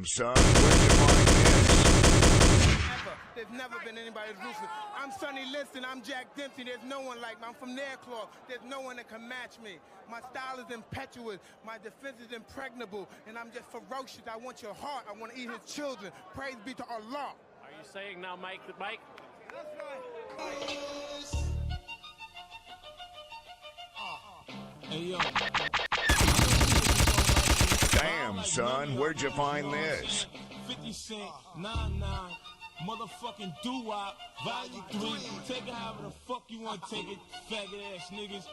Damn, son, where'd you find this? There's never been anybody as ruthless. I'm Sonny Liston, I'm Jack Dempsey. There's no one like me. I'm from Nairclaw. There's no one that can match me. My style is impetuous. My defense is impregnable. And I'm just ferocious. I want your heart. I want to eat his children. Praise be to Allah. Are you saying now, Mike? Mike? That's right. Hey, yo. Damn, son, where'd you find this? 50 Cent, 99, motherfucking doo-wop, volume 3. Take it however the fuck you want to take it, faggot ass niggas.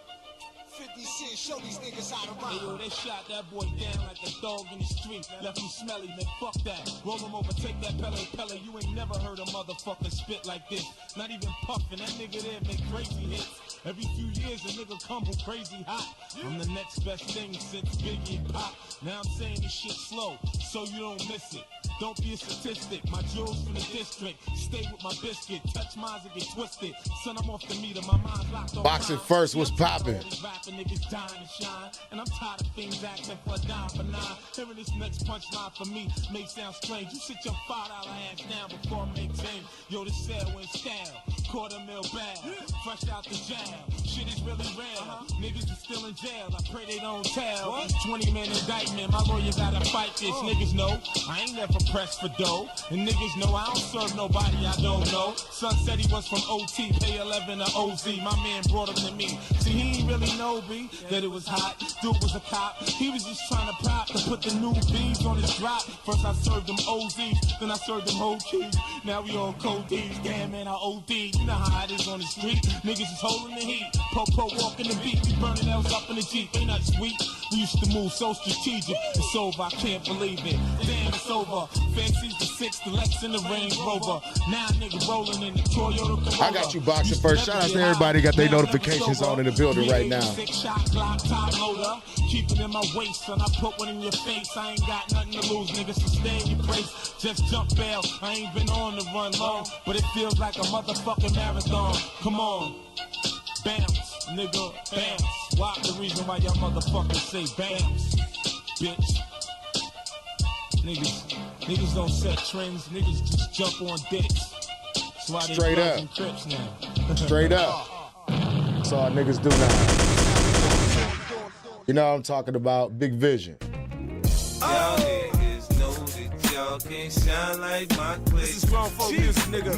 50 Cent, show these niggas how to rhyme. Hey, yo, they shot that boy down like a dog in the street. Left him smelly, man, fuck that. Roll him over, take that Pele. You ain't never heard a motherfucker spit like this. Not even puffin', that nigga there make crazy hits. Every few years, a nigga come crazy hot. I'm the next best thing since Biggie and Pop. Now I'm saying this shit slow, so you don't miss it. Don't be a statistic, my jewels from the district. Stay with my biscuit, touch mines and get twisted. Son, I'm off the meter, my mind's locked on Boxing mine. first was popping. Rapping niggas dying to shine, and I'm tired of things acting for a dime for nine. Hearing this next punchline for me may sound strange. You sit your $5 ass down before I make change. Yo, this sale went style, $250,000 bag, fresh out the jail. Shit is really real. Niggas is still in jail. I pray they don't tell. 20-man indictment. My lawyer gotta fight this. Niggas know I ain't never pressed for dough, and niggas know I don't serve nobody I don't know. Son said he was from OT, pay 11 to OZ. My man brought him to me. See, he ain't really know B that it was hot. Dude was a cop. He was just trying to pop to put the new B's on his drop. First I served them OZs, then I served them whole keys. Now we on codeines. Damn man, I OD. You know how it is on the street. Niggas is holding the heat. Po walking the beat. We burning else up in the Jeep. Ain't that sweet? We used to move so strategic. It's over, I can't believe it. Damn, it's over. Fancy's the 6, the Lex and the Range Rover. Now nigga rolling in the Toyota Corolla. I got you boxing first. Shout out to everybody got their notifications on in the building right now. 6-shot Glock top loader. Keep it in my waist, son. I put one in your face. I ain't got nothing to lose, nigga. So stay in your place. Just jump bail. I ain't been on the run long, but it feels like a motherfucking marathon. Come on. Bounce, nigga, bounce. Why the reason why y'all motherfuckers say bounce, bitch? Niggas don't set trends. Niggas just jump on dicks. That's why they Straight up. and Crips now. Straight up. That's all niggas do now. You know what I'm talking about? Big vision. Y'all niggas know that y'all can't shine like my clique. This is grown folk music, nigga.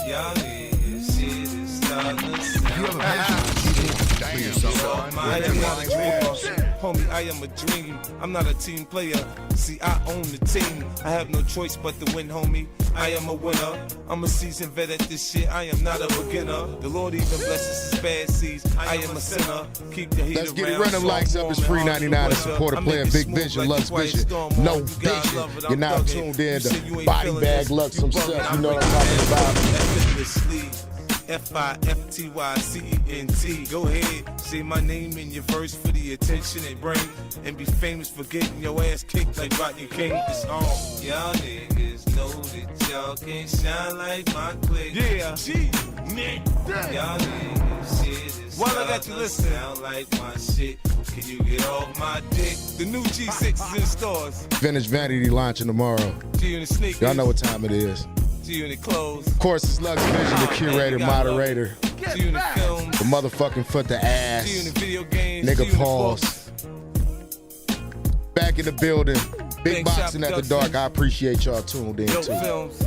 Y'all niggas shit is starting to sound. Damn, son, I where'd am you not find a dream, this? homie, I am a dream. I'm not a team player. See, I own the team. I have no choice but to win, homie. I am a winner. I'm a seasoned vet at this shit. I am not a beginner. The Lord even blesses his bad seeds. I am a sinner. Keep the heat Let's get around, run them so likes I'm up. It's warm free and hard 99 to to support a weather. player. I make it Big smooth Vision, like Lux the quiet Vision. storm. No You gotta vision. love it, I'm You're now thugging. tuned in You say you to ain't Body feeling Bag this. Lux You himself. bugging, You know I'm what I'm talking about. Effortlessly. F-I-F-T-Y-C-E-N-T. Go ahead, say my name in your verse for the attention it bring, and be famous for getting your ass kicked like Rodney King. It's on. Y'all niggas know that y'all can't shine like my clique. Yeah, G, Nick. Y'all niggas shit is While I got you listening, sound like my shit. Can you get off my dick? the new G6 is in stores. Vintage Vanity launching tomorrow. See you in the sneakers. Y'all know what time it is. See you in the clothes. Of course, it's Lux Vision, the curator, moderator. See you in the films. The motherfucking foot the ass. See you in the video games. See you Nigga in the pause. books. Back in the building. Big Big boxing shot at the dark. I appreciate y'all tuned in Dope too. films.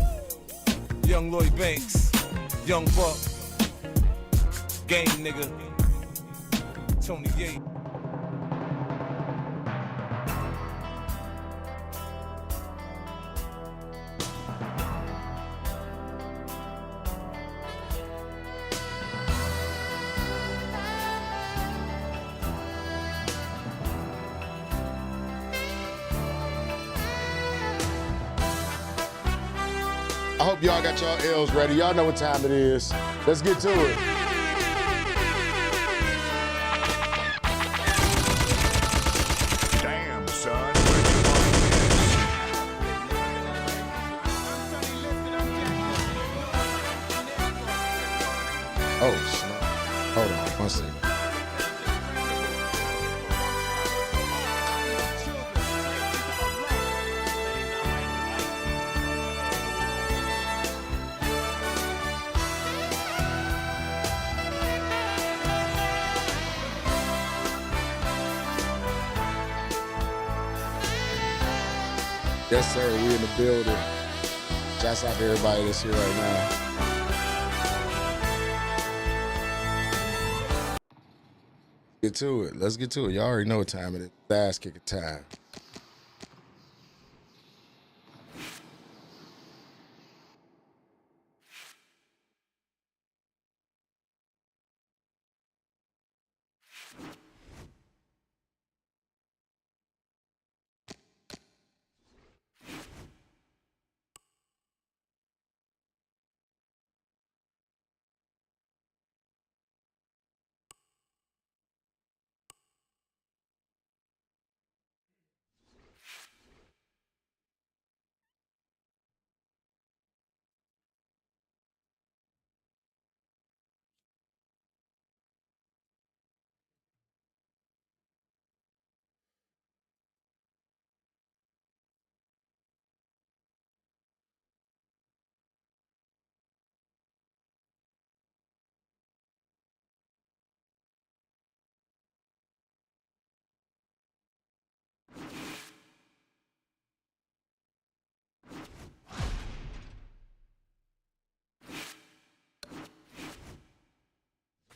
Young Lloyd Banks. Young Buck. Game nigga. Tony Yates. I hope y'all got y'all L's ready. Y'all know what time it is. Let's get to it. Damn, son, where'd you find this? Oh, snap. Hold on, one second. Yes, sir. We in the building. Shouts out to everybody that's here right now. Get to it. Let's get to it. Y'all already know what time it is. Ass kicking time.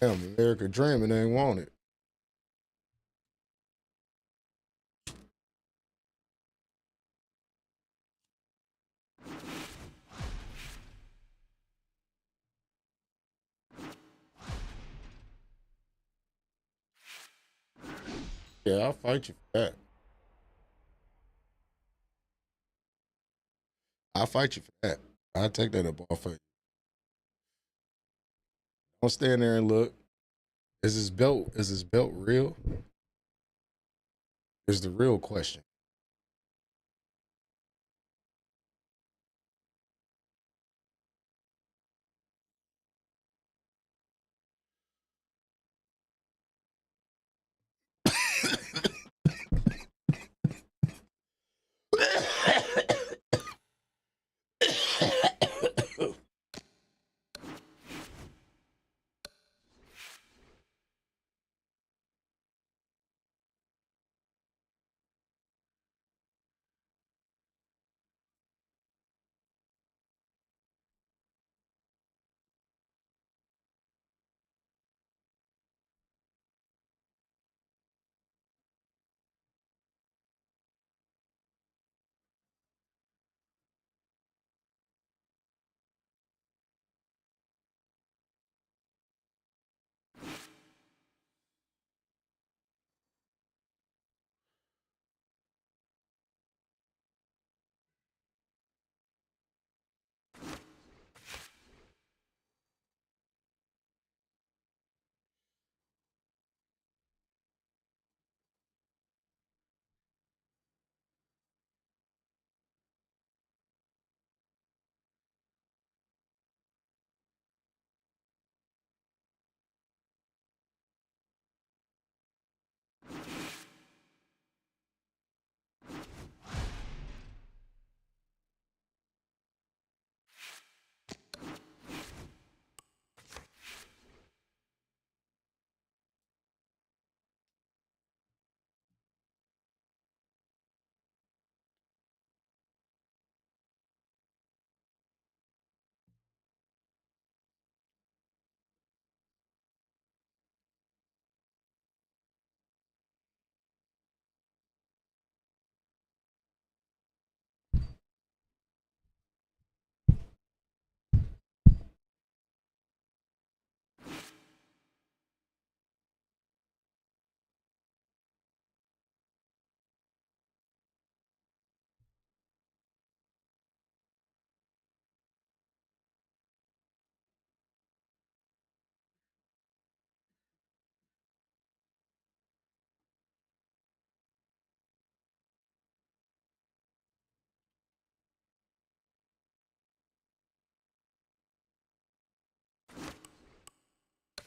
Damn, America dreaming ain't want it. Yeah, I'll fight you for that. I'll fight you for that. I'll take that up off of you. Don't stand there and look. Is this belt real? Is the real question.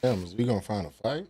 Damn, is we gonna find a fight?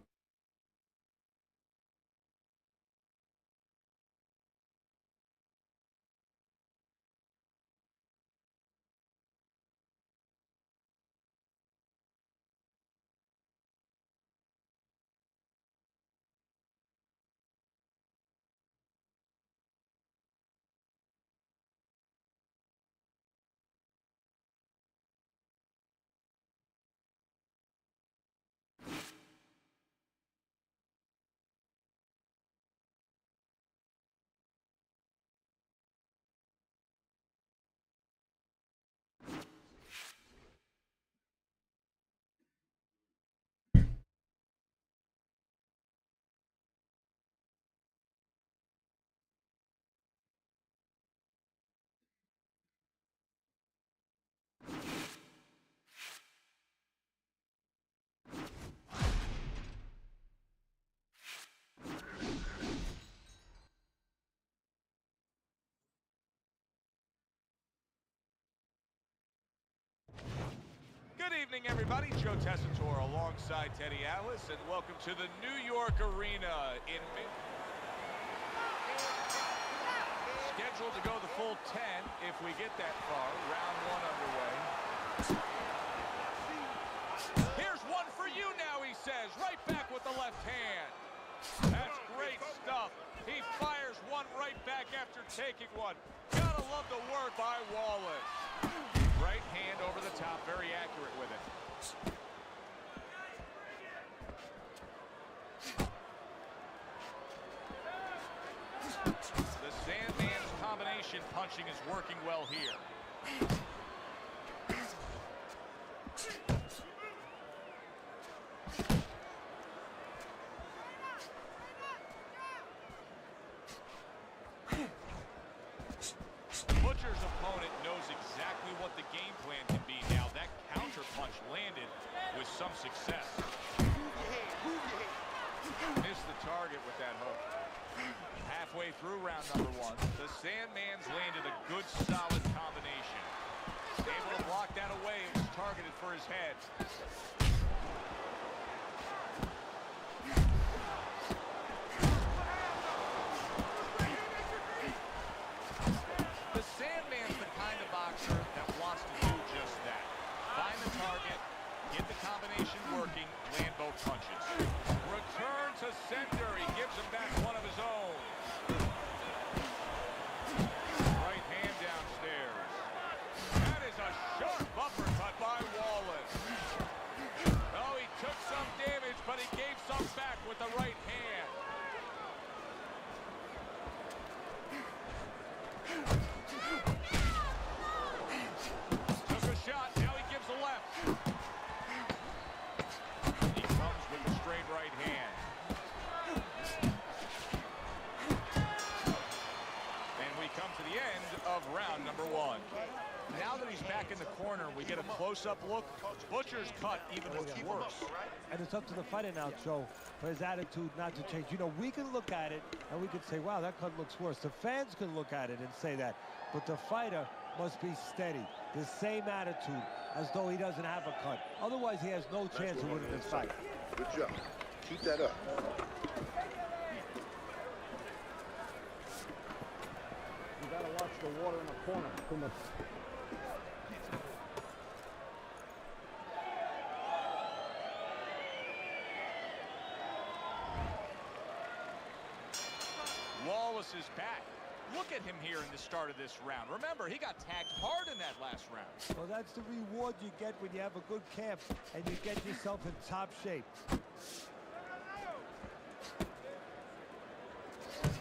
evening, everybody. Joe Tessitore alongside Teddy Atlas, and welcome to the New York Arena in scheduled to go the full 10 if we get that far. Round one underway. Here's one for you now, he says, right back with the left hand. That's great stuff. He fires one right back after taking one. Gotta love the work by Wallace. Right hand over the top, very accurate with it. The Sandman's combination punching is working well here. Butcher's opponent knows exactly what the game plan can be now. That counter punch landed with some success. Missed the target with that hook. Halfway through round number one, the Sandman's landed a good, solid combination. Able to block that away. It was targeted for his head. The Sandman's the kind of boxer that wants to do just that. Find the target, get the combination working, land both punches. Return to center. He gives him back one of his own. Right hand downstairs. That is a sharp uppercut by Wallace. Oh, he took some damage, but he gave some back with the right hand. Took a shot, now he gives a left. He comes with the straight right hand. And we come to the end of round number one. Now that he's back in the corner, we get a close-up look. Butcher's cut even looks worse. And it's up to the fighter now, Joe, for his attitude not to change. You know, we can look at it and we could say, wow, that cut looks worse. The fans can look at it and say that. But the fighter must be steady. The same attitude as though he doesn't have a cut. Otherwise, he has no chance of winning this fight. Good job. Keep that up. You gotta watch the water in the corner. Too much. Wallace is back. Look at him here in the start of this round. Remember, he got tagged hard in that last round. Well, that's the reward you get when you have a good camp and you get yourself in top shape.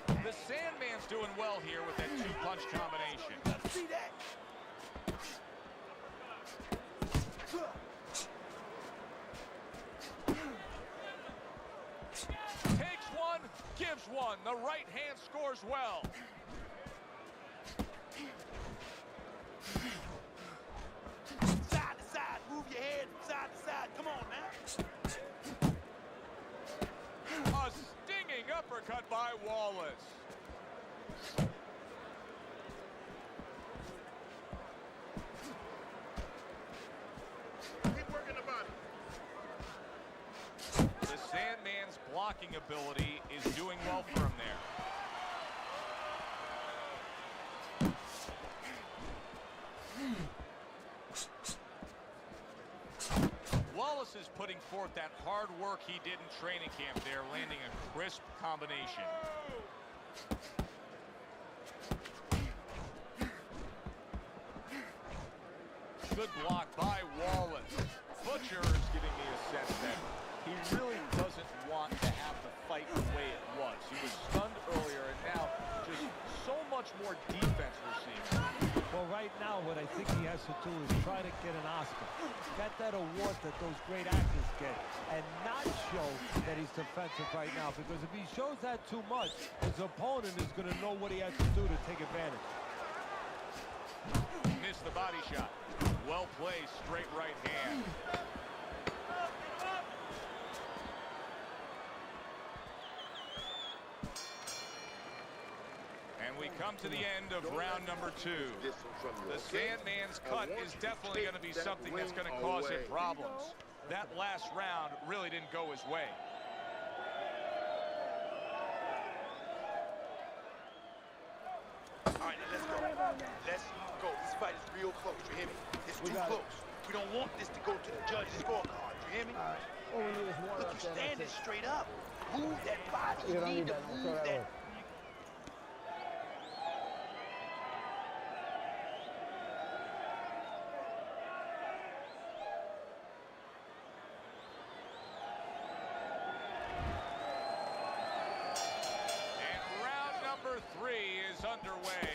The Sandman's doing well here with that two-punch combination. See that? Takes one, gives one. The right hand scores well. Side to side, move your head from side to side. Come on now. A stinging uppercut by Wallace. Keep working the body. The Sandman's blocking ability is doing well for him there. Wallace is putting forth that hard work he did in training camp there, landing a crisp combination. Good block by Wallace. Butcher is giving me a sense that he really doesn't want to have the fight the way it was. He was stunned earlier, and now just so much more defense we're seeing. Well, right now, what I think he has to do is try to get an Oscar. Get that award that those great actors get, and not show that he's defensive right now, because if he shows that too much, his opponent is going to know what he has to do to take advantage. Missed the body shot. Well played, straight right hand. And And we come to the end of round number 2. The Sandman's cut is definitely going to be something that's going to cause him problems. That last round really didn't go his way. All right, now let's go. Let's go. This fight is real close, you hear me? It's too close. We don't want this to go to the judge's scorecard, you hear me? All right. All we need is one. Look, you standing straight up. Move that body. You need to move that. And round number 3 is underway.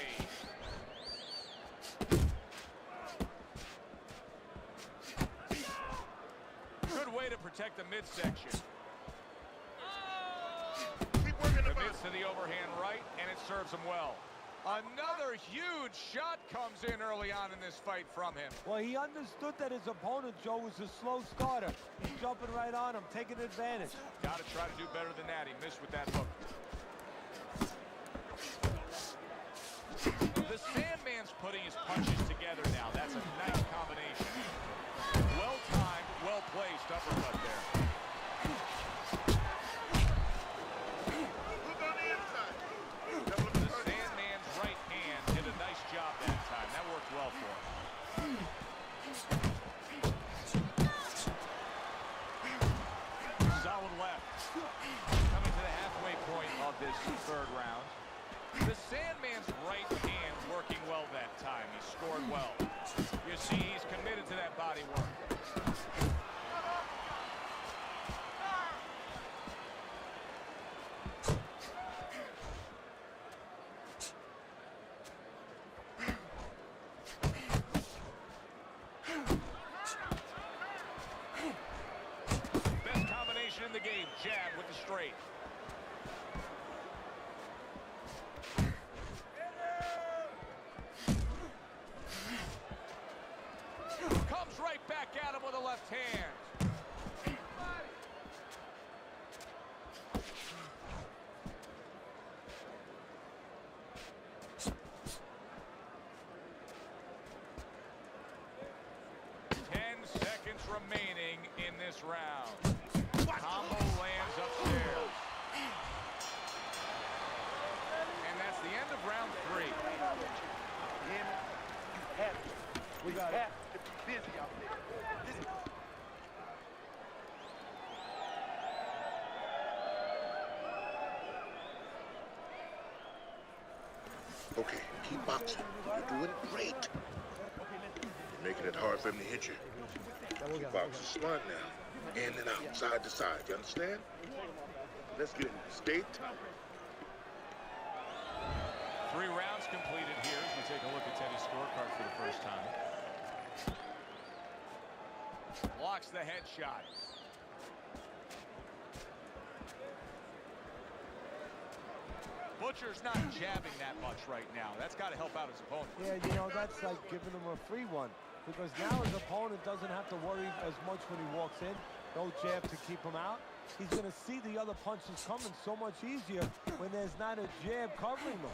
Good way to protect the midsection. Commits to the overhand right, and it serves him well. Another huge shot comes in early on in this fight from him. Well, he understood that his opponent, Joe, was a slow starter. He's jumping right on him, taking advantage. Got to try to do better than that. He missed with that hook. The Sandman's putting his punches together now. That's a nice combination. Well-timed, well-placed uppercut there. The Sandman's right hand did a nice job that time. That worked well for him. Solid left. Coming to the halfway point of this third round. The Sandman's right hand working well that time. He scored well. You see, he's committed to that body work. Best combination in the game, jab with the straight. Comes right back at him with a left hand. 10 seconds remaining in this round. Combo lands upstairs. And that's the end of round 3. We got it. To be busy out there. Okay, keep boxing. You're doing great. You're making it hard for him to hit you. Keep boxing smart now. In and out, side to side. You understand? Let's get into stay tight. 3 rounds completed here as we take a look at Teddy's scorecard for the first time. Blocks the headshot. Butcher's not jabbing that much right now. That's got to help out his opponent. Yeah, you know, that's like giving him a free one. Because now his opponent doesn't have to worry as much when he walks in. No jab to keep him out. He's going to see the other punches coming so much easier when there's not a jab covering them.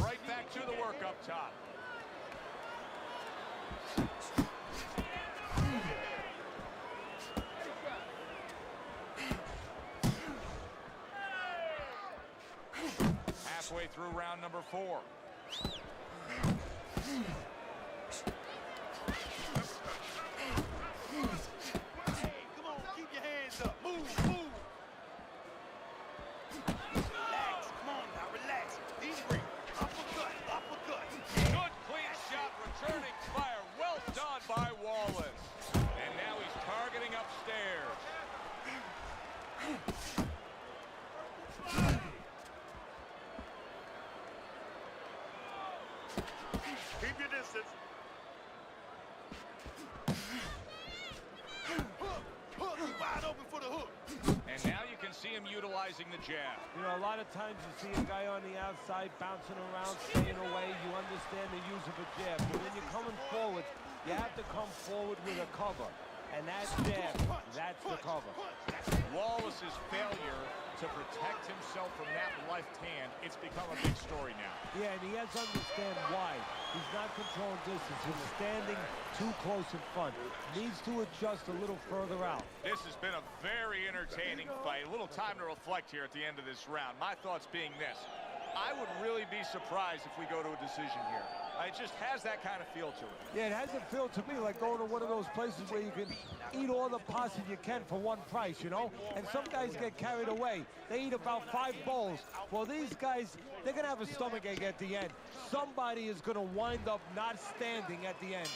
Right back to the work up top. Halfway through round number 4. Hey, come on, keep your hands up. Move, move. Relax, come on now, relax. Deep breath. Uppercut, uppercut. Good clean shot, returning fire. Well done by Wallace. And now he's targeting upstairs. Keep your distance. Hook, hook, he's wide open for the hook. And now you can see him utilizing the jab. You know, a lot of times you see a guy on the outside bouncing around, staying away. You understand the use of a jab. But when you're coming forward, you have to come forward with a cover. And that jab, that's the cover. Wallace's failure to protect himself from that left hand, it's become a big story now. Yeah, and he has to understand why. He's not controlling distance. He's standing too close in front. Needs to adjust a little further out. This has been a very entertaining fight. A little time to reflect here at the end of this round. My thoughts being this. I would really be surprised if we go to a decision here. It just has that kind of feel to it. Yeah, it has a feel to me like going to one of those places where you can eat all the pasta you can for one price, you know? And some guys get carried away. They eat about 5 bowls. Well, these guys, they're going to have a stomachache at the end. Somebody is going to wind up not standing at the end.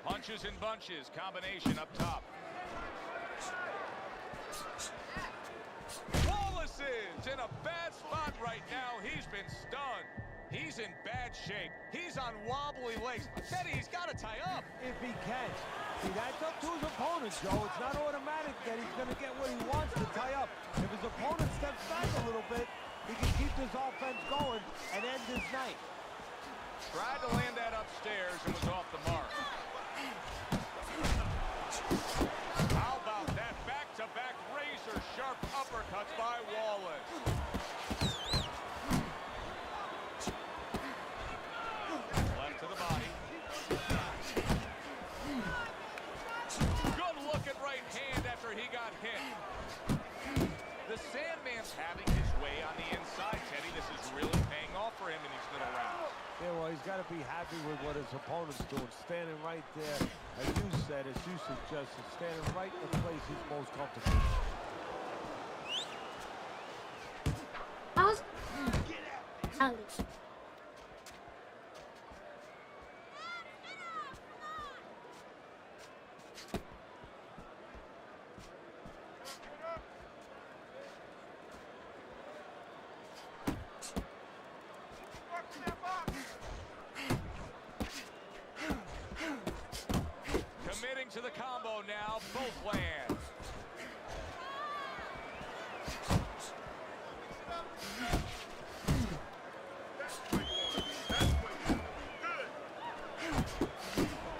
Punches and bunches, combination up top. Wallace is in a bad spot right now. He's been stunned. He's in bad shape. He's on wobbly legs. Teddy, he's got to tie up. If he can. See, that's up to his opponent, Joe. It's not automatic that he's going to get what he wants to tie up. If his opponent steps back a little bit, he can keep this offense going and end his night. Tried to land that upstairs and was off the mark. How about that back-to-back razor-sharp uppercuts by Wallace? Left to the body. Good looking right hand after he got hit. The Sandman's having his way on the inside, Teddy. This is really paying off for him in these middle rounds. Yeah, well, he's got to be happy with what his opponent's doing. Standing right there, as you said, as you suggested, standing right in the place he's most comfortable. Committing to the combo now, both land.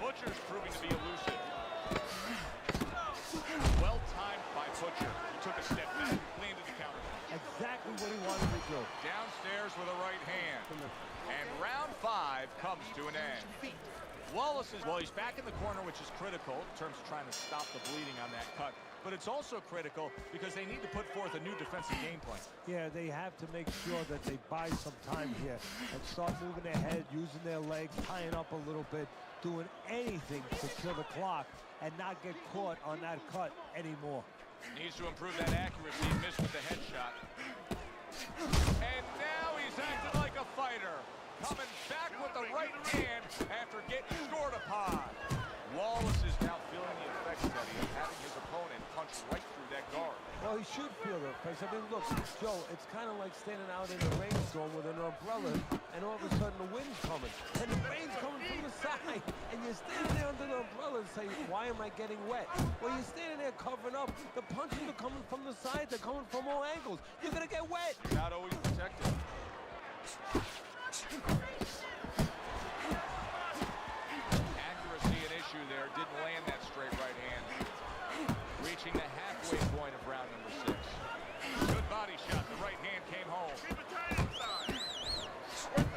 Butcher's proving to be elusive. Well timed by Butcher. He took a step back, landed the counter. Exactly what he wanted to do. Downstairs with a right hand. And round 5 comes to an end. Wallace is, well, he's back in the corner, which is critical in terms of trying to stop the bleeding on that cut. But it's also critical because they need to put forth a new defensive game plan. Yeah, they have to make sure that they buy some time here and start moving their head, using their legs, tying up a little bit, doing anything to kill the clock and not get caught on that cut anymore. Needs to improve that accuracy. Missed with the headshot. And now he's acting like a fighter. Coming back with the right hand after getting scored upon. Wallace is now feeling the effects, Teddy, of having his opponent punch right through that guard. Well, he should feel the effects. I mean, look, Joe, it's kind of like standing out in a rainstorm with an umbrella, and all of a sudden the wind's coming, and the rain's coming from the side, and you're standing there under the umbrella and say, why am I getting wet? Well, you're standing there covering up. The punches are coming from the side. They're coming from all angles. You're going to get wet. You're not always protected. Accuracy an issue there. Didn't land that straight right hand. Reaching the halfway point of round number 6. Good body shot. The right hand came home.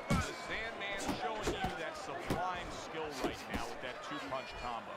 The Sandman showing you that sublime skill right now with that 2-punch combo.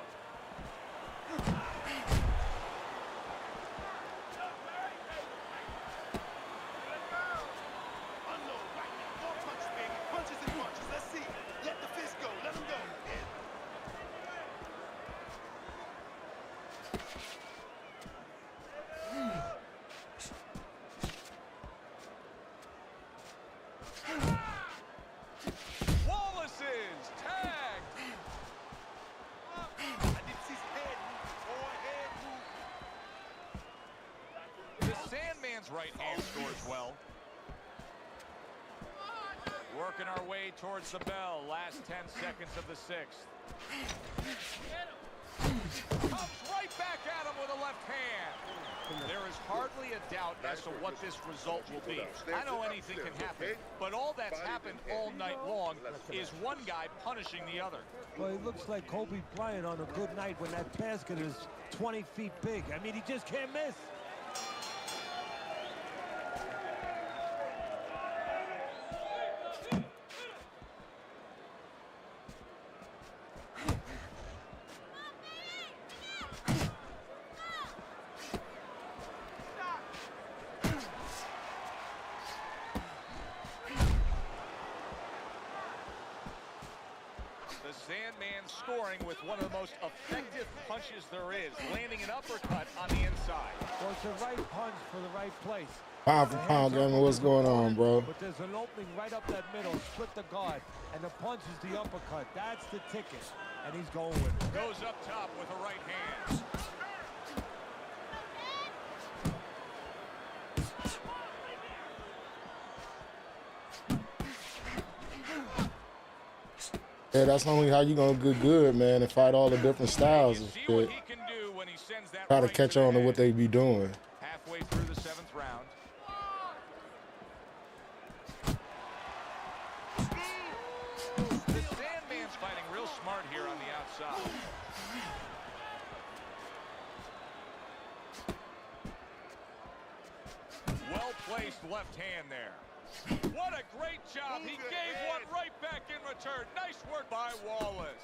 Right hand scores well. Working our way towards the bell. Last 10 seconds of the sixth. Comes right back at him with a left hand. There is hardly a doubt as to what this result will be. I know anything can happen, but all that's happened all night long is one guy punishing the other. Well, it looks like Kobe Bryant on a good night when that basket is 20 feet big. I mean, he just can't miss. The Sandman scoring with one of the most effective punches there is, landing an uppercut on the inside. Well, it's the right punch for the right place. Pound for pound, Gamma, what's going on, bro? But there's an opening right up that middle, split the guard, and the punch is the uppercut. That's the ticket, and he's going with it. Goes up top with a right hand. Yeah, that's only how you gonna get good, man, and fight all the different styles and shit. Try to catch on to what they be doing. Halfway through the 7th round. The Sandman's fighting real smart here on the outside. Well-placed left hand there. What a great job. He gave one right back in return. Nice work by Wallace.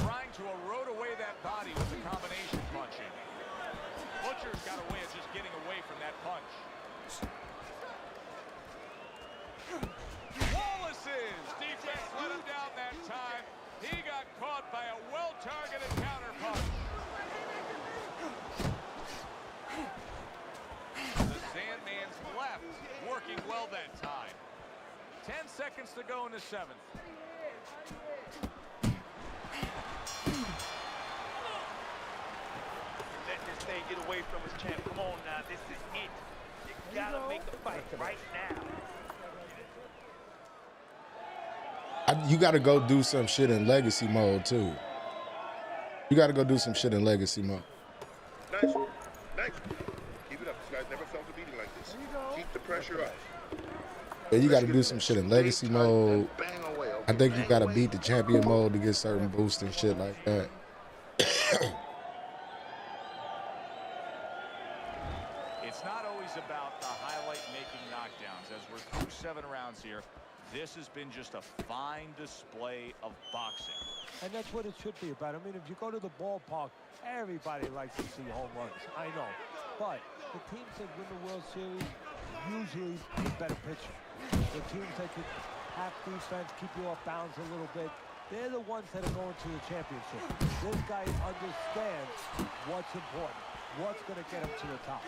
Trying to erode away that body with the combination punching. Butcher's got a way of just getting away from that punch. Wallace's defense let him down that time. He got caught by a well-targeted counter punch. The Sandman's left, working well that time. 10 seconds to go in the 7th. Let this thing get away from us, champ. Come on now, this is it. You gotta make the fight right now. You gotta go do some shit in legacy mode, too. You gotta go do some shit in legacy mode. Nice. Nice. Keep it up. This guy's never felt a beating like this. Keep the pressure up. Yeah, you gotta do some shit in legacy mode. I think you gotta beat the champion mode to get certain boosts and shit like that. It's not always about the highlight-making knockdowns. As we're through 7 rounds here, this has been just a fine display of boxing. And that's what it should be about. I mean, if you go to the ballpark, everybody likes to see home runs. I know. But the teams that win the World Series usually the better pitcher. The teams that could have defense, keep you off balance a little bit, they're the ones that are going to the championship. This guy understands what's important, what's going to get him to the top.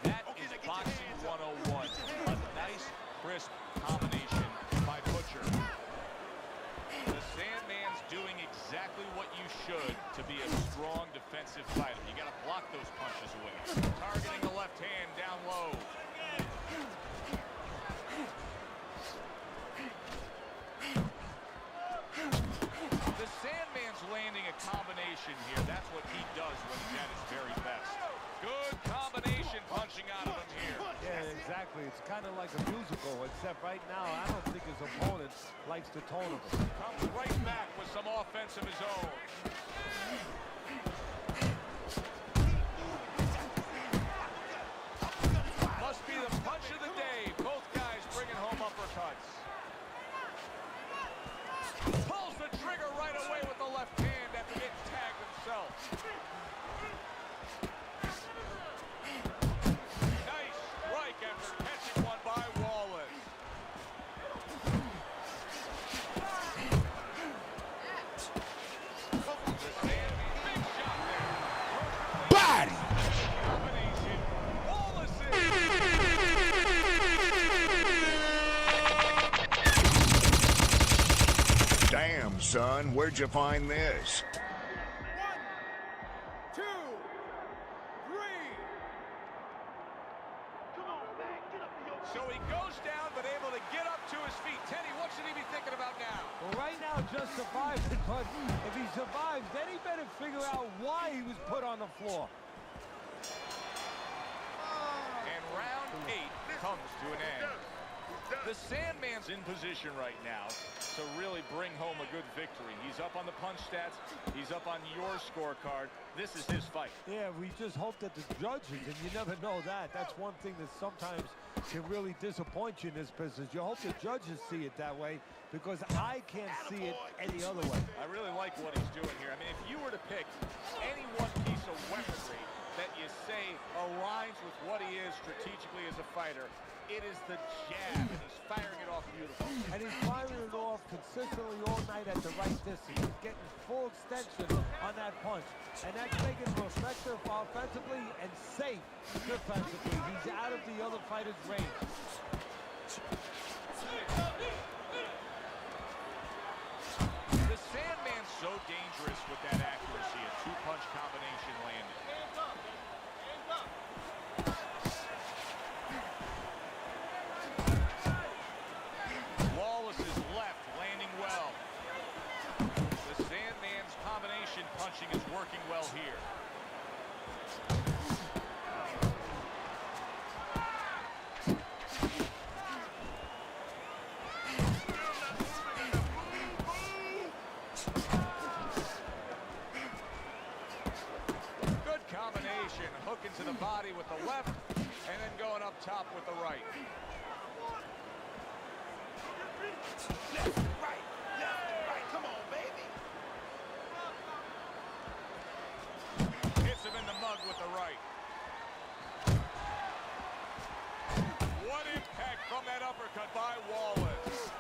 That is boxing 101. A nice, crisp combination by Butcher. The Sandman's doing exactly what you should to be a strong defensive fighter. You got to block those punches away. Targeting the left hand down low. The Sandman's landing a combination here. That's what he does when he's at his very best. Good combination punching out of him here. Yeah, exactly. It's kind of like a musical, except right now, I don't think his opponent likes the tone of it. Comes right back with some offense of his own. Must be the punch of the day. Both guys bringing home uppercuts. Pulls the trigger right away with the left hand after getting tagged himself. Nice strike after catching one by Wallace. The Sandman, big shot there. Body! Combination. Wallace Damn, son, where'd you find this? 1, 2. just survived it, but if he survives, then he better figure out why he was put on the floor. And round 8 comes to an end. The Sandman's in position right now to really bring home a good victory. He's up on the punch stats. He's up on your scorecard. This is his fight. Yeah, we just hope that the judges, and you never know that. That's one thing that sometimes can really disappoint you in this business. You hope the judges see it that way, because I can't see it any other way. I really like what he's doing here. I mean, if you were to pick any one piece of weaponry that you say aligns with what he is strategically as a fighter, it is the jab, and he's firing it off beautifully. And he's firing it off consistently all night at the right distance. He's getting full extension on that punch. And that's making him effective offensively and safe defensively. He's out of the other fighter's range. The Sandman's so dangerous with that accuracy. A two-punch combination landed. Wallace's left landing well. The Sandman's combination punching is working well here. Good combination, hooking to the body with the left, and then going up top with the right. Left and right, come on, baby. Hits him in the mug with the right. What impact from that uppercut by Wallace.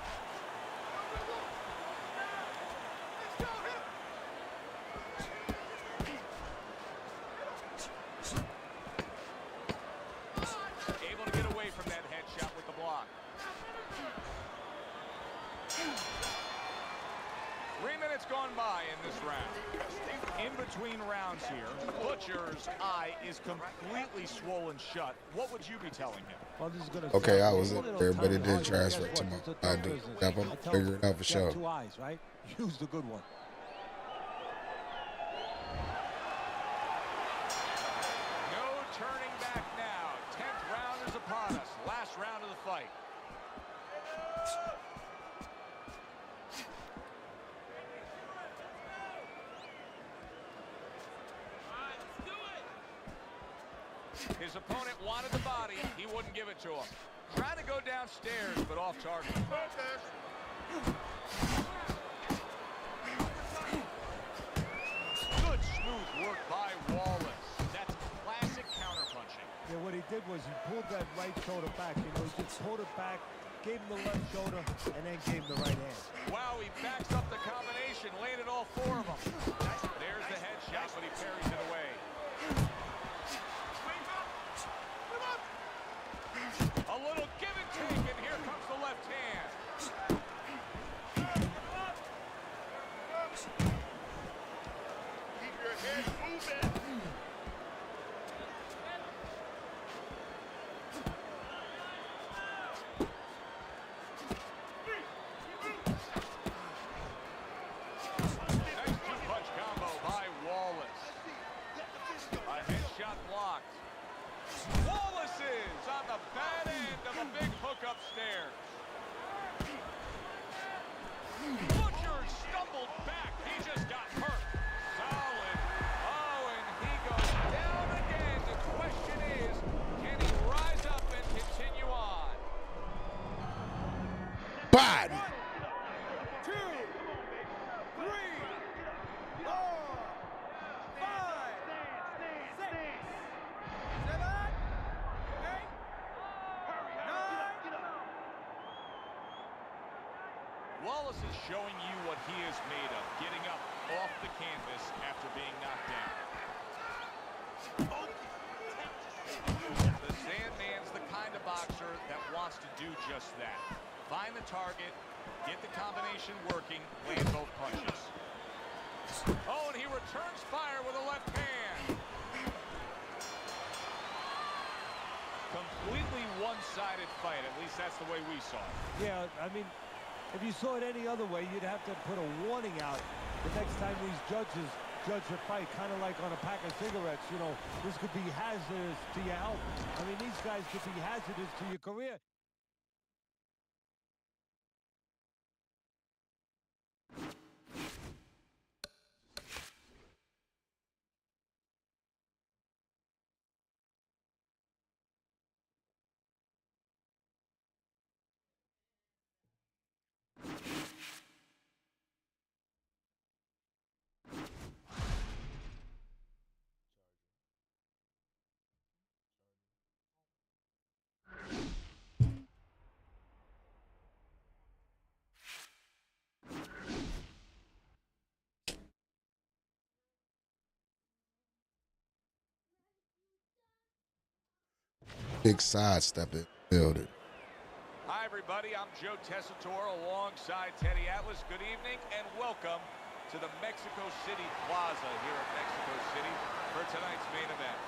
Able to get away from that headshot with the block. 3 minutes gone by in this round. In between rounds here, Butcher's eye is completely swollen shut. What would you be telling him? Well, this is gonna Okay, I was up there, but it did transfer to my I do. I'm gonna figure it out for sure. Two eyes, right? Use the good one. No turning back now. 10th round is upon us. Last round of the fight. His opponent wanted the body. He wouldn't give it to him. Trying to go downstairs, but off target. Good smooth work by Wallace. That's classic counterpunching. Yeah, what he did was he pulled that right shoulder back. You know, he just pulled it back, gave him the left shoulder, and then gave him the right hand. Wow, he backs up the combination, landed all 4 of them. There's the headshot, but he parries it away. A little give and take, and here comes the left hand. Keep your head moving. Nice two-punch combo by Wallace. A headshot blocked. Wallace is on the bad end of a big hook upstairs. Butcher stumbled back. He just got hurt. Solid. Oh, and he goes down again. The question is, can he rise up and continue on? Body. 2, 3, 4, 5, 6, 7, 8, 9. Wallace is showing you what he is made of, getting up off the canvas after being knocked down. The Sandman's the kind of boxer that wants to do just that. Find the target, get the combination working, land both punches. Oh, and he returns fire with a left hand. Completely one-sided fight, at least that's the way we saw it. Yeah, I mean, If you saw it any other way, you'd have to put a warning out the next time these judges judge a fight, kind of like on a pack of cigarettes. You know, this could be hazardous to your health. I mean, these guys could be hazardous to your career. Big sidestep it. Build it. Hi, everybody. I'm Joe Tessitore alongside Teddy Atlas. Good evening and welcome to the Mexico City Plaza here in Mexico City for tonight's main event.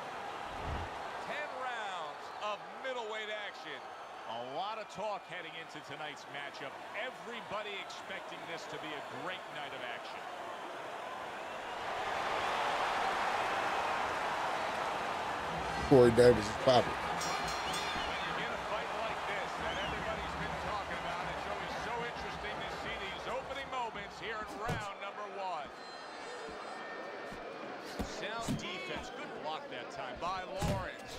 10 rounds of middleweight action. A lot of talk heading into tonight's matchup. Everybody expecting this to be a great night of action. Corey Davis is popping. Sound defense. Good block that time by Lawrence.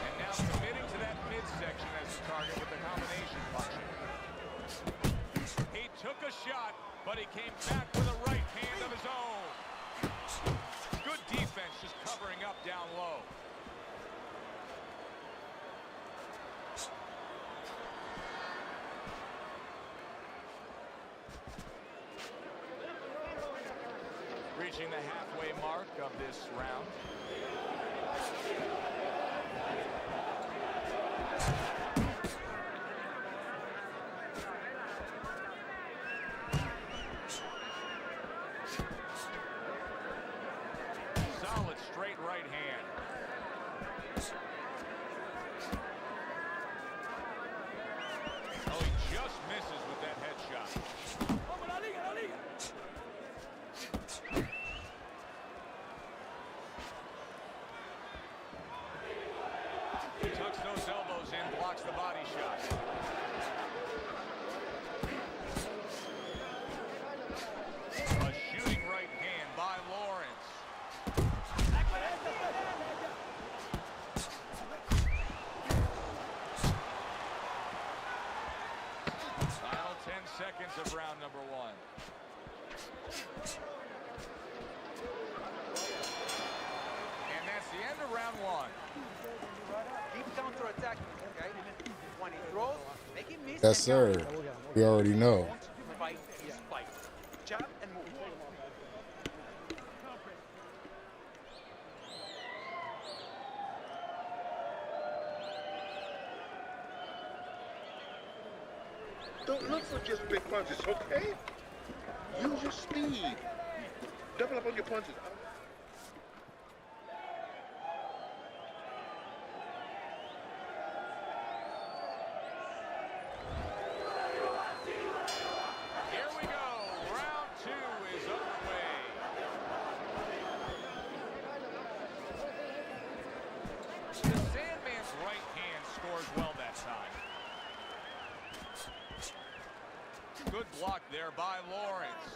And now committing to that midsection as the target with the combination punching. He took a shot, but he came back with a right hand of his own. Good defense, just covering up down low. Reaching the halfway mark of this round. Solid straight right hand. Oh, he just misses with that headshot. He tucks those elbows in, blocks the body shot. A shooting right hand by Lawrence. Final 10 seconds of round number one. And that's the end of round one. Keep counter-attacking, okay? When he throws, make him miss. Yes, sir. We already know. Fight is fight. Jab and move. Don't look for just big punches, okay? Use your speed. Double up on your punches. Here we go. Round two is underway. The Sandman's right hand scores well that time. Good block there by Lawrence.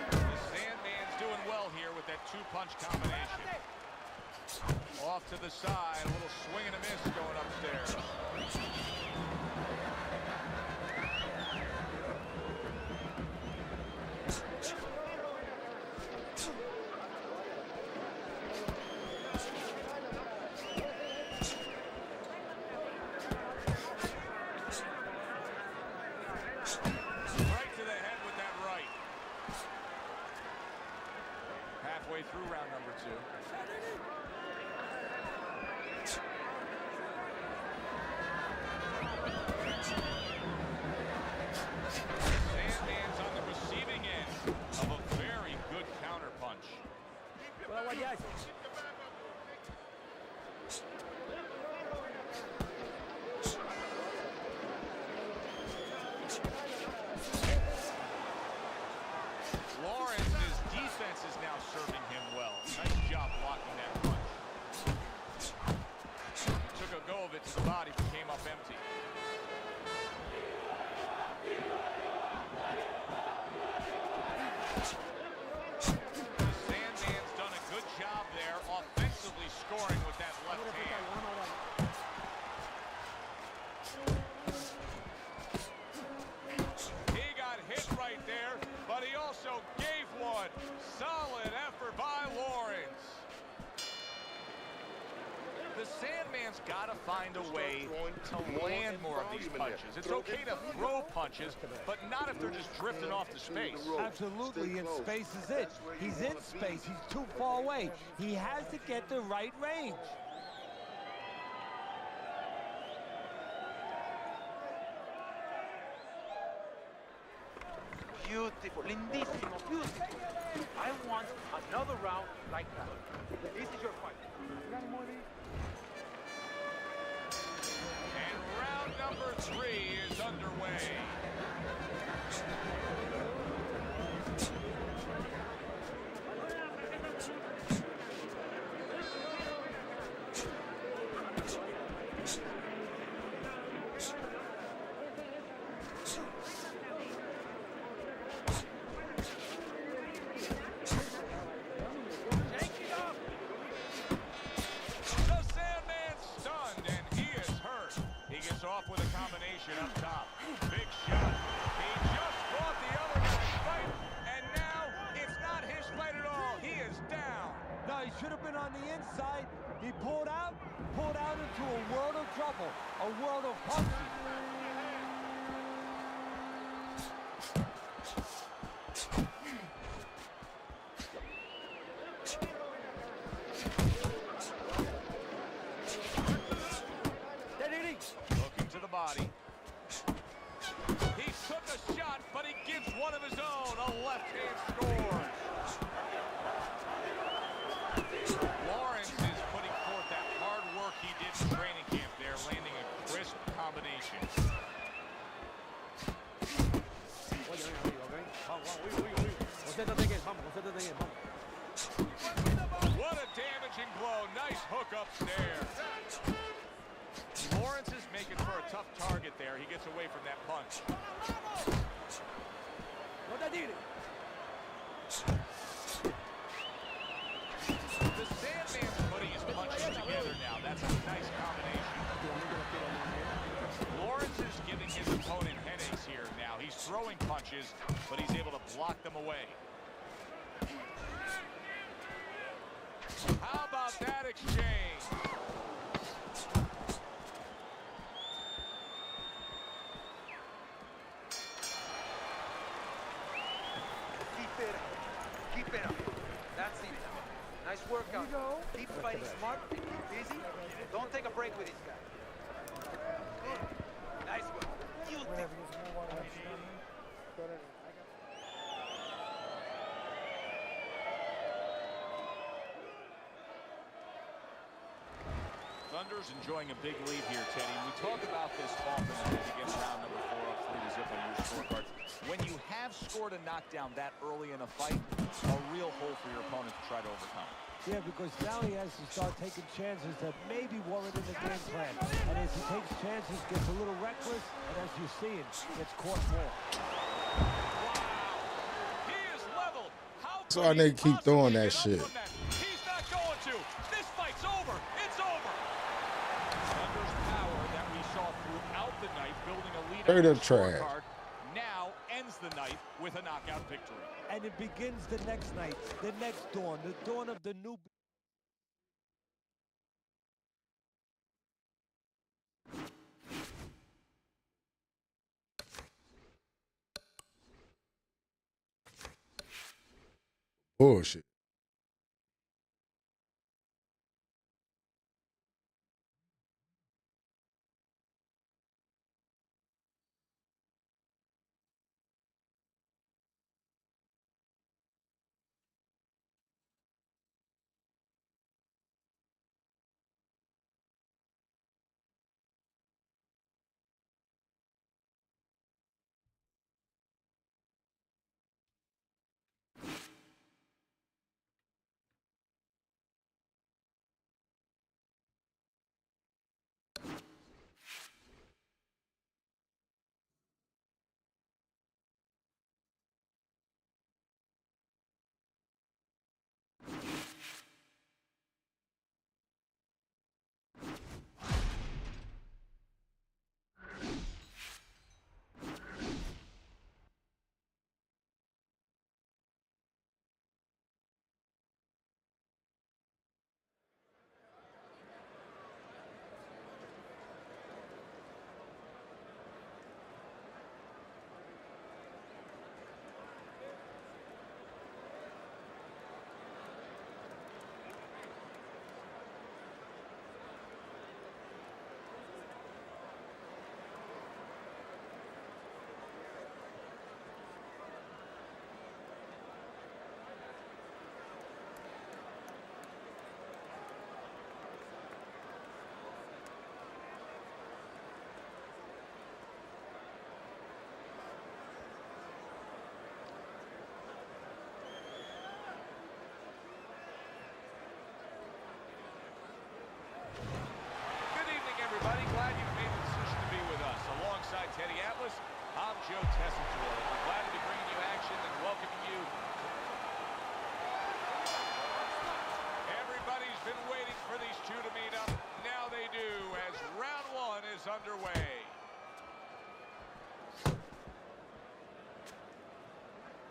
The Sandman's doing well here with that two-punch combination. Off to the side, a little swing and a miss going upstairs. Right to the head with that right. through round number 2. Sandman's on the receiving end of a very good counter punch. Lawrence's defense is now serving him well. Nice job blocking that punch. Took a go of it to the body, but came up empty. The Sandman's done a good job there, offensively scoring with that left hand. He got hit right there, but he also gave one. Solid effort by Lawrence. The Sandman's got to find a way to land more of these punches. It's okay to throw punches, but not if they're just drifting off to space. Absolutely, and space is it. He's in space. He's too far away. He has to get the right range. Beautiful, lindissimo, beautiful. I want another round like that. This is your fight. And round number 3 is underway. The Sandman's stunned, and he is hurt. He gets off with a combination up top. Big shot. He just fought the other guy's fight, and now it's not his fight at all. He is down. No, he should have been on the inside. He pulled out into a world of trouble, a world of punches. Looking to the body. He took a shot, but he gives one of his own. A left-hand score. Lawrence is putting forth that hard work he did in training camp there, landing a crisp combination. What a damaging blow. Nice hook upstairs. Lawrence is making for a tough target there. He gets away from that punch. The Sandman's putting his punches together now. That's a nice combination. Lawrence is giving his opponent headaches here now. He's throwing punches, but he's able to block them away. How about that exchange? Keep it up. That's it. Nice workout. Keep fighting smart and keep busy. Don't take a break with this guy. Good. Nice work. Beautiful. Thunder's enjoying a big lead here, Teddy. And we talk about this often as we get round number 4 up 3-0 on your scorecard. When you have scored a knockdown that early in a fight, a real hole for your opponent to try to overcome. Yeah, because now he has to start taking chances that maybe weren't in the game plan. And as he takes chances, gets a little reckless, and as you see it, gets caught more. He is leveled. How That's why they keep throwing that shit. He's not going to. This fight's over. It's over. Thunder's power that we saw throughout the night, building a lead on the scorecard, now ends the night with a knockout victory. And it begins the next night, the next dawn, the dawn of the new... Bullshit.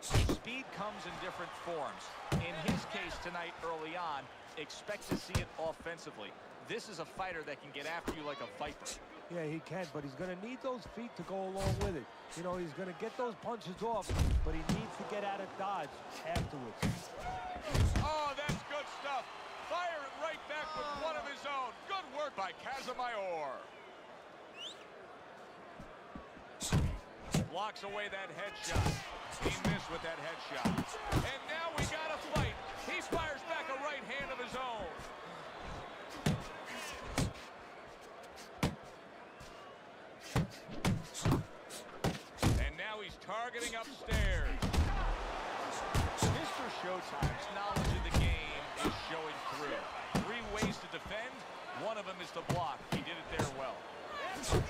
Speed comes in different forms. In his case tonight early on, expect to see it offensively. This is a fighter that can get after you like a viper. Yeah, he can, but he's going to need those feet to go along with it. You know, he's going to get those punches off, but he needs to get out of dodge afterwards. Oh, that's good stuff. Fire it right back with one of his own. Good work by Casamayor. Blocks away that headshot. He missed with that headshot. And now we got a fight. He fires back a right hand of his own. And now he's targeting upstairs. Mr. Showtime's knowledge of the game is showing through. 3 ways to defend. One of them is to block. He did it there well.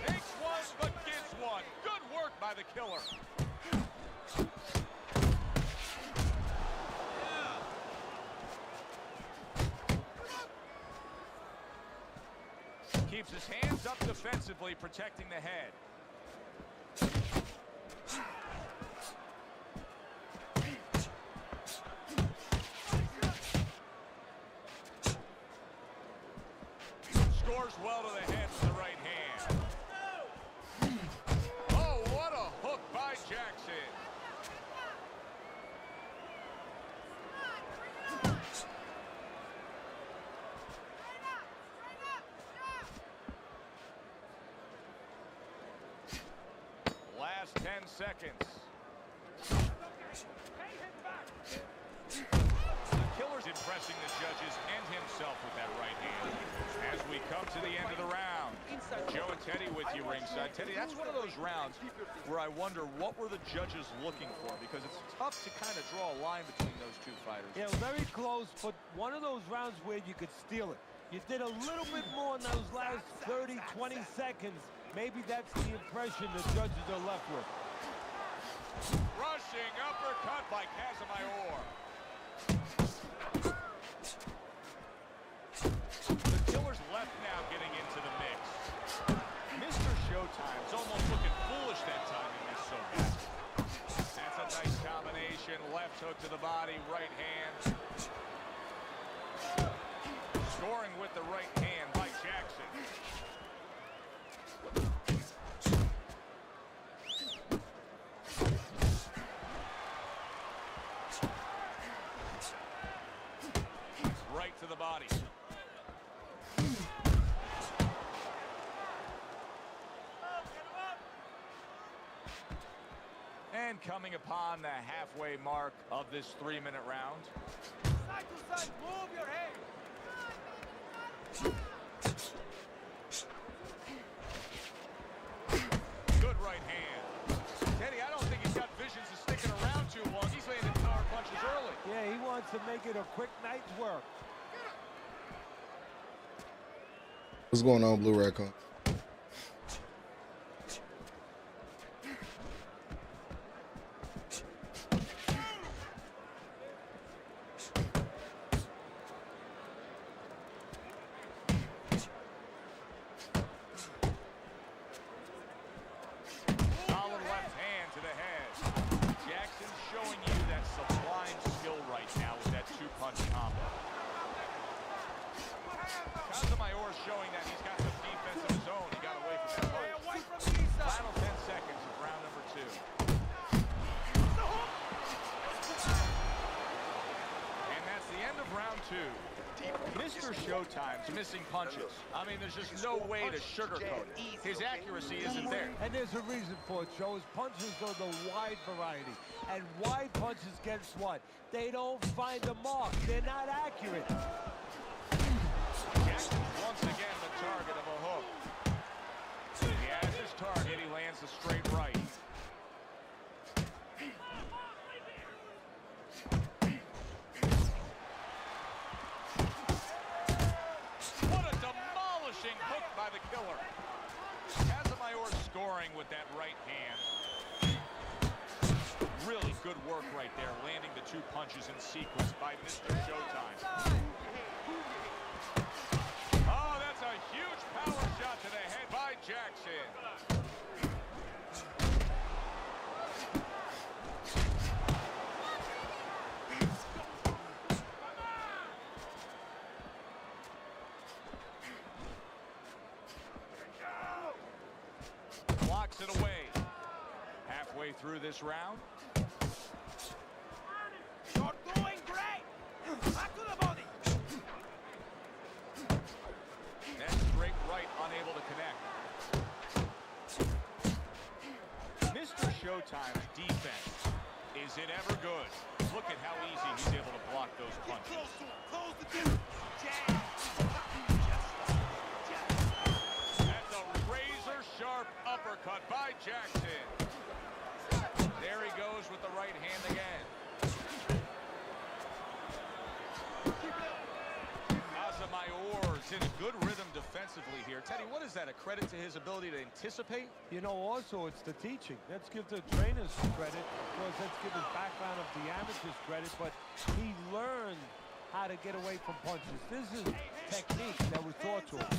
Takes one, but gets one. Good work by the killer. Keeps his hands up defensively, protecting the head. Scores well to the head with the right hand. Oh, what a hook by Jackson. Last 10 seconds. The killer's impressing the judges and himself with that right hand. As we come to the end of the round, Joe and Teddy with you ringside. Teddy, that's one of those rounds where I wonder what were the judges looking for, because it's tough to kind of draw a line between those two fighters. Yeah, very close, but one of those rounds where you could steal it. You did a little bit more in those last 30, 20 seconds. Maybe that's the impression the judges are left with. Rushing uppercut by Casamayor. The killer's left now getting into the mix. Mr. Showtime's almost looking foolish that time he missed so bad. That's a nice combination. Left hook to the body, right hand. Scoring with the right hand by Jackson. Right to the body. And coming upon the halfway mark of this 3-minute round. Side to side, move your head. Good right hand. Teddy, I don't think he's got visions of sticking around too long. He's landing power punches early. Yeah, he wants to make it a quick night's work. What's going on, Blue Raccoon? Solid left hand to the head. Jackson's showing you that sublime skill right now with that 2-punch combo. Casamayor showing that he's got some defense of his own. He got away from that punch. Final 10 seconds of round number 2. And that's the end of round 2. Mr. Showtime's missing punches. I mean, there's just no way to sugarcoat it. His accuracy isn't there. And there's a reason for it, Joe. His punches are the wide variety. And wide punches, guess what? They don't find the mark. They're not accurate. Jackson's once again the target of a hook. He has his target. He lands a straight right. What a demolishing hook by the killer. Casamayor scoring with that right hand. Really good work right there, landing the 2 punches in sequence by Mr. Showtime. Oh, that's a huge power shot to the head by Jackson. through this round. You're doing great. Back to the body. Then straight right, unable to connect. Mr. Showtime's defense. Is it ever good? Look at how easy he's able to block those punches. Close the distance. Jab. That's a razor-sharp uppercut by Jackson. There he goes with the right hand again. Casamayor's in a good rhythm defensively here. Teddy, what is that? A credit to his ability to anticipate? You know, also it's the teaching. Let's give the trainers credit, because let's give his background of the amateurs credit, but he learned how to get away from punches. This is technique that was taught to him.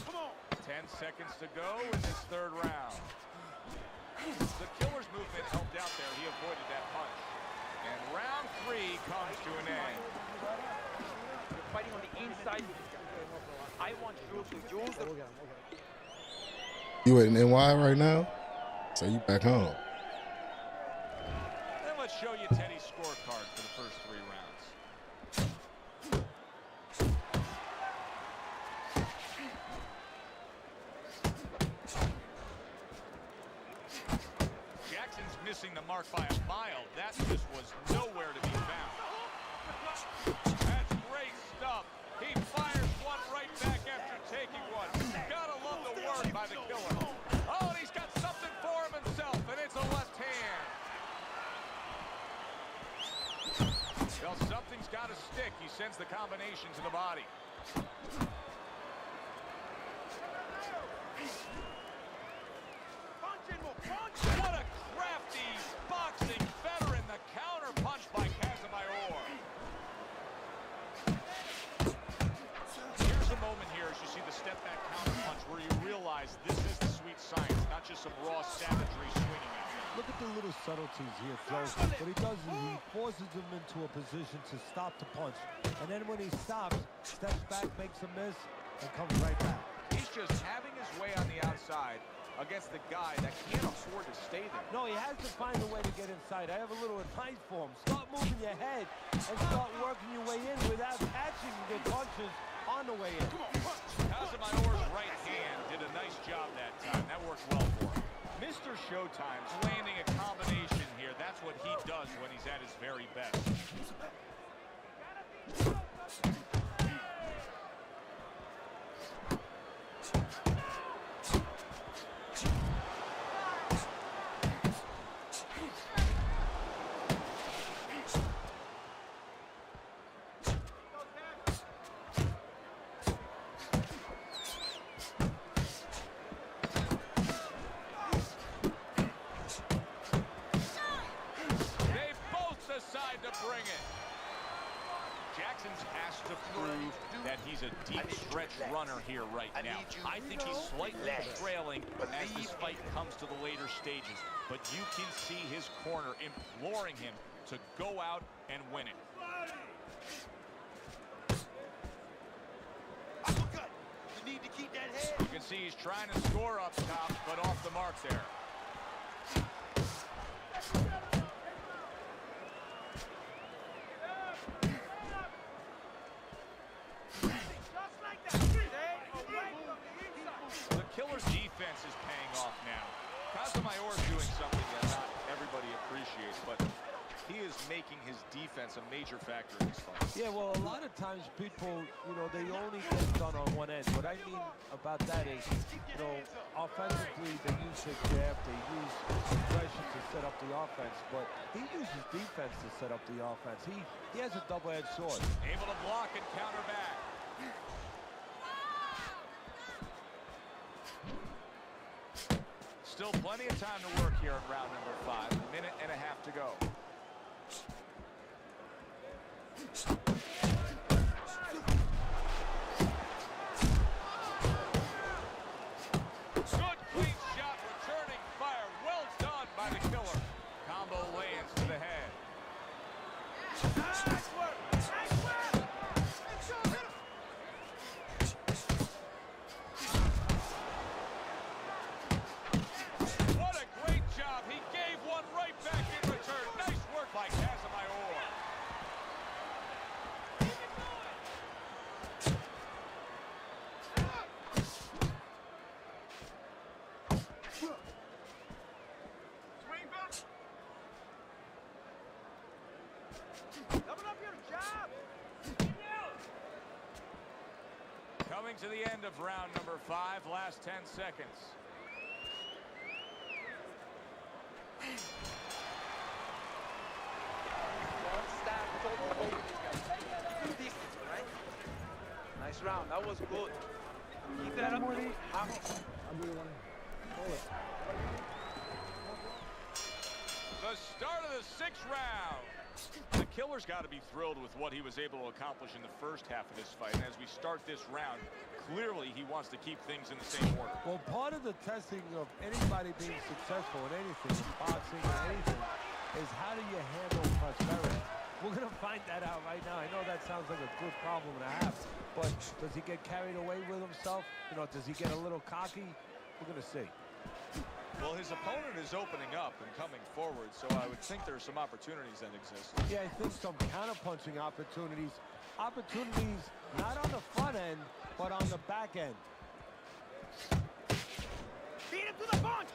10 seconds to go in this third round. The killer's movement helped out there. He avoided that punch. And round 3 comes to an end. You're fighting on the inside. I want you to use the... You in NY right now? So you back home. Then let's show you Teddy's scorecard for the first 3 rounds. Jackson's missing the mark by a mile. That just was nowhere to be found. That's great stuff. He fires one right back after taking one. Gotta love the work by the killer. Oh, and he's got something for him himself, and it's a left hand. Well, something's got to stick. He sends the combination to the body. What a crafty boxing veteran. The counter punch by Casamayor. Here's a moment here as you see the step back counter punch where you realize this is the sweet science, not just some raw savagery swinging out there. Look at the little subtleties here, Joe. What he does is he forces him into a position to stop the punch. And then when he stops, steps back, makes a miss, and comes right back. He's just having his way on the outside against the guy that can't afford to stay there. No, he has to find a way to get inside. I have a little advice for him. Start moving your head and start working your way in without catching the punches on the way in. Casamayor's right hand did a nice job that time. That worked well for him. Mr. Showtime's landing a combination here. That's what he does when he's at his very best. Jackson's has to prove that he's a deep stretch runner here right now. I think he's slightly trailing as this fight comes to the later stages, but you can see his corner imploring him to go out and win it. You need to keep that head. You can see he's trying to score up top, but off the mark there. The killer's defense is paying off now. Casamayor's doing something that not everybody appreciates, but he is making his defense a major factor in this fight. Yeah, well, a lot of times people, you know, they only get done on one end. What I mean about that is, you know, offensively, they use the jab, they use aggression to set up the offense, but he uses defense to set up the offense. He has a double-edged sword. Able to block and counter back. Still plenty of time to work here in round number 5. A minute and a half to go. Good clean shot, returning fire. Well done by the killer. Combo lands to the head. Nice work. Nice work. What a great job. He gave one right back in Double up your job. Coming to the end of round number 5, last 10 seconds. Nice round. That was good. Keep that up. I'll do one. Hold it. The start of the 6th round. The killer's got to be thrilled with what he was able to accomplish in the first half of this fight. And as we start this round, clearly he wants to keep things in the same order. Well, part of the testing of anybody being successful in anything, in boxing or anything, is how do you handle prosperity? We're going to find that out right now. I know that sounds like a good problem to have, but does he get carried away with himself? You know, does he get a little cocky? We're going to see. Well, his opponent is opening up and coming forward, so I would think there are some opportunities that exist. Yeah, I think some counter-punching opportunities. Opportunities not on the front end, but on the back end. Beat him to the punch!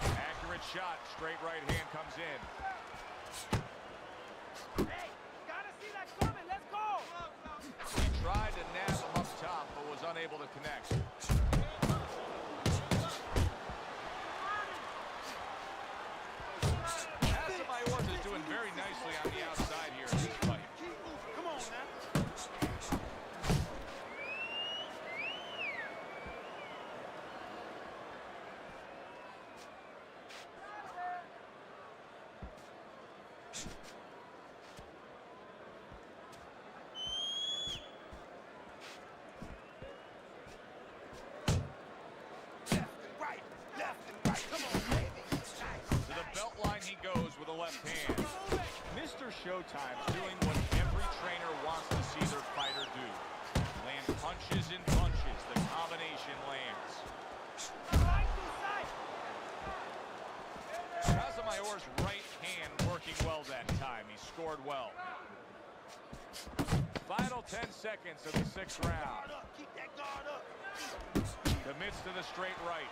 Accurate shot, straight right hand comes in. Hey, gotta see that coming, let's go! He tried to nab him up top, but was unable to connect. Is doing very nicely on the outside here in this fight. Come on, man. Left and right. Come on, baby. Nice. To the belt line he goes with a left hand. Mr. Showtime's doing what every trainer wants to see their fighter do. Land punches and punches. The combination lands. Casamayor's right hand working well that time. He scored well. Final 10 seconds of the 6th round. Keep that guard up. Commits to the straight right.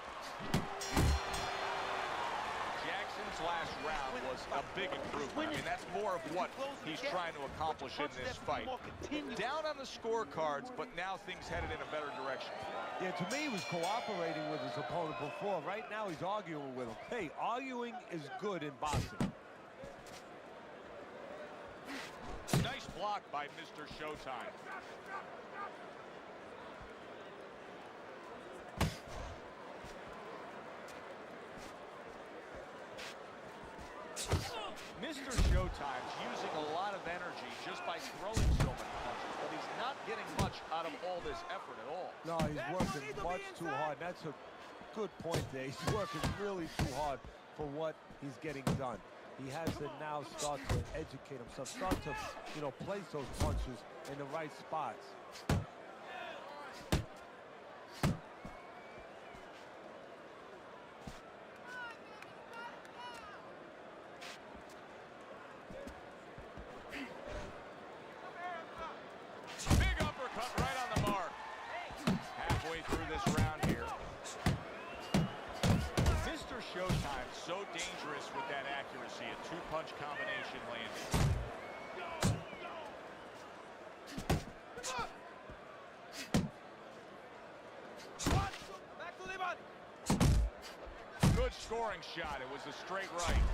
Jackson's last round was a big improvement. I mean, that's more of what he's trying to accomplish in this fight. Down on the scorecards, but now things headed in a better direction. Yeah, to me, he was cooperating with his opponent before. Right now, he's arguing with him. Hey, arguing is good in boxing. Nice block by Mr. Showtime. Mr. Showtime's using a lot of energy just by throwing so many punches, but he's not getting much out of all this effort at all. No, he's working much too hard. That's a good point there. He's working really too hard for what he's getting done. He has to now start to educate himself, start to, you know, place those punches in the right spots. Big uppercut right on the mark. Halfway through this round here. Mr. Showtime so dangerous with that accuracy. A two-punch combination landing. Back to the body. Good scoring shot. It was a straight right.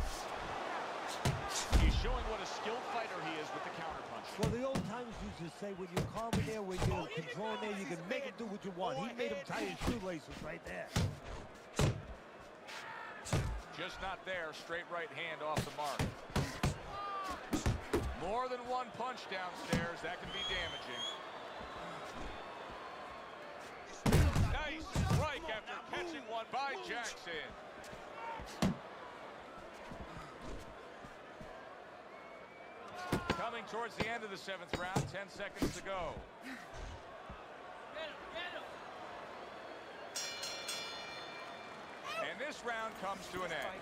He's showing what a skilled fighter he is with the counterpunch. Well, the old timers used to say, when you're calm in there, when you're controlling there, you can make it do what you want. He made him tie his shoelaces right there. Just not there. Straight right hand off the mark. More than one punch downstairs. That can be damaging. Nice strike after catching one by Jackson. Coming towards the end of the 7th round, 10 seconds to go. And this round comes to an end.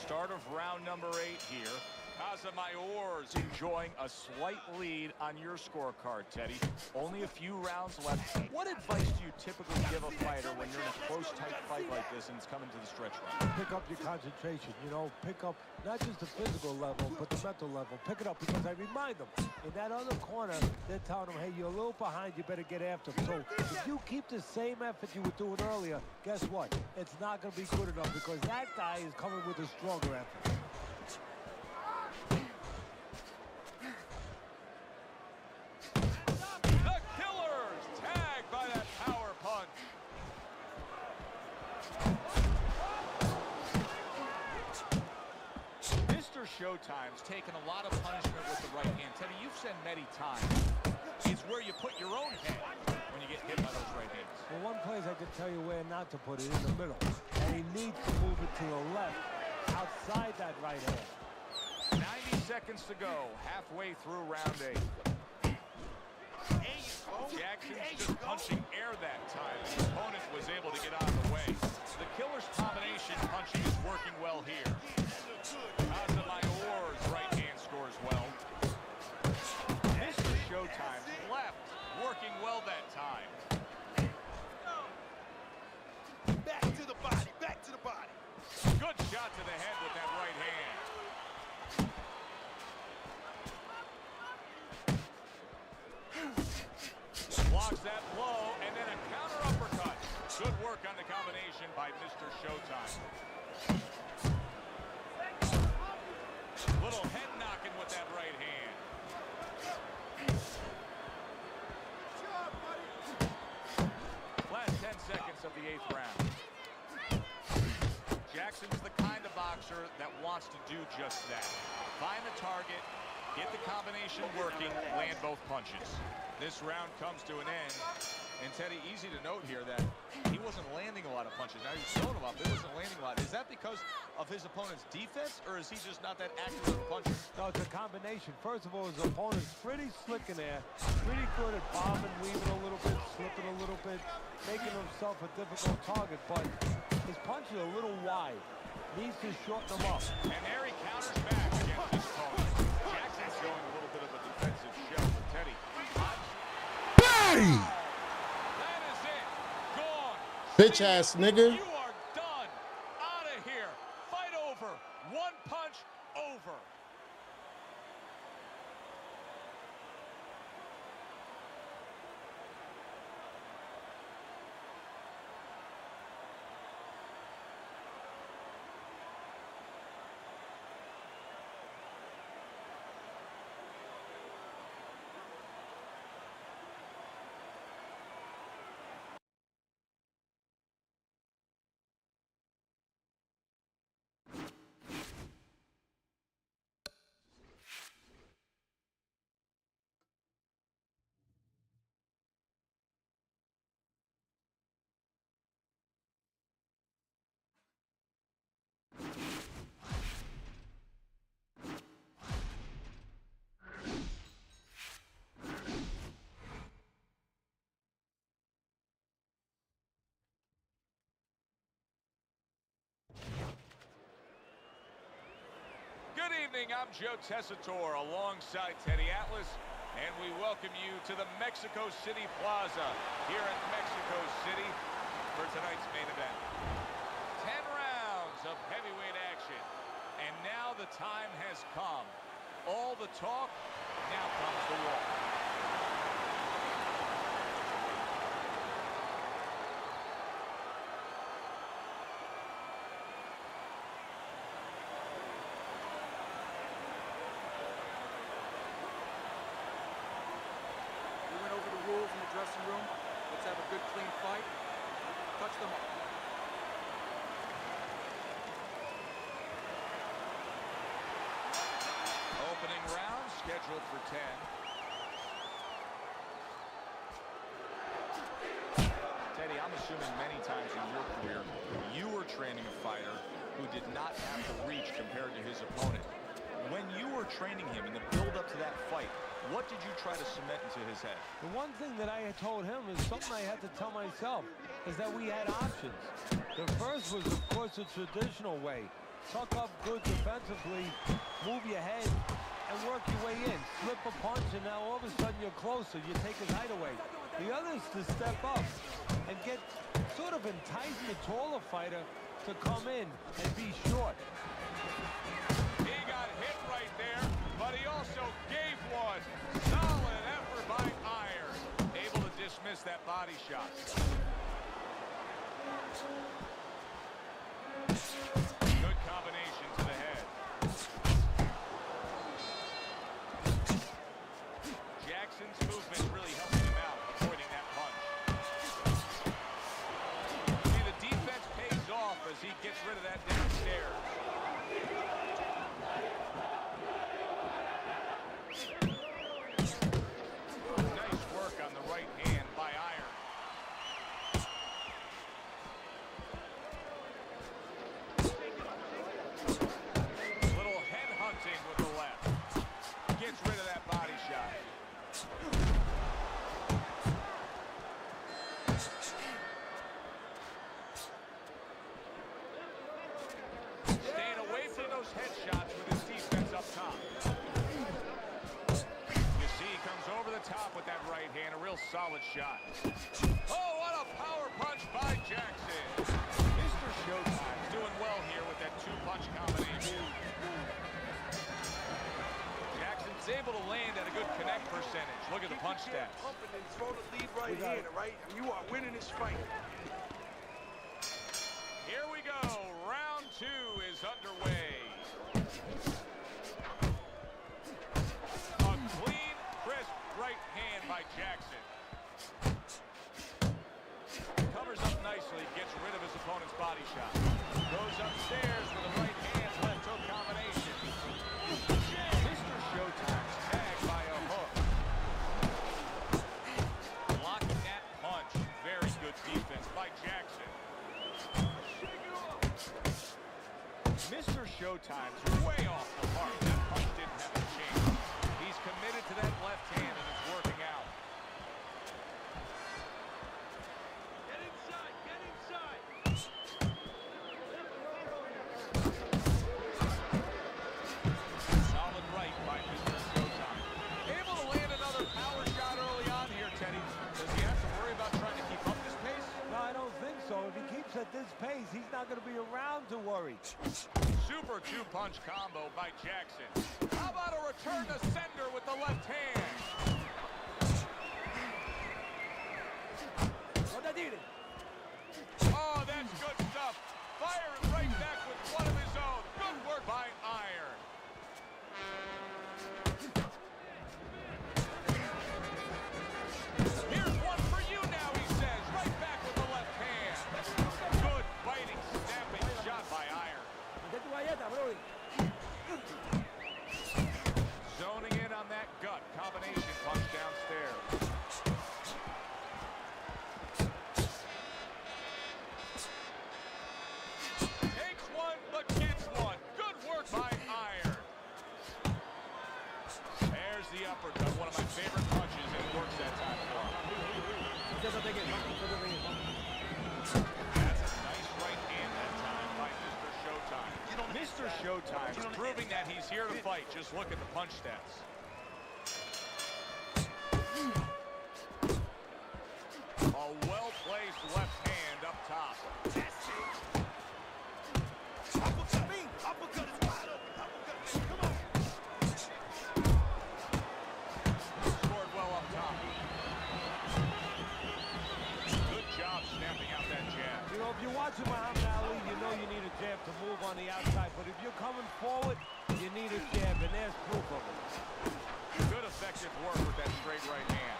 Start of round number 8 here. Casamayor's enjoying a slight lead on your scorecard, Teddy. Only a few rounds left. What advice do you typically give a fighter when you're in a close, tight fight like this and it's coming to the stretch run? Pick up your concentration, you know, pick up not just the physical level, but the mental level. Pick it up because I remind them, in that other corner, they're telling them, hey, you're a little behind, you better get after them. So if you keep the same effort you were doing earlier, guess what? It's not going to be good enough because that guy is coming with a stronger effort. Showtime's taken a lot of punishment with the right hand. Teddy, you've said many times, it's where you put your own head when you get hit by those right hands. Well, one place I can tell you where not to put it, in the middle. And he needs to move it to the left, outside that right hand. 90 seconds to go, halfway through round 8. Jackson's just punching air that time. The opponent was able to get out of the way. The killer's combination punching is working well here. Casamayor's right hand scores well. Mr. Showtime's left working well that time. Back to the body, back to the body. Good shot to the head with that right hand. Blocks that blow, and then a counter uppercut. Good work on the combination by Mr. Showtime. Little head knocking with that right hand. Last 10 seconds of the 8th round. Jackson's the kind of boxer that wants to do just that. Find the target, get the combination working, land both punches. This round comes to an end. And Teddy, easy to note here that he wasn't landing a lot of punches. Now he's throwing them up, but he wasn't landing a lot. Is that because of his opponent's defense, or is he just not that accurate of a puncher? No, it's a combination. First of all, his opponent's pretty slick in there, pretty good at bobbing, weaving a little bit, slipping a little bit, making himself a difficult target, but his punch is a little wide. Needs to shorten them up. And there he counters back against his opponent. Jackson's showing a little bit of a defensive shell for Teddy. Body! Bitch ass nigga. You are done. Out of here. Fight over. One punch over. Good evening, I'm Joe Tessitore alongside Teddy Atlas, and we welcome you to the Mexico City Plaza here in Mexico City for tonight's main event. 10 rounds of heavyweight action, and now the time has come. All the talk, now comes the walk. Dressing room. Let's have a good, clean fight. Touch them up. Opening round scheduled for 10. Teddy, I'm assuming many times in your career you were training a fighter who did not have the reach compared to his opponent. When you were training him in the build-up to that fight, what did you try to cement into his head? The one thing that I had told him is something I had to tell myself, is that we had options. The first was, of course, the traditional way, tuck up good defensively, move your head, and work your way in. Slip a punch, and now all of a sudden you're closer. You take his height away. The other is to step up and get sort of entice the taller fighter to come in and be short. He got hit right there, but he also gave one. Solid effort by Iron. Able to dismiss that body shot. Good combination to the head. Jackson's movement really helping him out, avoiding that punch. See, the defense pays off as he gets rid of that downstairs. Nice work on the right hand by Iron. Little head hunting with the left. Gets rid of that body shot. Staying away from those headshots with his defense up top. You see he comes over the top with that right hand, a real solid shot. Oh, what a power punch by Jackson. Mr. Showtime's doing well here with that two-punch combination. Jackson's able to land at a good connect percentage. Look at the punch stats. Pumping and throw the lead right hand, right? And you are winning this fight. Here we go. Round 2 is underway. A clean, crisp right hand by Jackson. Covers up nicely, gets rid of his opponent's body shot. Goes upstairs with a right hand left hook combination. Mr. Showtime's tagged by a hook. Blocking that punch. Very good defense by Jackson. Mr. Showtime's way off the mark. That punch didn't have a chance. He's committed to that left hand, and it's working out. Get inside, get inside. Solid right by Mr. Showtime. Able to land another power shot early on here, Teddy. Does he have to worry about trying to keep up this pace? No, I don't think so. If he keeps at this pace, he's not going to be around to worry. Super two-punch combo by Jackson. How about a return to sender with the left hand? Oh, that's good stuff. Firing right back with one of his own. Good work by Iron. Here's one for you now, he says. Right back with the left hand. Good fighting, snapping shot by Iron. Zoning in on that gut. Combination punch downstairs. Takes one, but gets one. Good work by Iron. There's the uppercut. One of my favorite punches, and it works that time for him. That's a nice right hand that time by Mr. Showtime. Mr. Showtime proving that he's here to fight. Just look at the punch stats. A well-placed left hand up top. Uppercut is wide open. Uppercut. Come on. Scored well up top. Good job snapping out that jab. You know, if you're watching Muhammad Ali, you know you need a jab to move on the outside. But if you're coming forward, you need a jab, and there's proof of it. Good effective work with that straight right hand.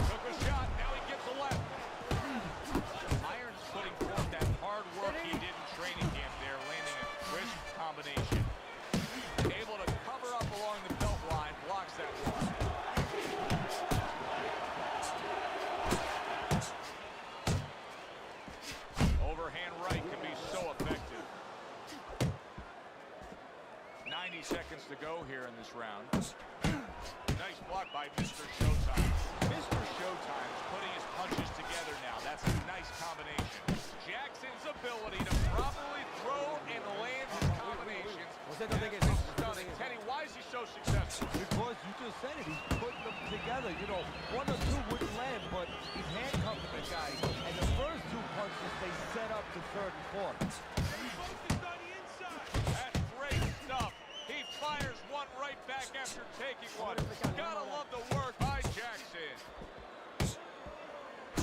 Took a shot, now he gets a left. Iron's putting forth that hard work he did in training camp there, landing a crisp combination. Able to cover up along the belt line, blocks that one. Overhand right can be so effective. 90 seconds to go here in this round. Nice block by Mr. Showtime. Mr. Showtime's putting his punches together now. That's a nice combination. Jackson's ability to properly throw successful? Because you just said it, he's putting them together. You know, one or two wouldn't land, but he's handcuffing the guy. And the first two punches, they set up the third and fourth. That's great stuff. He fires one right back after taking one. Gotta love the work by Jackson.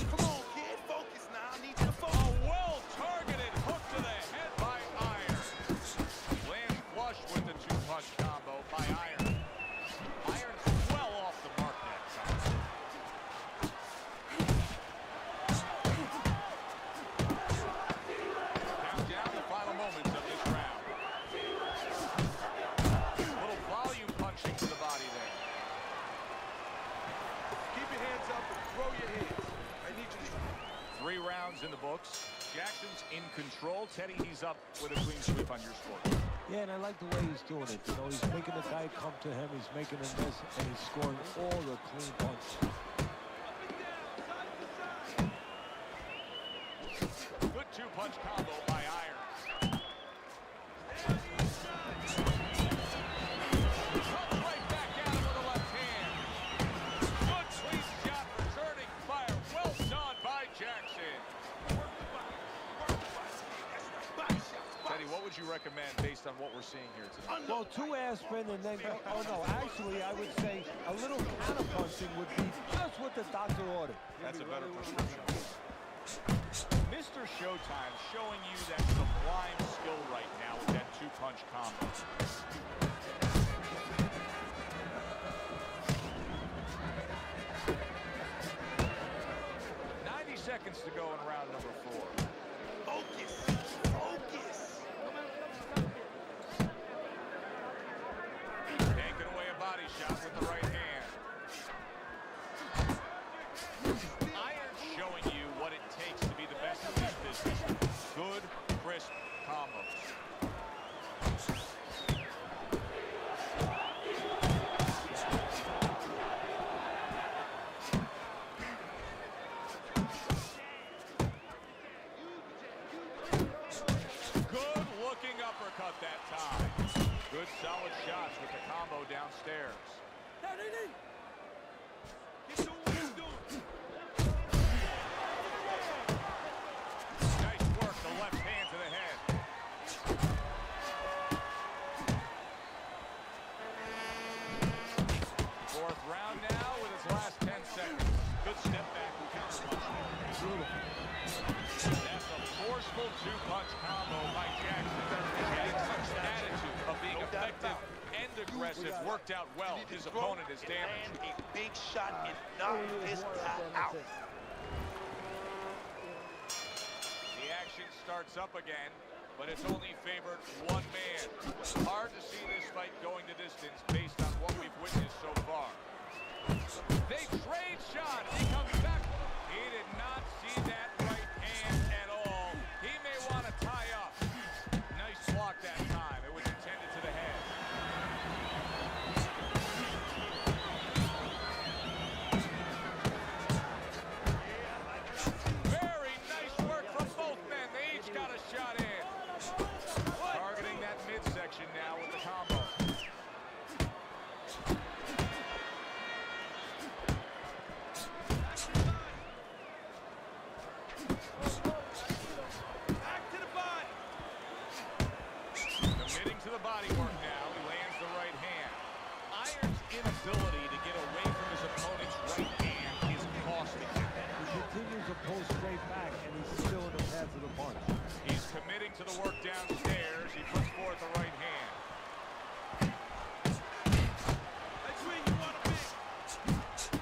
Come on, kid. Focus now. I need you to A focus. well-targeted hook to the head by Iron. Lands flush with the two-punch combo by Iron. Iron's well off the mark that time. Down the final moments of this round. Little volume punching to the body there. Keep your hands up and throw your hands. I need you to... 3 rounds in the books. Jackson's in control. Teddy, he's up with a clean sweep on your score. Yeah, and I like the way he's doing it. You know, he's making the guy come to him. He's making a miss, and he's scoring all the clean punches. Good two-punch combo by Iron. Comes right back at him with a left hand. Good clean shot, returning fire. Well done by Jackson. Teddy, what would you recommend based on what we're seeing here today? Well, 2 aspirin and then go, oh no, actually I would say a little counter-punching would be just what the doctor ordered. That's a better prescription. Mr. Showtime showing you that sublime skill right now with that two-punch combo. Seconds to go in round number 4. Focus. Focus. Taking away a body shot with the right hand. Iron showing you what it takes to be the best in this business. Good, crisp combos. Uppercut that time. Good solid shots with the combo downstairs. Nice work, the left hand to the head. Fourth round now with his last 10 seconds. Good step back and counter punch. That's a forceful two-punch combo by Jackson. Jackson's attitude of being effective and aggressive worked out well. His opponent is damaged. A big shot and knock this guy out. The action starts up again, but it's only favored one man. Hard to see this fight going to distance based on what we've witnessed so far. They trade shots. He comes back. He did not see that right hand at all. He may want to tie up. Nice block that time. It was intended to the head. Very nice work from both men. They each got a shot in. Targeting that midsection now with the combo. To the body work now. He lands the right hand. Iron's inability to get away from his opponent's right hand is costing him. He continues to pull straight back, and he's still in the path of the punch. He's committing to the work downstairs. He puts forth the right hand.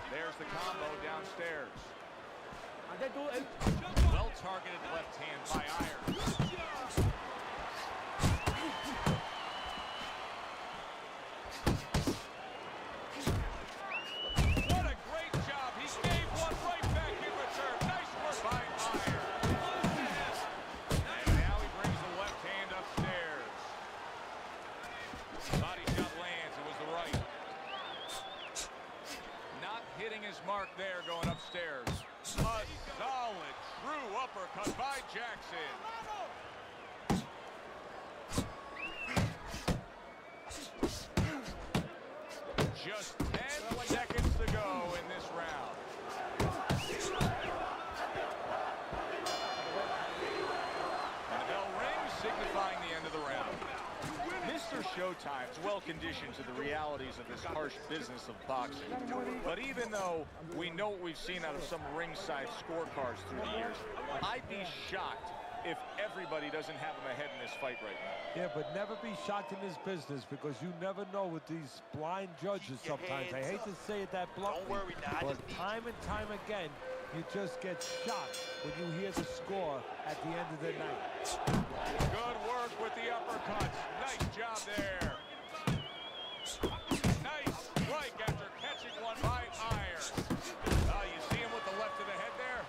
There's the combo downstairs. Well-targeted left hand by Iron. Mark there going upstairs. A solid, true uppercut by Jackson. signifying the end of the round. Mr. Showtime's well-conditioned to the realities of this harsh business of boxing. But even though we know what we've seen out of some ringside scorecards through the years, I'd be shocked if everybody doesn't have him ahead in this fight right now. Yeah, but never be shocked in this business because you never know with these blind judges sometimes. I hate to say it that bluntly, but time and time again, you just get shocked when you hear the score at the end of the night. Good work with the uppercuts. Nice job there. Nice strike after catching one by iron. You see him with the left of the head there?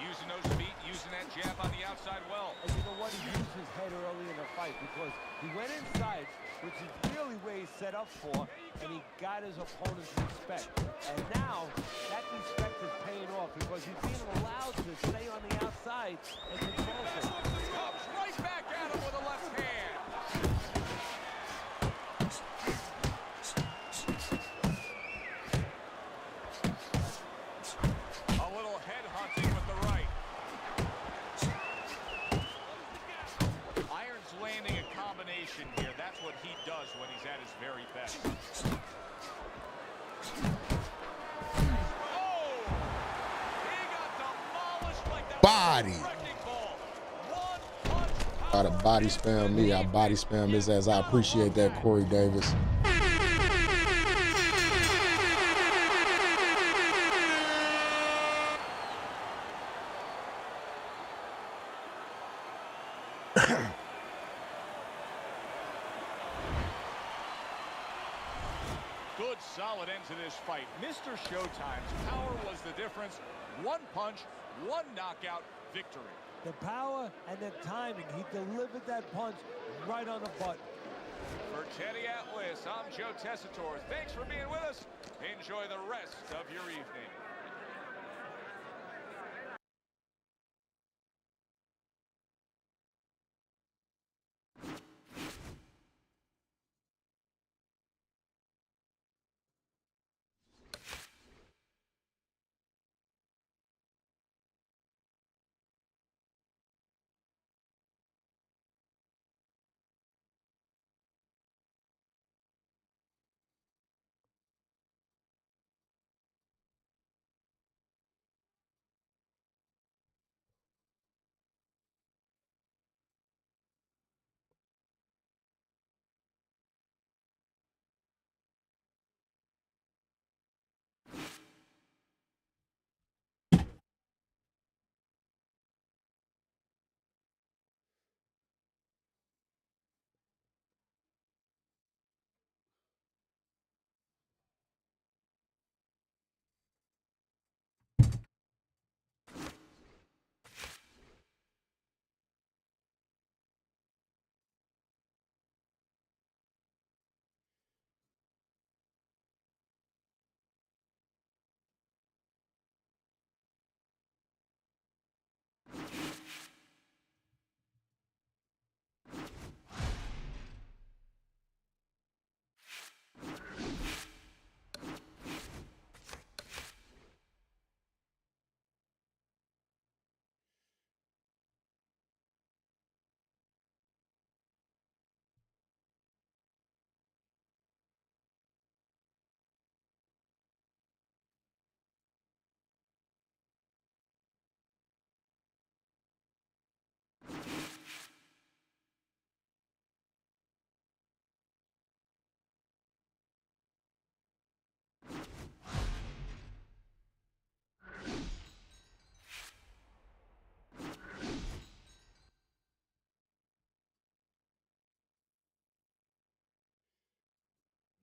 Using those feet, using that jab on the outside well. And you know what? He used his head early in the fight because he went inside, which is really where he's set up for, and he got his opponent's respect. And now, that respect is paying off because he's being allowed to stay on the outside and control it. Comes right back at him with a left hand. A little head hunting with the right. Iron's landing a combination here. That's what he does when he's at his very best. Oh! He got demolished like that. Body. Try to body spam me. I body spam his ass. I appreciate that, Corey Davis. Good, solid end to this fight. Mr. Showtime's power was the difference. One punch, one knockout victory. The power and the timing. He delivered that punch right on the button. For Teddy Atlas, I'm Joe Tessitore. Thanks for being with us. Enjoy the rest of your evening.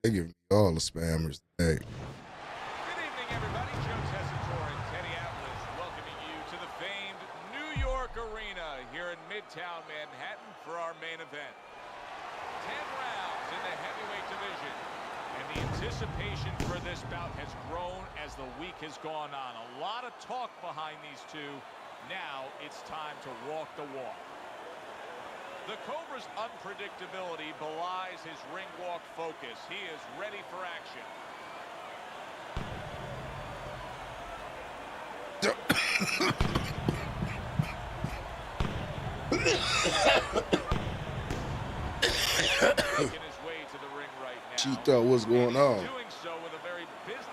They give me all the spammers today. Good evening, everybody. Joe Tessitore and Teddy Atlas welcoming you to the famed New York Arena here in Midtown Manhattan for our main event. 10 rounds in the heavyweight division. And the anticipation for this bout has grown as the week has gone on. A lot of talk behind these two. Now it's time to walk the walk. The Cobra's unpredictability belies his ring walk focus. He is ready for action. She thought, what's going on? Doing so with a very business.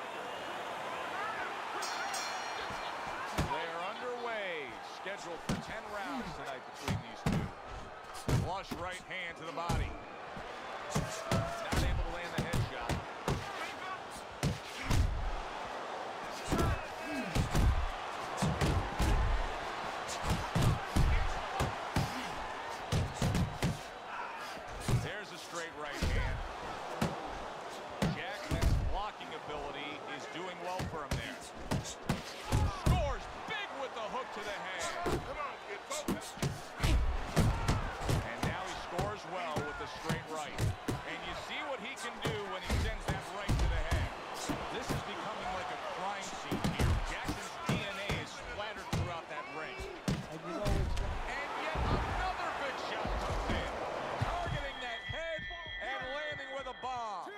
They're underway. Scheduled for 10 rounds tonight between these two. Flush right hand to the body. Not able to land the headshot. There's a straight right hand. Jackson's blocking ability is doing well for him there. Scores big with the hook to the head. Come on, kid, focus. And now he scores well with the straight right. And you see what he can do when he sends that right to the head. This is becoming like a crime scene here. Jackson's DNA is splattered throughout that ring. And you know it's And yet another big shot comes in. Targeting that head and landing with a bomb.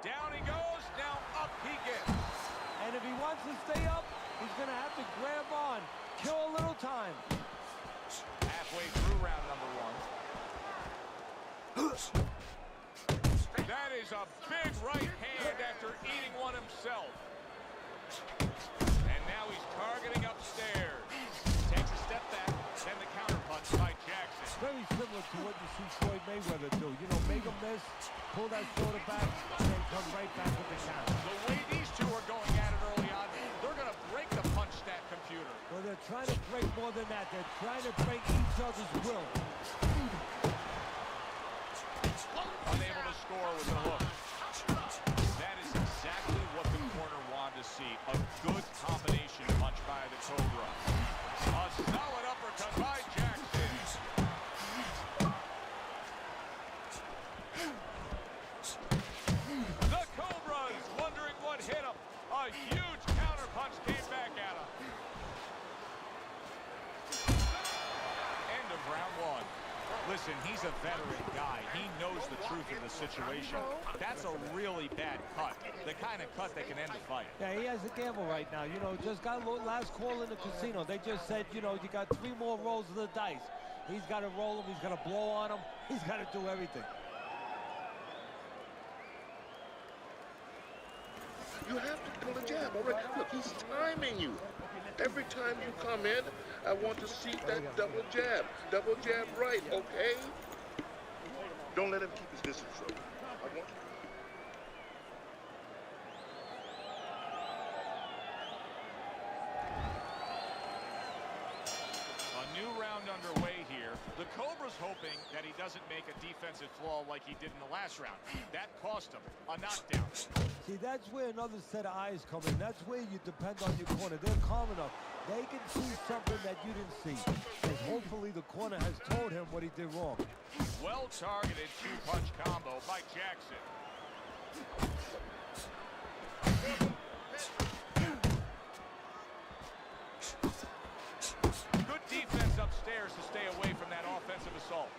Down he goes, now up he gets. And if he wants to stay up, he's going to have to grab on. Kill a little time. Halfway through round number one. That is a big right hand after eating one himself. And now he's targeting upstairs. Takes a step back, then the counterpunch by Jackson. Very similar to what you see Floyd Mayweather do. You know, make a miss, pull that shoulder back, and then come right back with the counter. The way these two are going at it early on, they're going to break the punch stat computer. Well, they're trying to break more than that. They're trying to break each other's will. Unable to score with the hook. That is exactly what the corner wanted to see. A good combination punch by the Cobra. A solid uppercut by Jackson. The Cobra is wondering what hit him. A huge counter punch came back at him. End of round one. Listen, he's a veteran guy. He knows the truth of the situation. That's a really bad cut. The kind of cut that can end the fight. Yeah, he has a gamble right now. You know, just got last call in the casino. They just said, you know, you got 3 more rolls of the dice. He's got to roll them. He's got to blow on them. He's got to do everything. You have to pull a jab, all right? Look, he's timing you. Every time you come in, I want to see that double jab. Double jab right, okay? Don't let him keep his distance from you. I want you. A new round underway here. The Cobra's hoping that he doesn't make a defensive flaw like he did in the last round. That cost him a knockdown. See, that's where another set of eyes come in. That's where you depend on your corner. They're calm enough. They can see something that you didn't see. And hopefully the corner has told him what he did wrong. Well-targeted 2-punch combo by Jackson. Good defense upstairs to stay away from that offensive assault.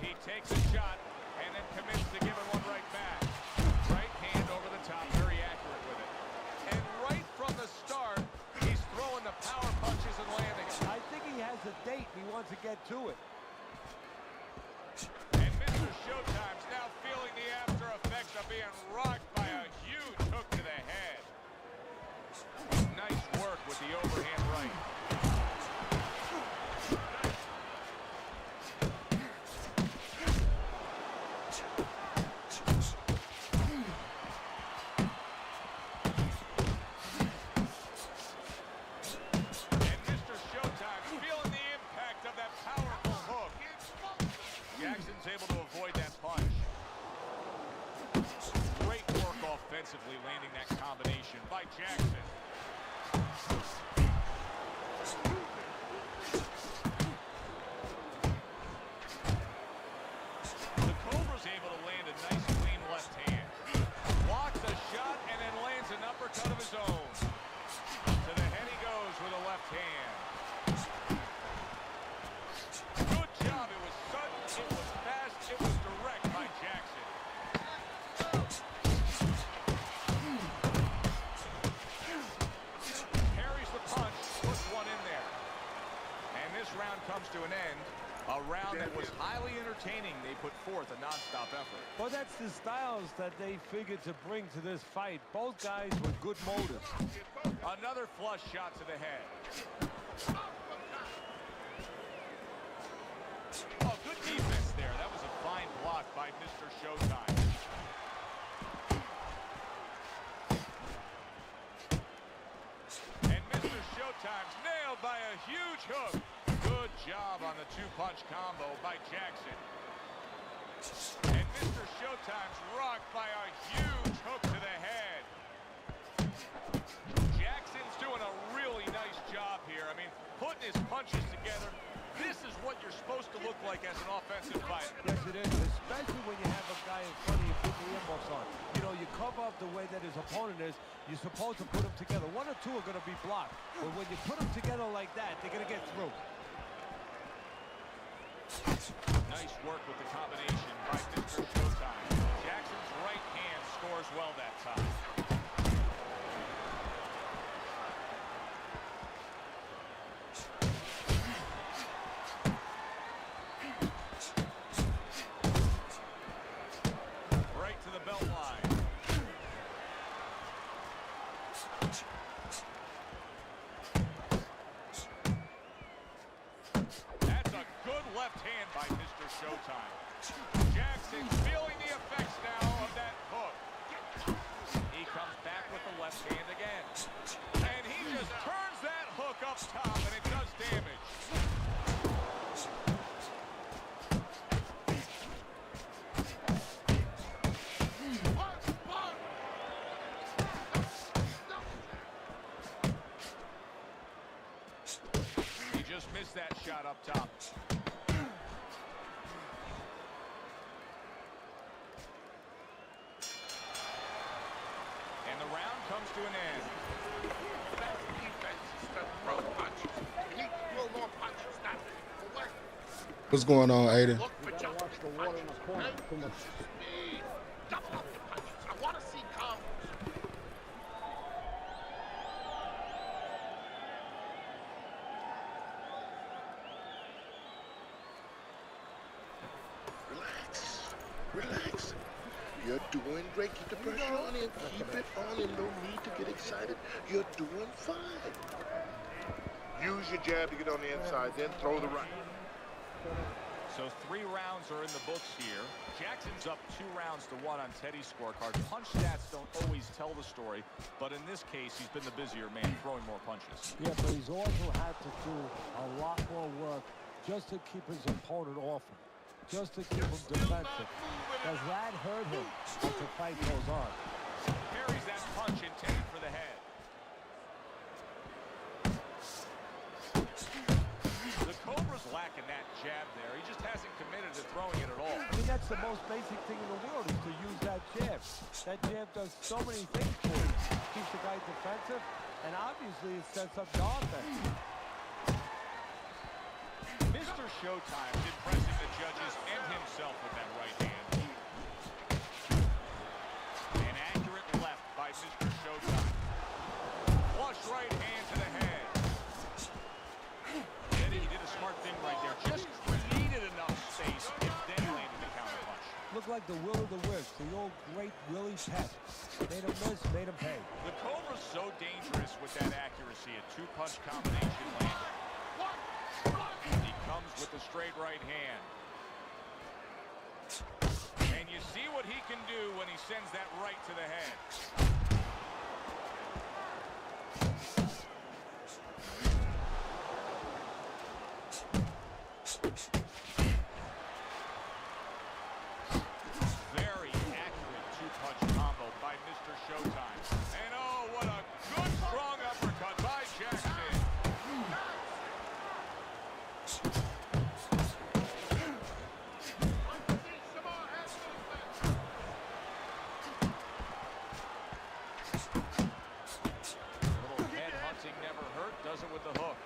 He takes a shot and then commits to giving one right back. Right hand over the top, very accurate with it. And right from the start, he's throwing the power punches and landing them. I think he has a date and he wants to get to it. And Mr. Showtime's now feeling the after effects of being rocked by a huge hook to the head. Nice work with the overhand right. And Mr. Showtime's feeling the impact of that powerful hook. Jackson's able to avoid that punch. Great work offensively, landing that combination by Jackson. comes to an end. A round that was highly entertaining. They put forth a nonstop effort. Well, that's the styles that they figured to bring to this fight. Both guys with good motives. Another flush shot to the head. Oh, good defense there. That was a fine block by Mr. Showtime. And Mr. Showtime's nailed by a huge hook. Good job on the two-punch combo by Jackson. And Mr. Showtime's rocked by a huge hook to the head. Jackson's doing a really nice job here. I mean, putting his punches together. This is what you're supposed to look like as an offensive fighter. Yes, it is, especially when you have a guy in front of you putting the earmuffs on. You know, you cover up the way that his opponent is. You're supposed to put them together. One or two are going to be blocked. But when you put them together like that, they're going to get through. Nice work with the combination by Mr. Showtime. Jackson's right hand scores well that time. Right to the belt line. That's a good left hand by Mr. Showtime. Jackson feeling the effects now of that hook. He comes back with the left hand again. And he just turns that hook up top, and it does damage. He just missed that shot up top. And the round comes to an end. Best defense is to throw punches. You need to throw more punches, not what? What's going on, Aiden? Look for jumping Watch the water in the corner. Too much. Speed. Double up the punches. I want to see combos. Relax. Relax. You're doing great. Keep the pressure on him. Keep it on him. No need to get excited. You're doing fine. Use your jab to get on the inside, then throw the right. So 3 rounds are in the books here. Jackson's up 2-1 on Teddy's scorecard. Punch stats don't always tell the story, but in this case, he's been the busier man, throwing more punches. Yeah, but he's also had to do a lot more work just to keep his opponent off him, just to keep him defensive. Because that hurt him as the fight goes on. Parries that punch intended for the head. The Cobra's lacking that jab there. He just hasn't committed to throwing it at all. I mean, that's the most basic thing in the world is to use that jab. That jab does so many things for you. Keeps the guy defensive, and obviously it sets up the offense. Mr. Showtime's impressing the judges and himself with that right hand. An accurate left by Mr. Showtime. Flush right hand to the head. Eddie, he did a smart thing right there. Just created enough space and then landed the counter punch. Looked like the will of the wisp, the old great Willie Pep. Made him miss, made him pay. The Cobra's so dangerous with that accuracy. A 2-punch combination landed. He comes with the straight right hand. And you see what he can do when he sends that right to the head. Very accurate 2-punch combo by Mr. Showtime. And oh, what a good strong uppercut by Jackson. Little head hunting never hurt, does it with the hook.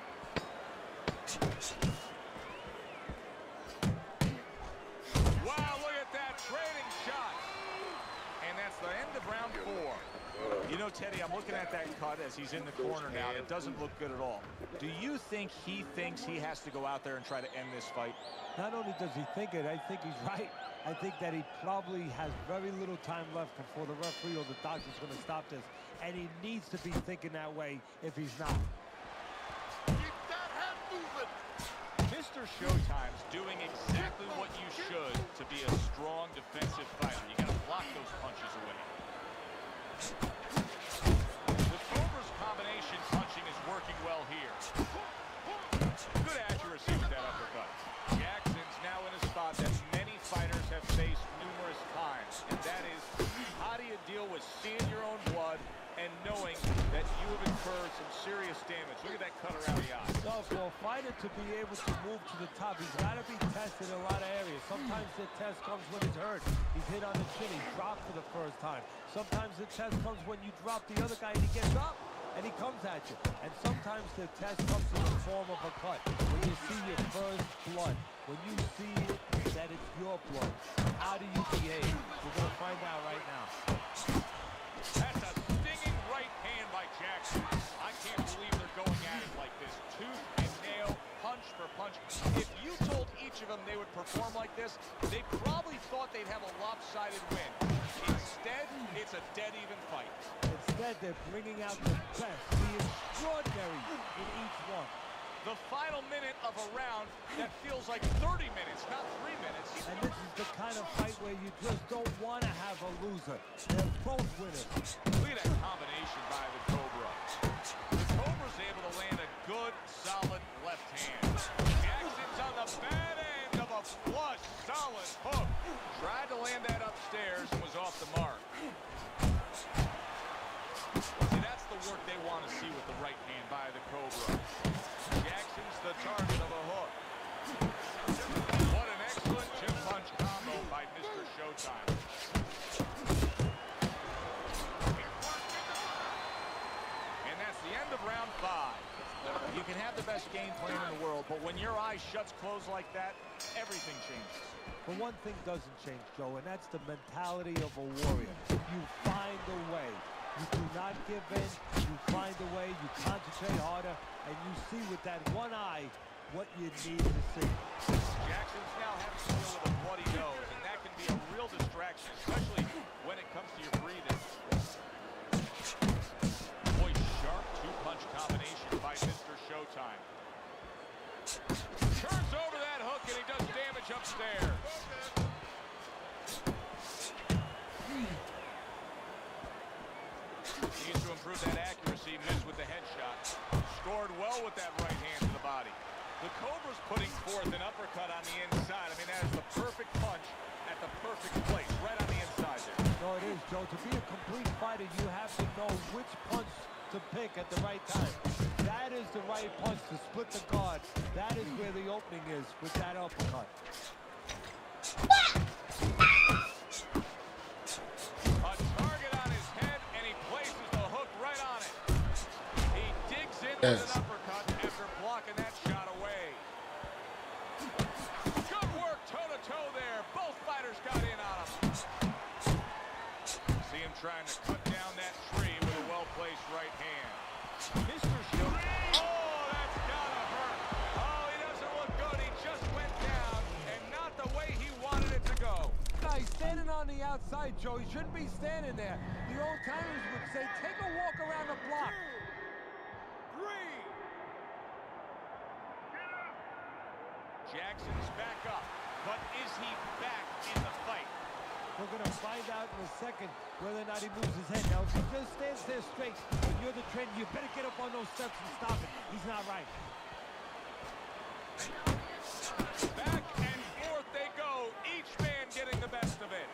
Wow, look at that trading shot. And that's the end of round 4. You know, know, Teddy, I'm looking at that cut as he's in the corner now. It doesn't look good at all. Do you think he thinks he has to go out there and try to end this fight? Not only does he think it, I think he's right. I think that he probably has very little time left before the referee or the doctor's going to stop this. And he needs to be thinking that way if he's not. Keep that head moving. Mr. Showtime's doing exactly what you should to be a strong defensive fighter. You got to block those punches away. The Cobra's combination punching is working well here. Good accuracy with that uppercut. Jackson's now in a spot that many fighters have faced numerous times, and that is, how do you deal with seeing your own blood and knowing that you have incurred some serious damage? Look at that cut around the eye. So for a fighter to be able to move to the top, he's got to be tested in a lot of areas. Sometimes the test comes when he's hurt. He's hit on the chin, he dropped for the first time. Sometimes the test comes when you drop the other guy and he gets up and he comes at you. And sometimes the test comes in the form of a cut. When you see your first blood, when you see that it's your blood, how do you behave? We're going to find out right now. That's a stinging right hand by Jackson. I can't believe they're going at it like this. Tooth and nail, punch for punch. If you told each of them they would perform like this, they probably thought they'd have a lopsided win. Instead, it's a dead-even fight. Instead, they're bringing out the best, the extraordinary in each one. The final minute of a round that feels like 30 minutes, not 3 minutes. And this is the kind of fight where you just don't want to have a loser. They're both winners. Look at that combination by the Cobra. The Cobra's able to land a good, solid left hand. Jackson's on the bad end of a flush, solid hook. Tried to land that upstairs and was off the mark. See, that's the work they want to see with the right hand by the Cobra. Jackson's the target of a hook. What an excellent two-punch combo by Mr. Showtime. And that's the end of round 5. You can have the best game plan in the world, but when your eye shuts closed like that, everything changes. But one thing doesn't change, Joe, and that's the mentality of a warrior. You find a way. You do not give in. You find a way. You concentrate harder, and you see with that one eye what you need to see. Jackson's now having to deal with a bloody nose, and that can be a real distraction, especially when it comes to your breathing. Boy, sharp two-punch combination by Mr. Showtime. Turns over that hook, and he does damage upstairs. Needs to improve that accuracy, missed with the headshot. Scored well with that right hand to the body. The Cobra's putting forth an uppercut on the inside. I mean, that is the perfect punch at the perfect place, right on the inside there. No, it is, Joe. To be a complete fighter, you have to know which punch to pick at the right time. That is the right punch to split the guard. That is where the opening is with that uppercut. A target on his head, and he places the hook right on it. He digs in with an uppercut after blocking that shot away. Good work toe-to-toe there. Both fighters got in on him. See him trying to cut down that tree with a well-placed right hand. Mr. Showtime. Oh, that's gotta hurt. Oh, he doesn't look good. He just went down, and not the way he wanted it to go. He's standing on the outside, Joe. He shouldn't be standing there. The old timers would say, take a walk around the block. 2, 3. Jackson's back up, but is he back in the fight? We're going to find out in a second whether or not he moves his head. Now, if he just stands there straight, when you're the trainer, you better get up on those steps and stop it. He's not right. Back and forth they go, each man getting the best of it.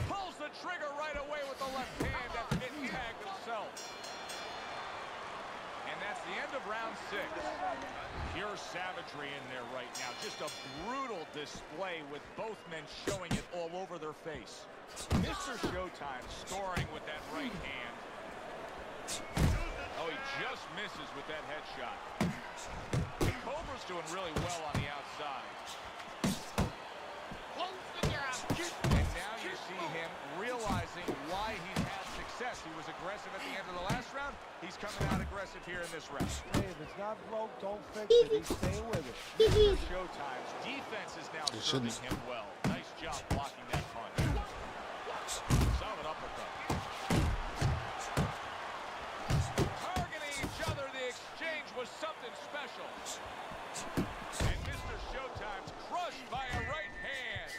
Pulls the trigger right away with the left hand after getting tagged himself. And that's the end of round 6. Pure savagery in there right now. Just a brutal display with both men showing it all over their face. Mr. Showtime scoring with that right hand. Oh, he just misses with that headshot. The Cobra's doing really well on the outside. And now you see him realizing why he's had success. He was aggressive at the end of the last round. He's coming out aggressive here in this round. Hey, if it's not broke, don't fix it. He's staying with it. Mr. Showtime's defense is now serving him well. Nice job blocking that punch. Solid uppercut. Targeting each other, the exchange was something special. And Mr. Showtime's crushed by a right hand.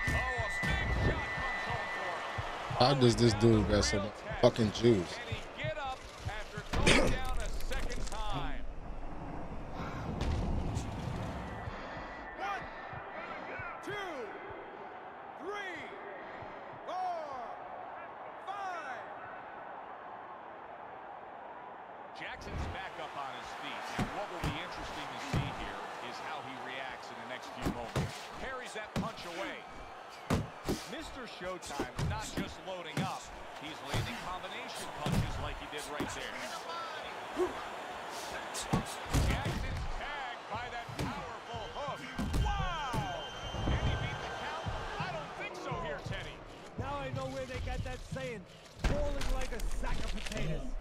Oh, a big shot comes home for him. How does this dude got so much fucking juice? Can he get up after going down a second time? 1, 2, 3, 4, 5. Jackson's back up on his feet. And what will be interesting to see here is how he reacts in the next few moments. Parries that punch away. Mr. Showtime's not just loading up. He's landing combination punches like he did right there. Jackson's tagged by that powerful hook. Wow! Can he beat the count? I don't think so here, Teddy. Now I know where they got that saying, falling like a sack of potatoes. 1,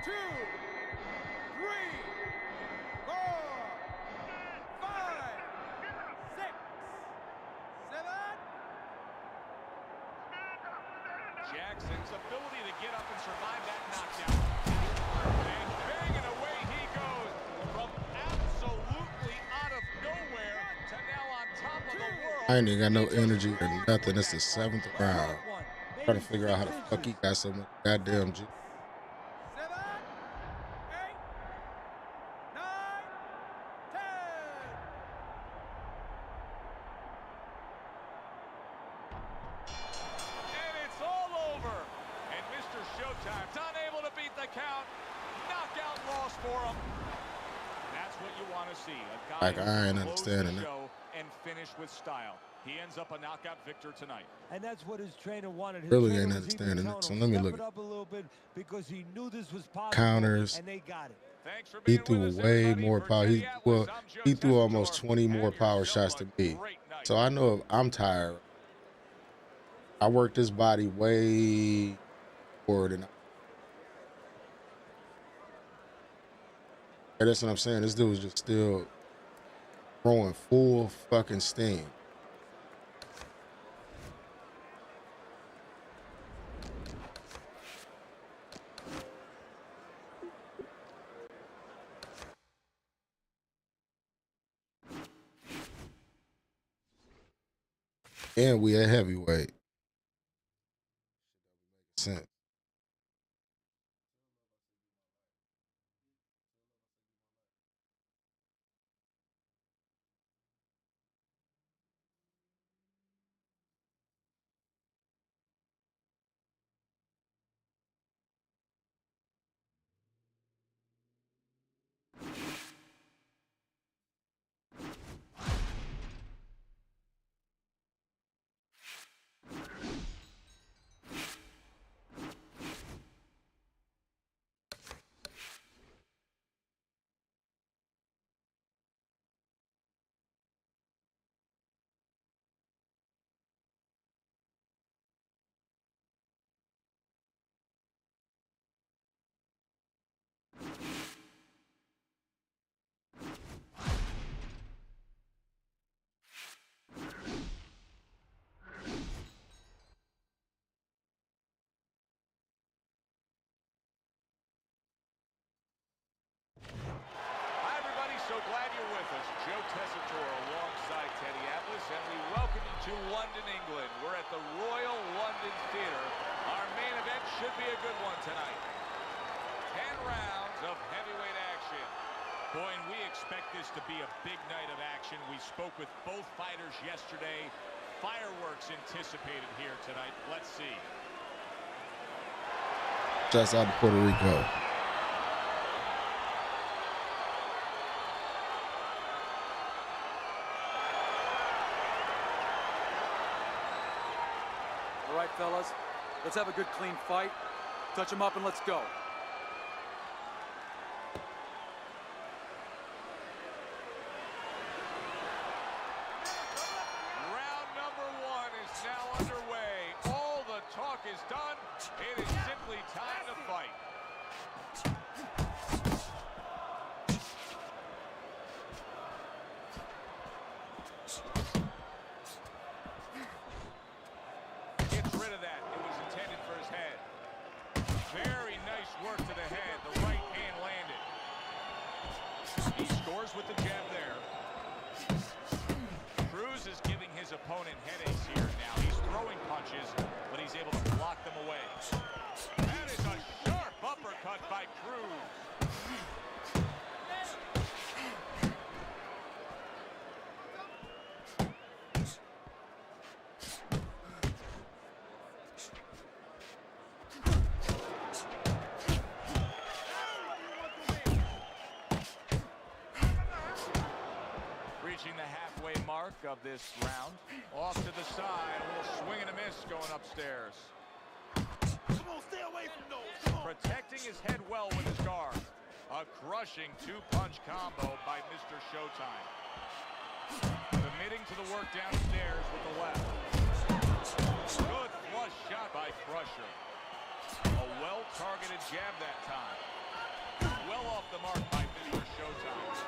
2, 3, 4, 5, 6, 7. Jackson's ability to get up and survive that knockdown. And banging away he goes from absolutely out of nowhere to now on top of the world. I ain't even got no energy or nothing. It's the 7th round. Trying to figure out how the fuck he got so much goddamn juice. 7, 8, 9, 10. And it's all over. And Mr. Showtime's unable to beat the count. Knockout loss for him. That's what you want to see. A guy Like, I ain't who closed the understanding it. show and finish with style. He ends up a knockout victor tonight. And that's what his trainer wanted. His Really trainer ain't was understanding even it. So telling let me him, look step it up a little bit because he knew this was possible. Counters. And they got it. Thanks for He being threw with us, way everybody. more For power. Teddy Atlas, I'm Joe He threw Tessitore. almost 20 more Have power yourself shots a to me. great night. So I know if I'm tired, I worked this body way more than. And that's what I'm saying. This dude was just still throwing full fucking steam. And we at heavyweight. Sense. Hi, everybody. So glad you're with us. Joe Tessitore alongside Teddy Atlas, and we welcome you to London, England. We're at the Royal London Theatre. Our main event should be a good one tonight. 10 rounds of heavyweight action. Boy, and we expect this to be a big night of action. We spoke with both fighters yesterday. Fireworks anticipated here tonight. Let's see. Just out of Puerto Rico. All right, fellas, let's have a good, clean fight. Touch him up and let's go. with the jab there. Cruz is giving his opponent headaches here now. He's throwing punches, but he's able to block them away. That is a sharp uppercut by Cruz. Reaching the halfway mark of this round. Off to the side, a little swing and a miss going upstairs. Come on, stay away from those. Come on. Protecting his head well with his guard. A crushing two-punch combo by Mr. Showtime. Committing to the work downstairs with the left. Good flush shot by Crusher. A well-targeted jab that time. Well off the mark by Mr. Showtime.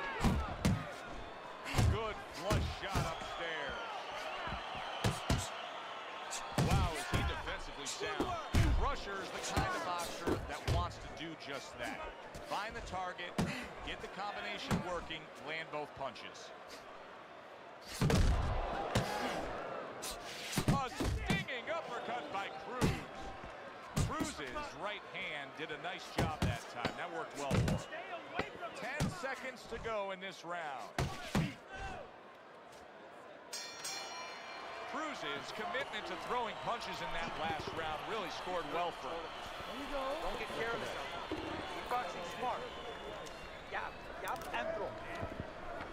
Good flush shot upstairs. Wow, is he defensively sound. Crusher is the kind of boxer that wants to do just that. Find the target, get the combination working, land both punches. A stinging uppercut by Cruz. Cruz's right hand did a nice job that time. That worked well for him. 10 seconds to go in this round. Cruz's commitment to throwing punches in that last round really scored well for him. There you go. Don't get careless. Keep boxing smart. Jab, jab, and throw.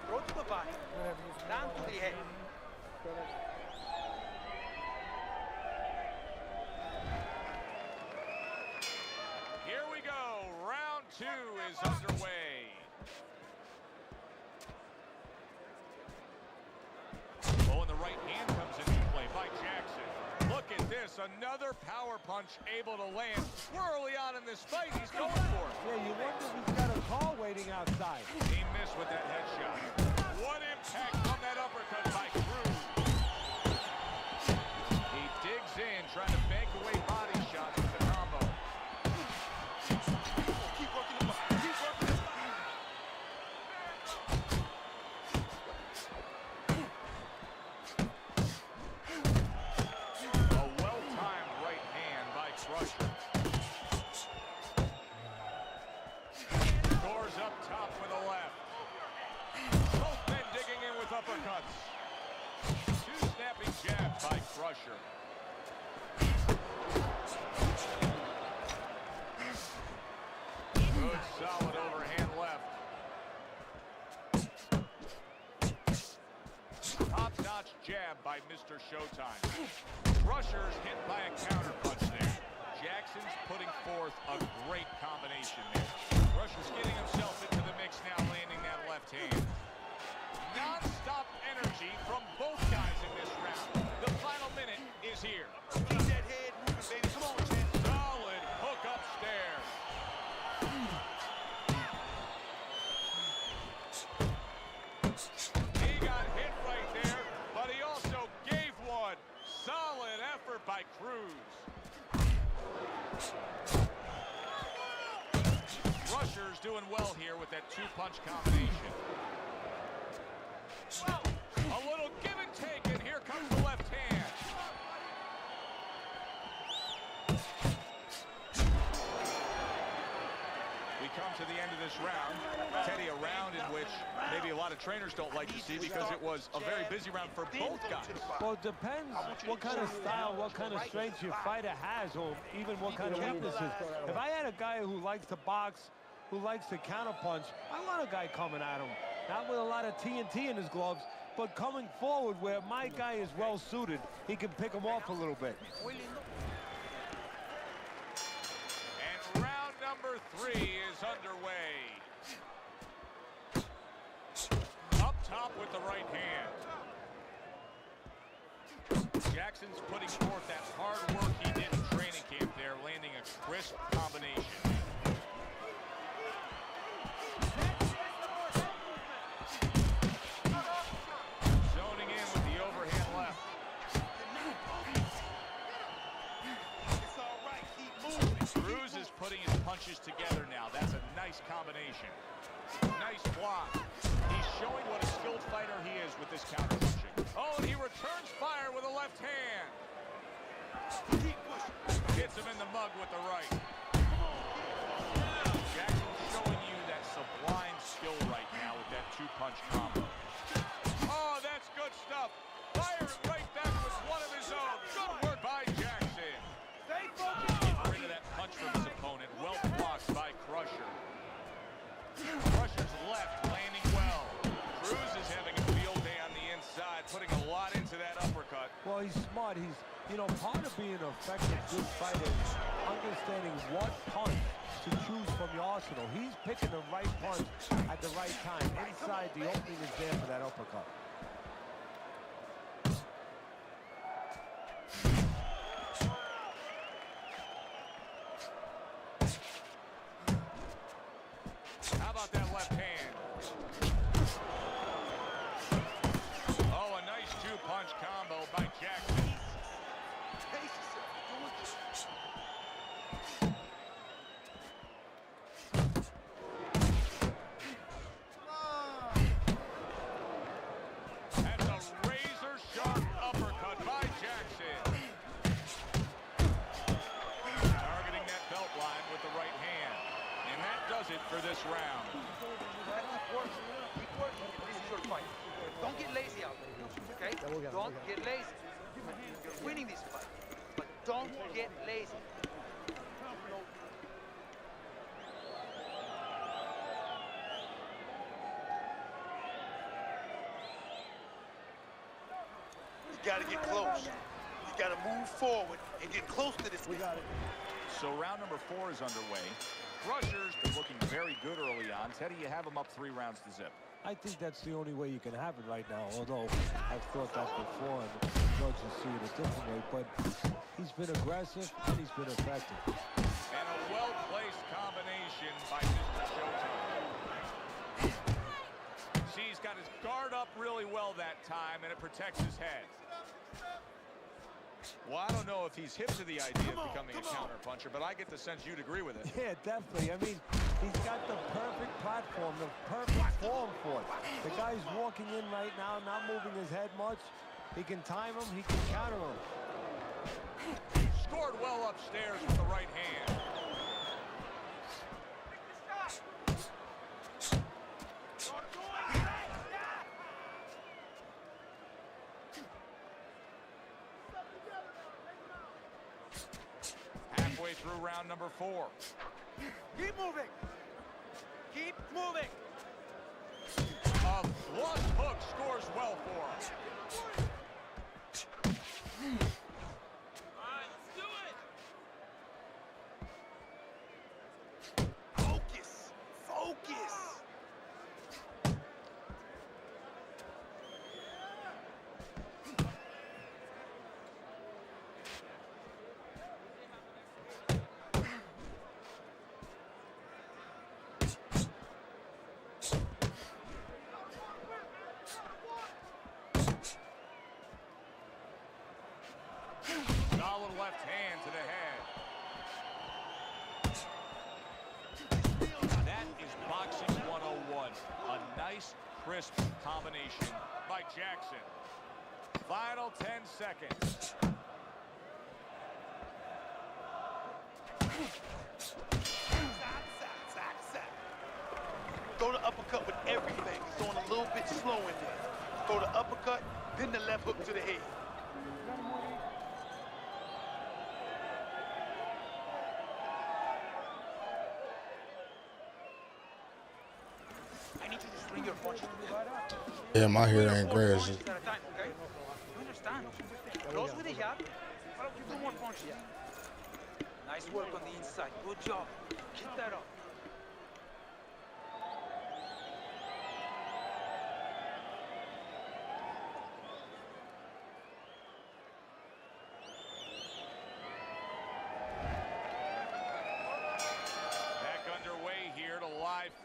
Throw to the body. Down to the head. Here we go. Round 2 is underway. Oh, and the right hand comes into play by Jackson. Look at this, another power punch able to land. We're early on in this fight, he's going for it. Yeah, you wonder if he's got a call waiting outside. He missed with that headshot. What impact from that uppercut by Cruz. He digs in, trying to bank away body shots with the combo. Keep working the body. Keep working the body. A well-timed right hand by Crusher. Scores up top with a left. Both men digging in with uppercuts. Two snapping jabs by Crusher. Good solid overhand left. Top-notch jab by Mr. Showtime. Crusher's hit by a counter punch there. Jackson's putting forth a great combination there. Crusher's getting himself into the mix now, landing that left hand. Non-stop energy from both guys in this round. The final minute is here. Keep that head moving, baby. Come on, man. Solid hook upstairs. He got hit right there, but he also gave one. Solid effort by Cruz. Crusher's doing well here with that two-punch combination. A little give and take, and here comes the left hand. We come to the end of this round. Teddy, a round in which maybe a lot of trainers don't like to see because it was a very busy round for both guys. Well, it depends what kind of style, what kind of strength your fighter has, or even what kind of weaknesses. If I had a guy who likes to box, who likes to counterpunch, I want a guy coming at him. Not with a lot of TNT in his gloves, but coming forward where my guy is well suited, he can pick him off a little bit. And round number 3 is underway. Up top with the right hand. Jackson's putting forth that hard work he did in training camp there, landing a crisp combination. Zoning in with the overhand left. It's all right. Keep moving. Cruz is putting his punches together now. That's a nice combination. Nice block. He's showing what a skilled fighter he is with this counter punching. Oh, and he returns fire with a left hand. Gets him in the mug with the right. Jackson's showing you that sublime skill right now with that two-punch combo. Oh, that's good stuff. Fire it right back with one of his own. Good work by Jackson. Getting rid of that punch from his opponent. Well blocked by Crusher. Crusher's left landing well. Cruz is having a field day on the inside, putting a lot into that uppercut. Well, he's smart. He's, you know, part of being an effective good fighter is understanding what punch to choose from your arsenal. He's picking the right punch at the right time. Inside, the opening is there for that uppercut. How about that left hand? Oh, a nice two-punch combo by Jackson. That's a razor-sharp uppercut by Jackson. Targeting that belt line with the right hand. And that does it for this round. Keep working. This is your fight. Don't get lazy out there, okay? Don't get lazy. You're winning this fight, but don't get lazy. You gotta get close. You gotta move forward and get close to this. We got it. So round number 4 is underway. Crusher's been looking very good early on. Teddy, you have him up 3 rounds to zip. I think that's the only way you can have it right now, although I've thought that before and the judges see it a different way. But he's been aggressive and he's been effective. And a well-placed combination by Mr. Showtime. See, he's got his guard up really well that time, and it protects his head. Well, I don't know if he's hip to the idea of becoming a counter-puncher, but I get the sense you'd agree with it. Yeah, definitely. I mean, he's got the perfect platform, the perfect form for it. The guy's walking in right now, not moving his head much. He can time him, he can counter him. Scored well upstairs with the right hand. Halfway through round number 4. Keep moving. Keep moving. A flush hook scores well for him. Focus. Focus. Solid left hand to the head. That is boxing 101. A nice, crisp combination by Jackson. Final 10 seconds. Throw the uppercut with everything. It's on a little bit slow in there. Throw the uppercut, then the left hook to the head. I need you to swing your punches. Yeah, my hair ain't grass. You understand? Close with the jab. You do more punches. Nice work on the inside. Good job. Keep that up.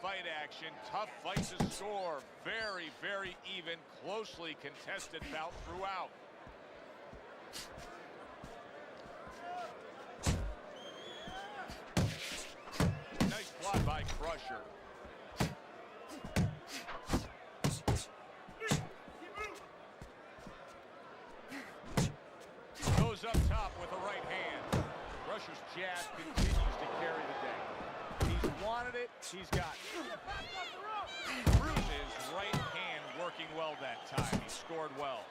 Fight action, tough fight to score, very, very even, closely contested bout throughout. Nice block by Crusher. goes up top with a right hand. Crusher's jab continues to carry the day. He's wanted it, he's got it. Cruz's right hand working well that time. He scored well.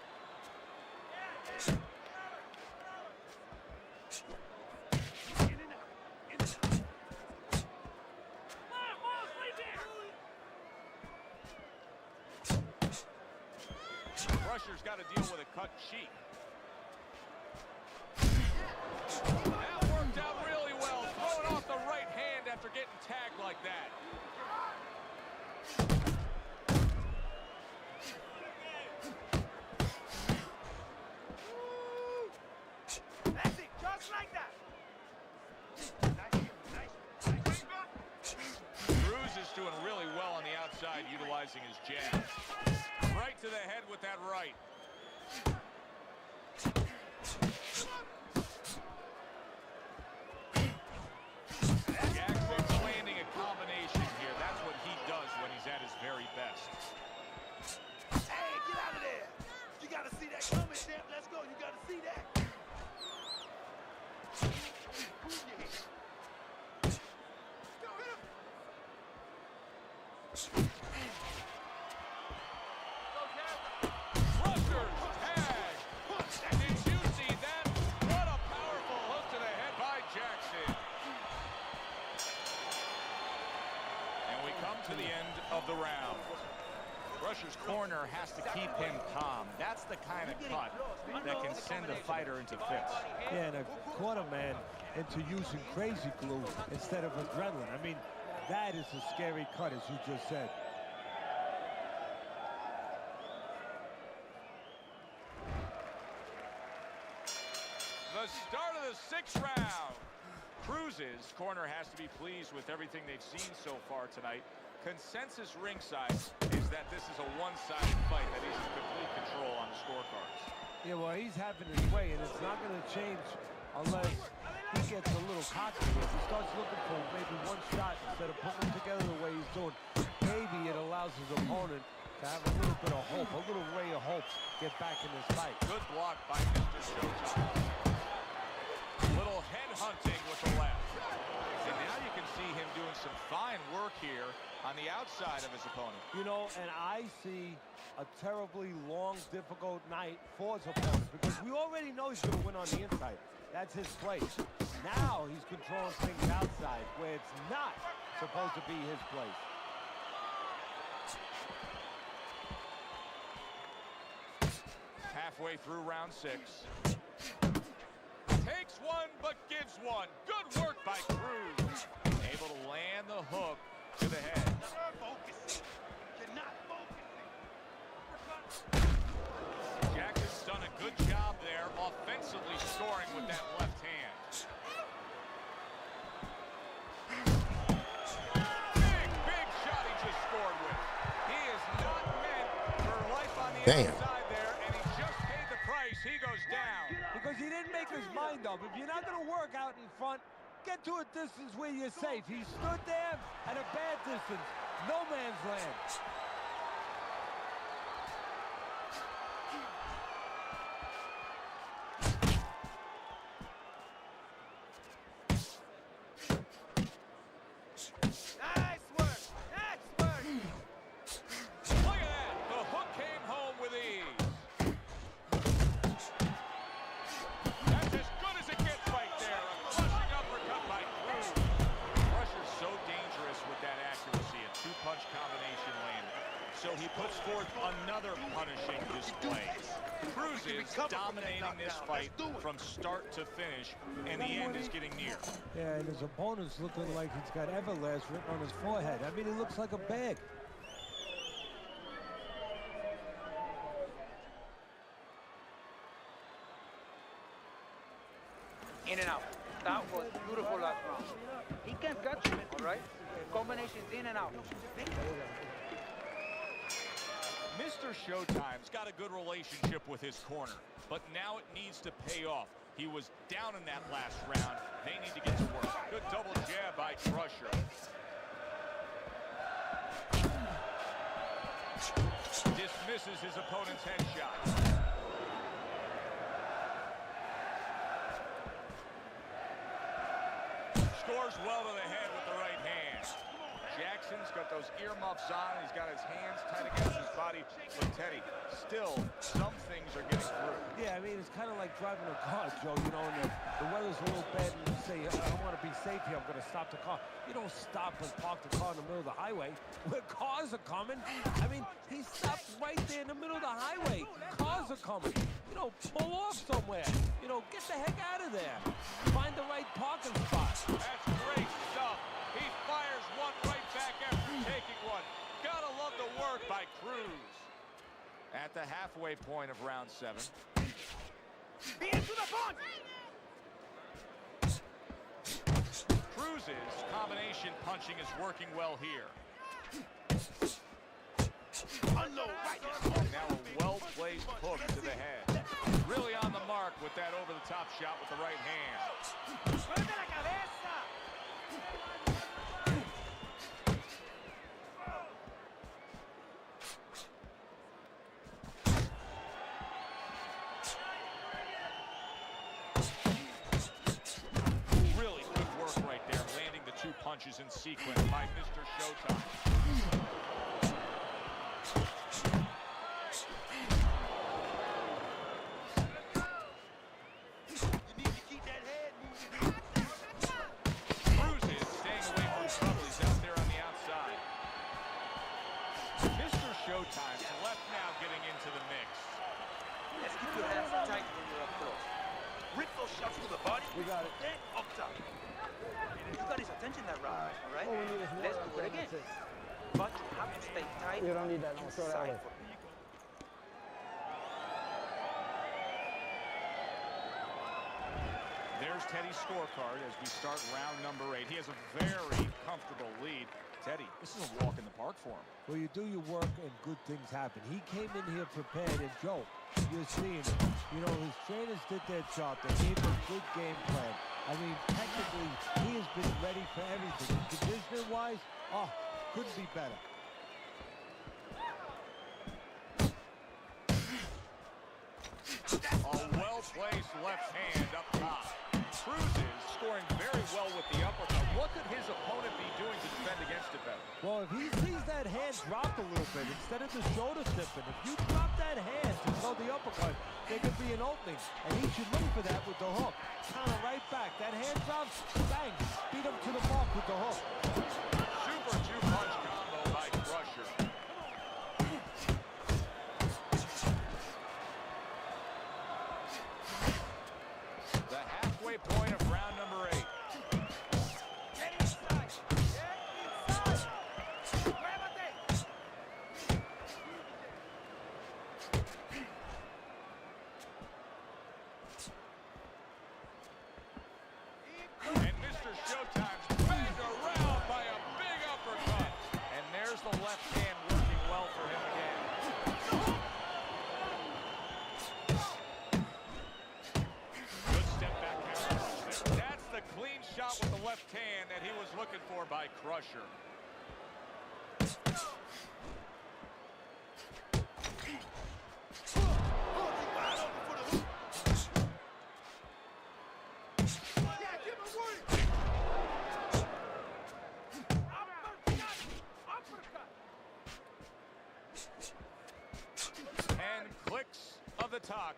Crusher's got to deal with a cut cheek. That worked out really well. Throwing off the right hand after getting tagged like that. That's it, just like that. Cruz is doing really well on the outside, utilizing his jab. Right to the head with that right. Jackson's landing a combination here. That's what he does when he's at his very best. Hey, get out of there. You got to see that coming, champ. Let's go. You got to see that. To the end of the round. Crusher's corner has to keep him calm. That's the kind of cut that can send a fighter into fits. Yeah, and a corner man into using crazy glue instead of adrenaline. I mean, that is a scary cut, as you just said. The start of the 6th round. Cruz's corner has to be pleased with everything they've seen so far tonight. Consensus ringside is that this is a one-sided fight that he's in complete control on the scorecards. Yeah, well, he's having his way, and it's not going to change unless he gets a little cocky. If he starts looking for maybe one shot instead of putting them together the way he's doing, maybe it allows his opponent to have a little bit of hope, a little ray of hope, get back in this fight. Good block by Mr. Showtime. Little head hunting with the left. And now you can see him doing some fine work here on the outside of his opponent. You know, and I see a terribly long, difficult night for his opponent because we already know he's going to win on the inside. That's his place. Now he's controlling things outside where it's not supposed to be his place. Halfway through round 6. Takes one, but gives one. Good work by Cruz. Able to land the hook to the head. Jackson's done a good job there, offensively scoring with that left hand. Big shot he just scored with. He is not meant for life on the outside there, and he just paid the price. He goes down. Because he didn't make his mind up. If you're not going to work out in front, get to a distance where you're safe. He stood there at a bad distance. No man's land. Nice work. Nice work. Look at that. The hook came home with ease. That's as good as it gets right there. A crushing uppercut by Cruz. Crusher's so dangerous with that accuracy. A two-punch combination landed. So he puts forth another punishing display. Cruz is dominating this fight from start to finish, and the end is getting near. Yeah, and his opponent's looking like he's got Everlast written on his forehead. I mean, he looks like a bag. In and out. That was beautiful last round. He can catch you, all right? Combinations in and out. Mr. Showtime's got a good relationship with his corner, but now it needs to pay off. He was down in that last round. They need to get to work. Good double jab by Crusher. Dismisses his opponent's headshot. scores well to the head with the right hand. Jackson's got those earmuffs on, and he's got his hands tight against his body. But Teddy, still, some things are getting through. Yeah, I mean, it's kind of like driving a car, Joe. You know, and the weather's a little bad, and you say, I want to be safe here, I'm going to stop the car. You don't stop and park the car in the middle of the highway where cars are coming. I mean, he stopped right there in the middle of the highway. Cars are coming. You know, pull off somewhere. You know, get the heck out of there. Find the right parking spot. That's great stuff. He fires one right back after taking one. Gotta love the work by Cruz. At the halfway point of round 7. Cruz's combination punching is working well here. Now a well-placed hook to the head. Really on the mark with that over-the-top shot with the right hand. Really good work right there, landing the 2 punches in sequence by Mr. Showtime. Showtime, left now getting into the mix. Let's keep your hands tight when you're up close. Rip those shots to the body. We got it. Then up top. You got his attention that round, all right? All we need is more. Let's do it again. But you have to stay tight. You don't need that. No, throw that away. There's Teddy's scorecard as we start round number 8. He has a very comfortable lead. Teddy, this is a walk in the park for him. Well, you do your work and good things happen. He came in here prepared, and Joe, you're seeing it. You know, his trainers did their job. They gave him a good game plan. I mean, technically, he has been ready for everything. Conditioning-wise, oh, couldn't be better. A well-placed left hand up top. Cruz is scoring very well with the uppercut. What could his opponent be doing to defend against it better? Well, if he sees that hand drop a little bit, instead of the shoulder slipping, if you drop that hand to throw the uppercut, there could be an opening. And he should look for that with the hook. Counter right back. That hand drops, bang, beat him to the mark with the hook. Super 2-punch combo by Crusher. The halfway point of round number 8. Get inside. Get inside. And Mr. Showtime's dragged around by a big uppercut. And there's the left hand working well for him again. Good step back counter punch there. That's the clean shot with the left hand that he was looking for by Crusher. And clicks of the talk.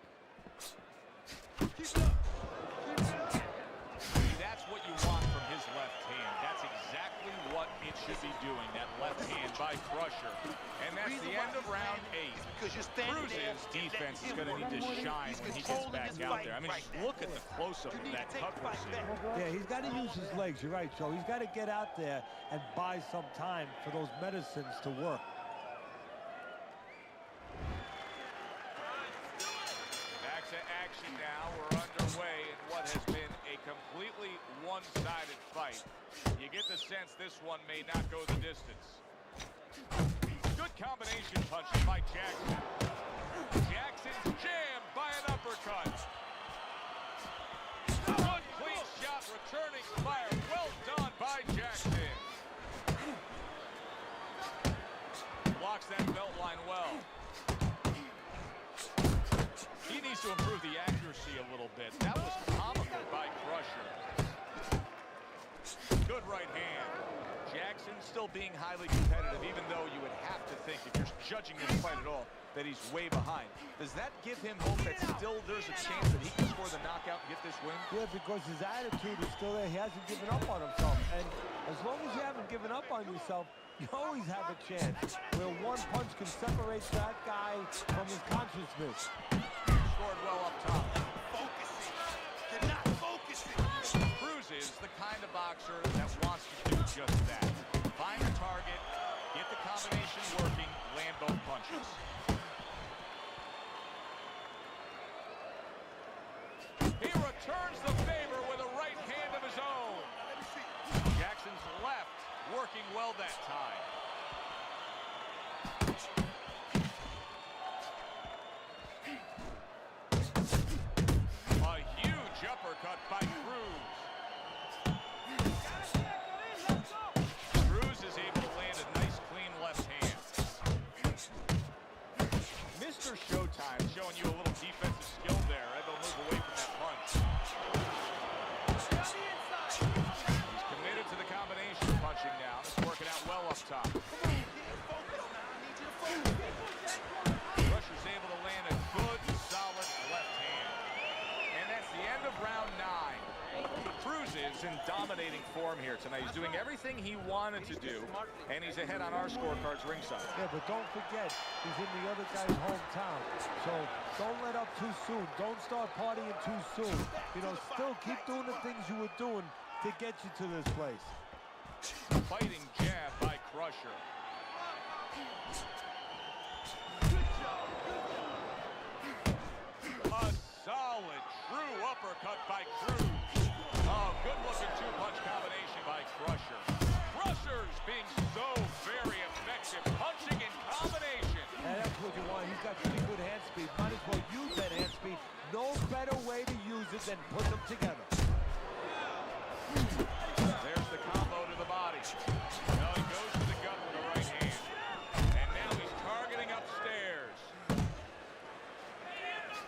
That's what you want from his left hand. That's exactly what it should be doing, that left hand by Crusher. And that's the end of round 8. Cruz's defense is going to need to shine when he gets back out there. I mean, just look at the close-up of that cut we're seeing. Yeah, he's got to use his legs. You're right, Joe. He's got to get out there and buy some time for those medicines to work. Back to action now. We're underway in what has been a completely one-sided fight. You get the sense this one may not go the distance. Good combination punches by Jackson. Jackson's jammed by an uppercut. Good clean shot, returning fire. Well done by Jackson. Blocks that belt line well. He needs to improve the accuracy a little bit. That was comical by Crusher. Good right hand. Jackson still being highly competitive, even though you would have to think, if you're judging this fight at all, that he's way behind. Does that give him hope that still there's a chance that he can score the knockout and get this win? Yeah, because his attitude is still there. He hasn't given up on himself. And as long as you haven't given up on yourself, you always have a chance where one punch can separate that guy from his consciousness. Scored well up top. Focusing. You're not focusing. Cruz is the kind of boxer that wants to do just that. Find the target, get the combination working, land both punches. He returns the favor with a right hand of his own. Jackson's left working well that time. A huge uppercut by Cruz. Cruz is able to land a nice clean left hand. Mr. Showtime showing you a little defensive skill there. Able to move away from that punch. He's committed to the combination punching now. It's working out well up top. Crusher's able to land a good, solid left hand. And that's the end of round 9. Cruz is in dominating form here tonight. He's doing everything he wanted to do, and he's ahead on our scorecards ringside. Yeah, but don't forget, he's in the other guy's hometown. So don't let up too soon. Don't start partying too soon. You know, still keep doing the things you were doing to get you to this place. Fighting jab by Crusher. A solid, true uppercut by Cruz. Oh, good-looking two-punch combination by Crusher. Crusher's being so very effective, punching in combination. And that's what you want. He's got pretty good hand speed. Might as well use that hand speed. No better way to use it than put them together. There's the combo to the body. Now he goes to the gut with the right hand. And now he's targeting upstairs.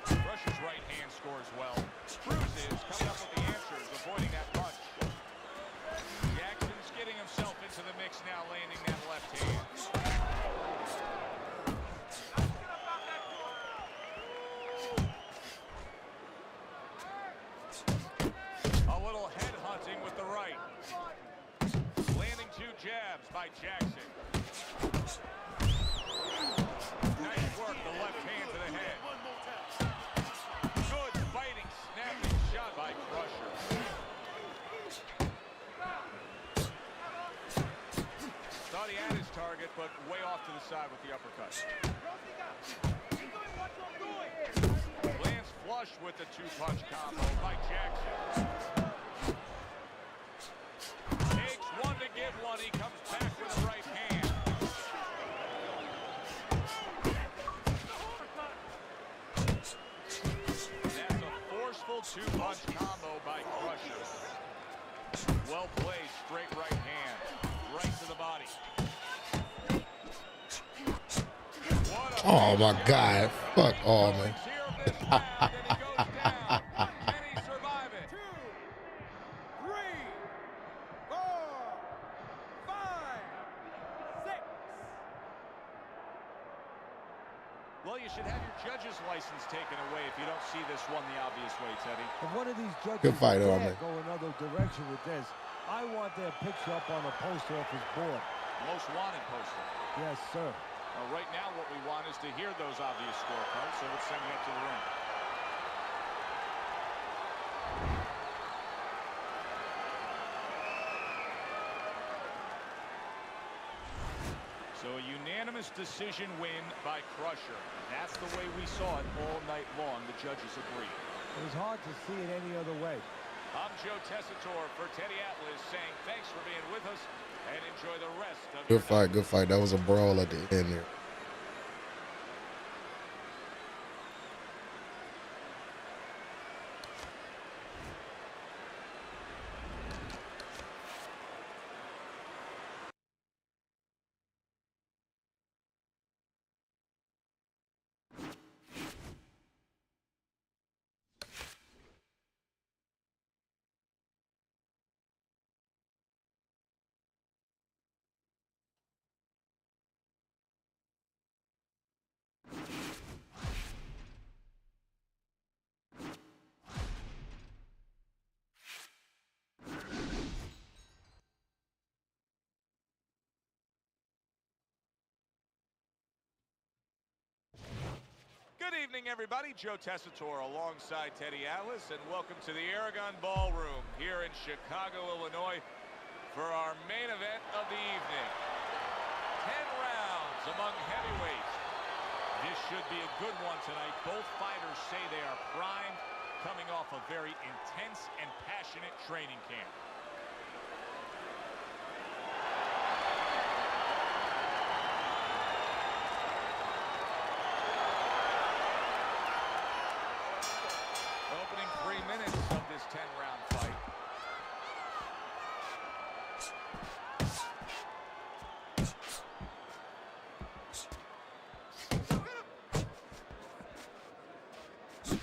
Crusher's right hand scores well. Cruz is coming up with the answers, avoiding that punch. Jackson's getting himself into the mix now, landing that left hand. A little head hunting with the right. Landing two jabs by Jackson. Nice work, the left hand to the head. Good fighting, snapping shot by Crusher. Thought he had his target, but way off to the side with the uppercut. Lands flush with the two-punch combo by Jackson. Takes one to give one. He comes back with the right hand. That's a forceful two-punch combo by Crusher. Well played, straight right hand. Right to the body. Oh my God! Fuck all, man. Well, you should have your judge's license taken away if you don't see this one the obvious way, Teddy. If one of these judges Good fight, dare man. go another direction with this, I want their picture up on a poster off his board. Most wanted poster. Yes, sir. Right now, what we want is to hear those obvious scorecards, so let's send it up to the ring. So a unanimous decision win by Crusher. That's the way we saw it all night long. The judges agree. It was hard to see it any other way. I'm Joe Tessitore for Teddy Atlas saying thanks for being with us and enjoy the rest of your Good fight, good fight. That was a brawl at the end there. Good evening, everybody. Joe Tessitore alongside Teddy Atlas, and welcome to the Aragon Ballroom here in Chicago, Illinois, for our main event of the evening. 10 rounds among heavyweights. This should be a good one tonight. Both fighters say they are primed, coming off a very intense and passionate training camp. Opening 3 minutes of this 10-round fight.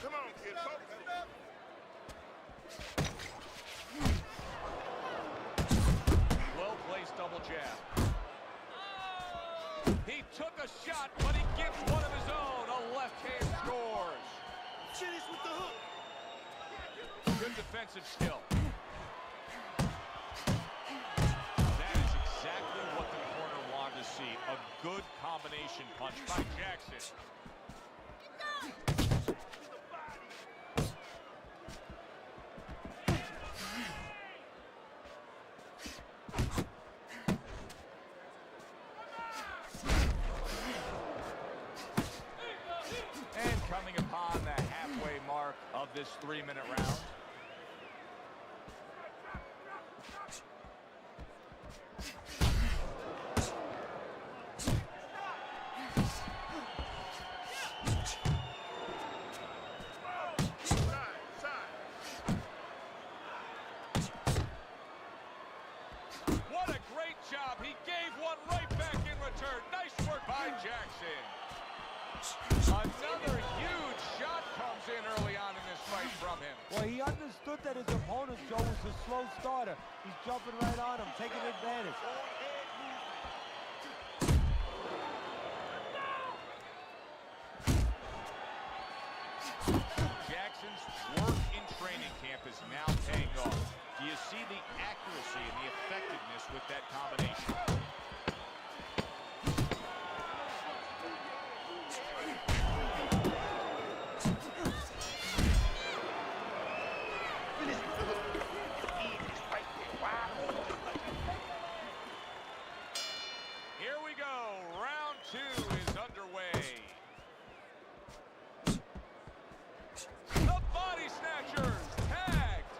Come on, kid. Well-placed double jab. He took a shot, but he gives one of his own. A left hand scores. Finish with the hook. Good defensive skill. That is exactly what the corner wanted to see. A good combination punch by Jackson. And coming upon the halfway mark of this 3-minute round. What a great job. He gave one right back in return. Nice work by Jackson. Another huge shot comes in early on in this fight from him. Well, he understood that his opponent, Joe, was a slow starter. He's jumping right on him, taking advantage. Jackson's work in training camp is now paying off. Do you see the accuracy and the effectiveness with that combination? Finish with the hook. It's right there. Wide open. Here we go. Round 2 is underway. The body snatchers tagged.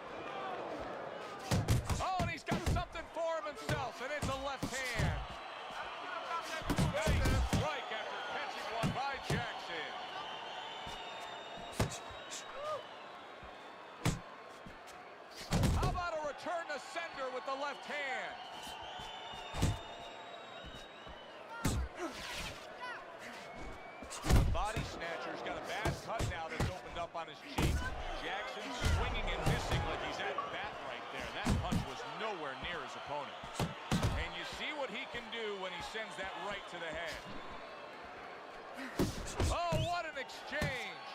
Oh, and he's got something for himself, and it's a left hand. Nice strike after catching one by Jackson. How about a return to sender with the left hand? The body snatcher's got a bad cut now that's opened up on his cheek. Jackson swinging and missing like he's at bat right there. That punch was nowhere near his opponent. And you see what he can do when he sends that right to the head. Oh, what an exchange.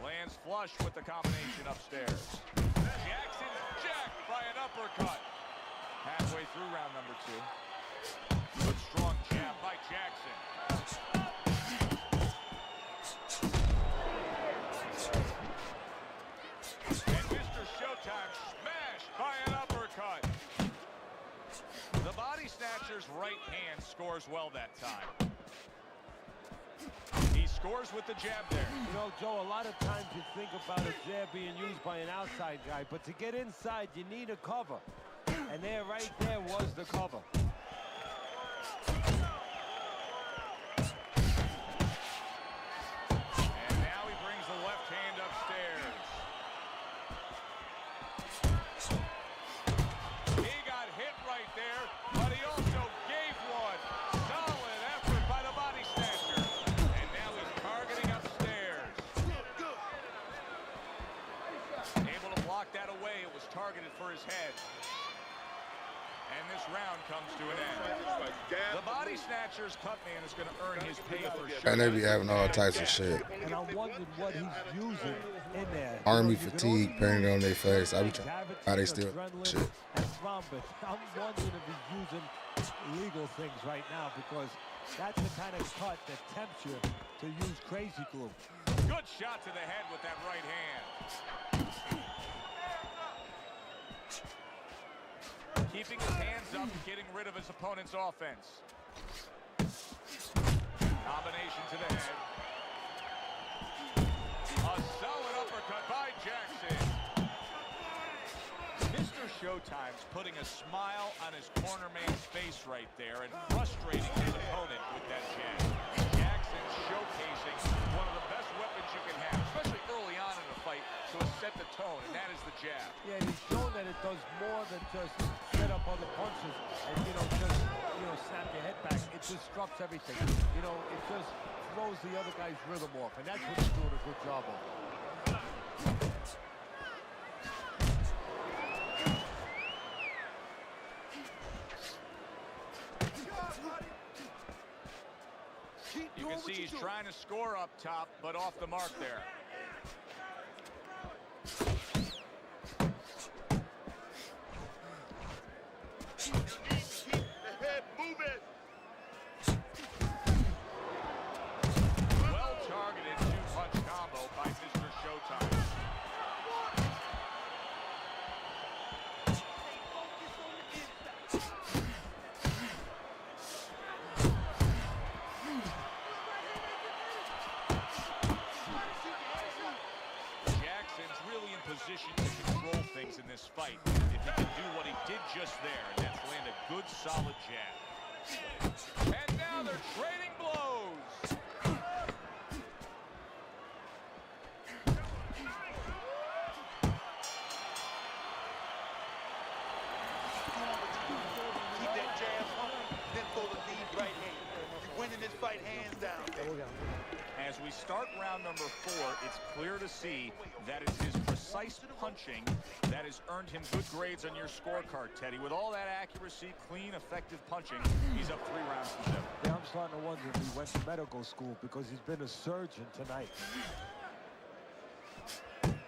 Lands flush with the combination upstairs. Jackson's jacked by an uppercut. Halfway through round number 2. Good strong jab by Jackson. And Mr. Showtime smashed by an uppercut. The body snatcher's right hand scores well that time. He scores with the jab there. You know, Joe, a lot of times you think about a jab being used by an outside guy, but to get inside, you need a cover. And there, right there, was the cover. And now he brings the left hand upstairs. He got hit right there, but he also gave one. Solid effort by the body snatcher. And now he's targeting upstairs. Able to block that away. It was targeted for his head. And this round comes to an end. The body snatcher's cut man is going to earn his pay for sure. And they be having all types of shit. And I wondered what he's using in there. Army fatigue painted on their face. I be trying how they still shit. But I'm wondering if he's using illegal things right now, because That's the kind of cut that tempts you to use crazy glue. Good shot to the head with that right hand. Keeping his hands up, getting rid of his opponent's offense. Combination to the head. A solid uppercut by Jackson. Mr. Showtime's putting a smile on his corner man's face right there and frustrating his opponent with that jab. Jackson's showcasing one of the best weapons you can have, especially early on in a fight, to set the tone, and that is the jab. Yeah, he's shown that it does more than just set up other punches and, just, snap your head back. It disrupts everything. It just throws the other guy's rhythm off, and that's what he's doing a good job of. You can see he's trying to score up top, but off the mark there. Well-targeted two-punch combo by Mr. Showtime. Jackson's really in position to control things in this fight. If he can do what he did just there, and that's land a good, solid jab. And now they're trading blows. Keep that jab up, then throw the lead right hand. You're winning this fight hands down, baby. As we start round number 4, it's clear to see that it's his precise punching that has earned him good grades on your scorecard, Teddy. With all that accuracy, clean, effective punching, he's up 3 rounds to 0. Yeah, I'm starting to wonder if he went to medical school because he's been a surgeon tonight.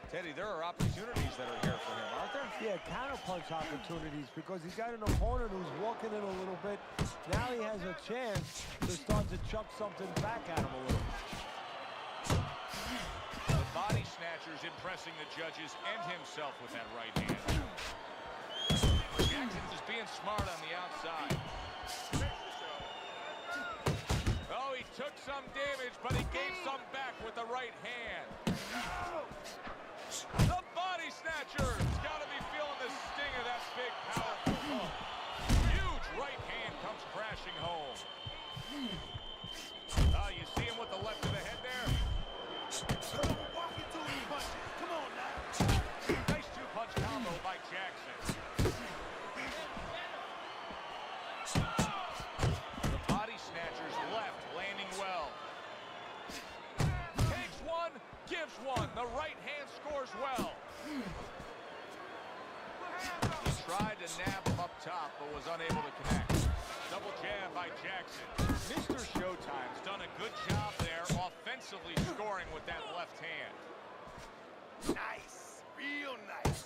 Teddy, there are opportunities that are here for him, aren't there? Yeah, counterpunch opportunities because he's got an opponent who's walking in a little bit. Now he has a chance to start to chuck something back at him a little. The body snatcher's impressing the judges and himself with that right hand. Jackson just being smart on the outside. Oh, he took some damage, but he gave some back with the right hand. The body snatcher's got to be feeling the sting of that big, powerful hook. Huge right hand comes crashing home. You see him with the left to the head there? Walk into these punches. Come on now. Nice two-punch combo by Jackson. The body snatcher's left landing well. Takes one, gives one. The right hand scores well. He tried to nab him up top, but was unable to connect. Double jab by Jackson. Mr. Showtime's done a good job there, offensively scoring with that left hand. Nice. Real nice.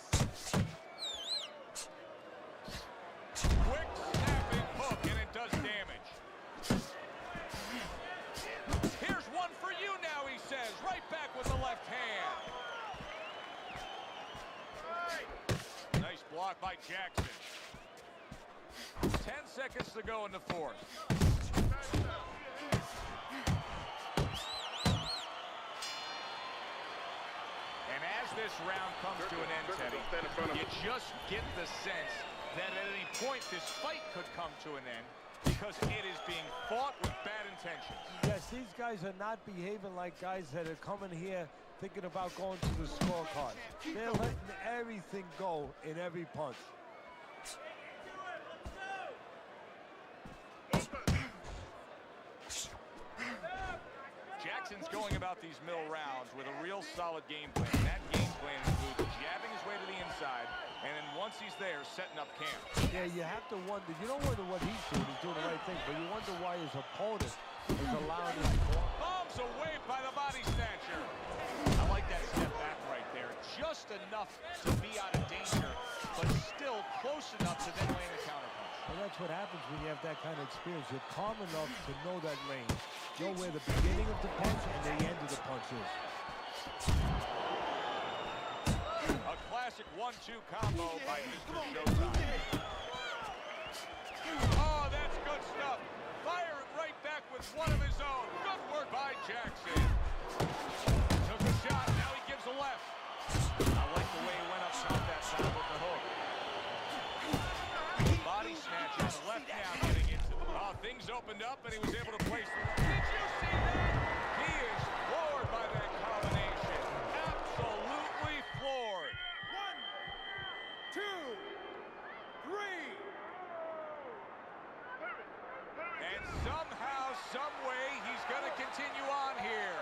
Quick snapping hook, and it does damage. Here's one for you now, he says. Right back with the left hand. Nice block by Jackson. 10 seconds to go in the 4th. And as this round comes to an end, Teddy, you just get the sense that at any point this fight could come to an end because it is being fought with bad intentions. Yes, these guys are not behaving like guys that are coming here thinking about going to the scorecard. They're letting everything go in every punch. Jackson's going about these middle rounds with a real solid game plan. That game plan includes jabbing his way to the inside, and then once he's there, setting up camp. Yeah, you have to wonder. You don't wonder what he's doing the right thing, but you wonder why his opponent is allowing him to go. Bombs away by the body snatcher. I like that step back right there. Just enough to be out of danger, but still close enough to then land a counterpunch. And that's what happens when you have that kind of experience. You're calm enough to know that range, know where the beginning of the punch and the end of the punch is. A classic 1-2 combo by Mr. Showtime. Oh, that's good stuff. Firing right back with one of his own. Good work by Jackson. Took a shot, now he gives a left. I like the way he went up top that time with the hook. Body snatches, left now getting into the... Oh, things opened up and he was able to place them. Did you see that? He is floored by that combination. Absolutely floored. 1, 2, 3. And somehow, some way, he's going to continue on here.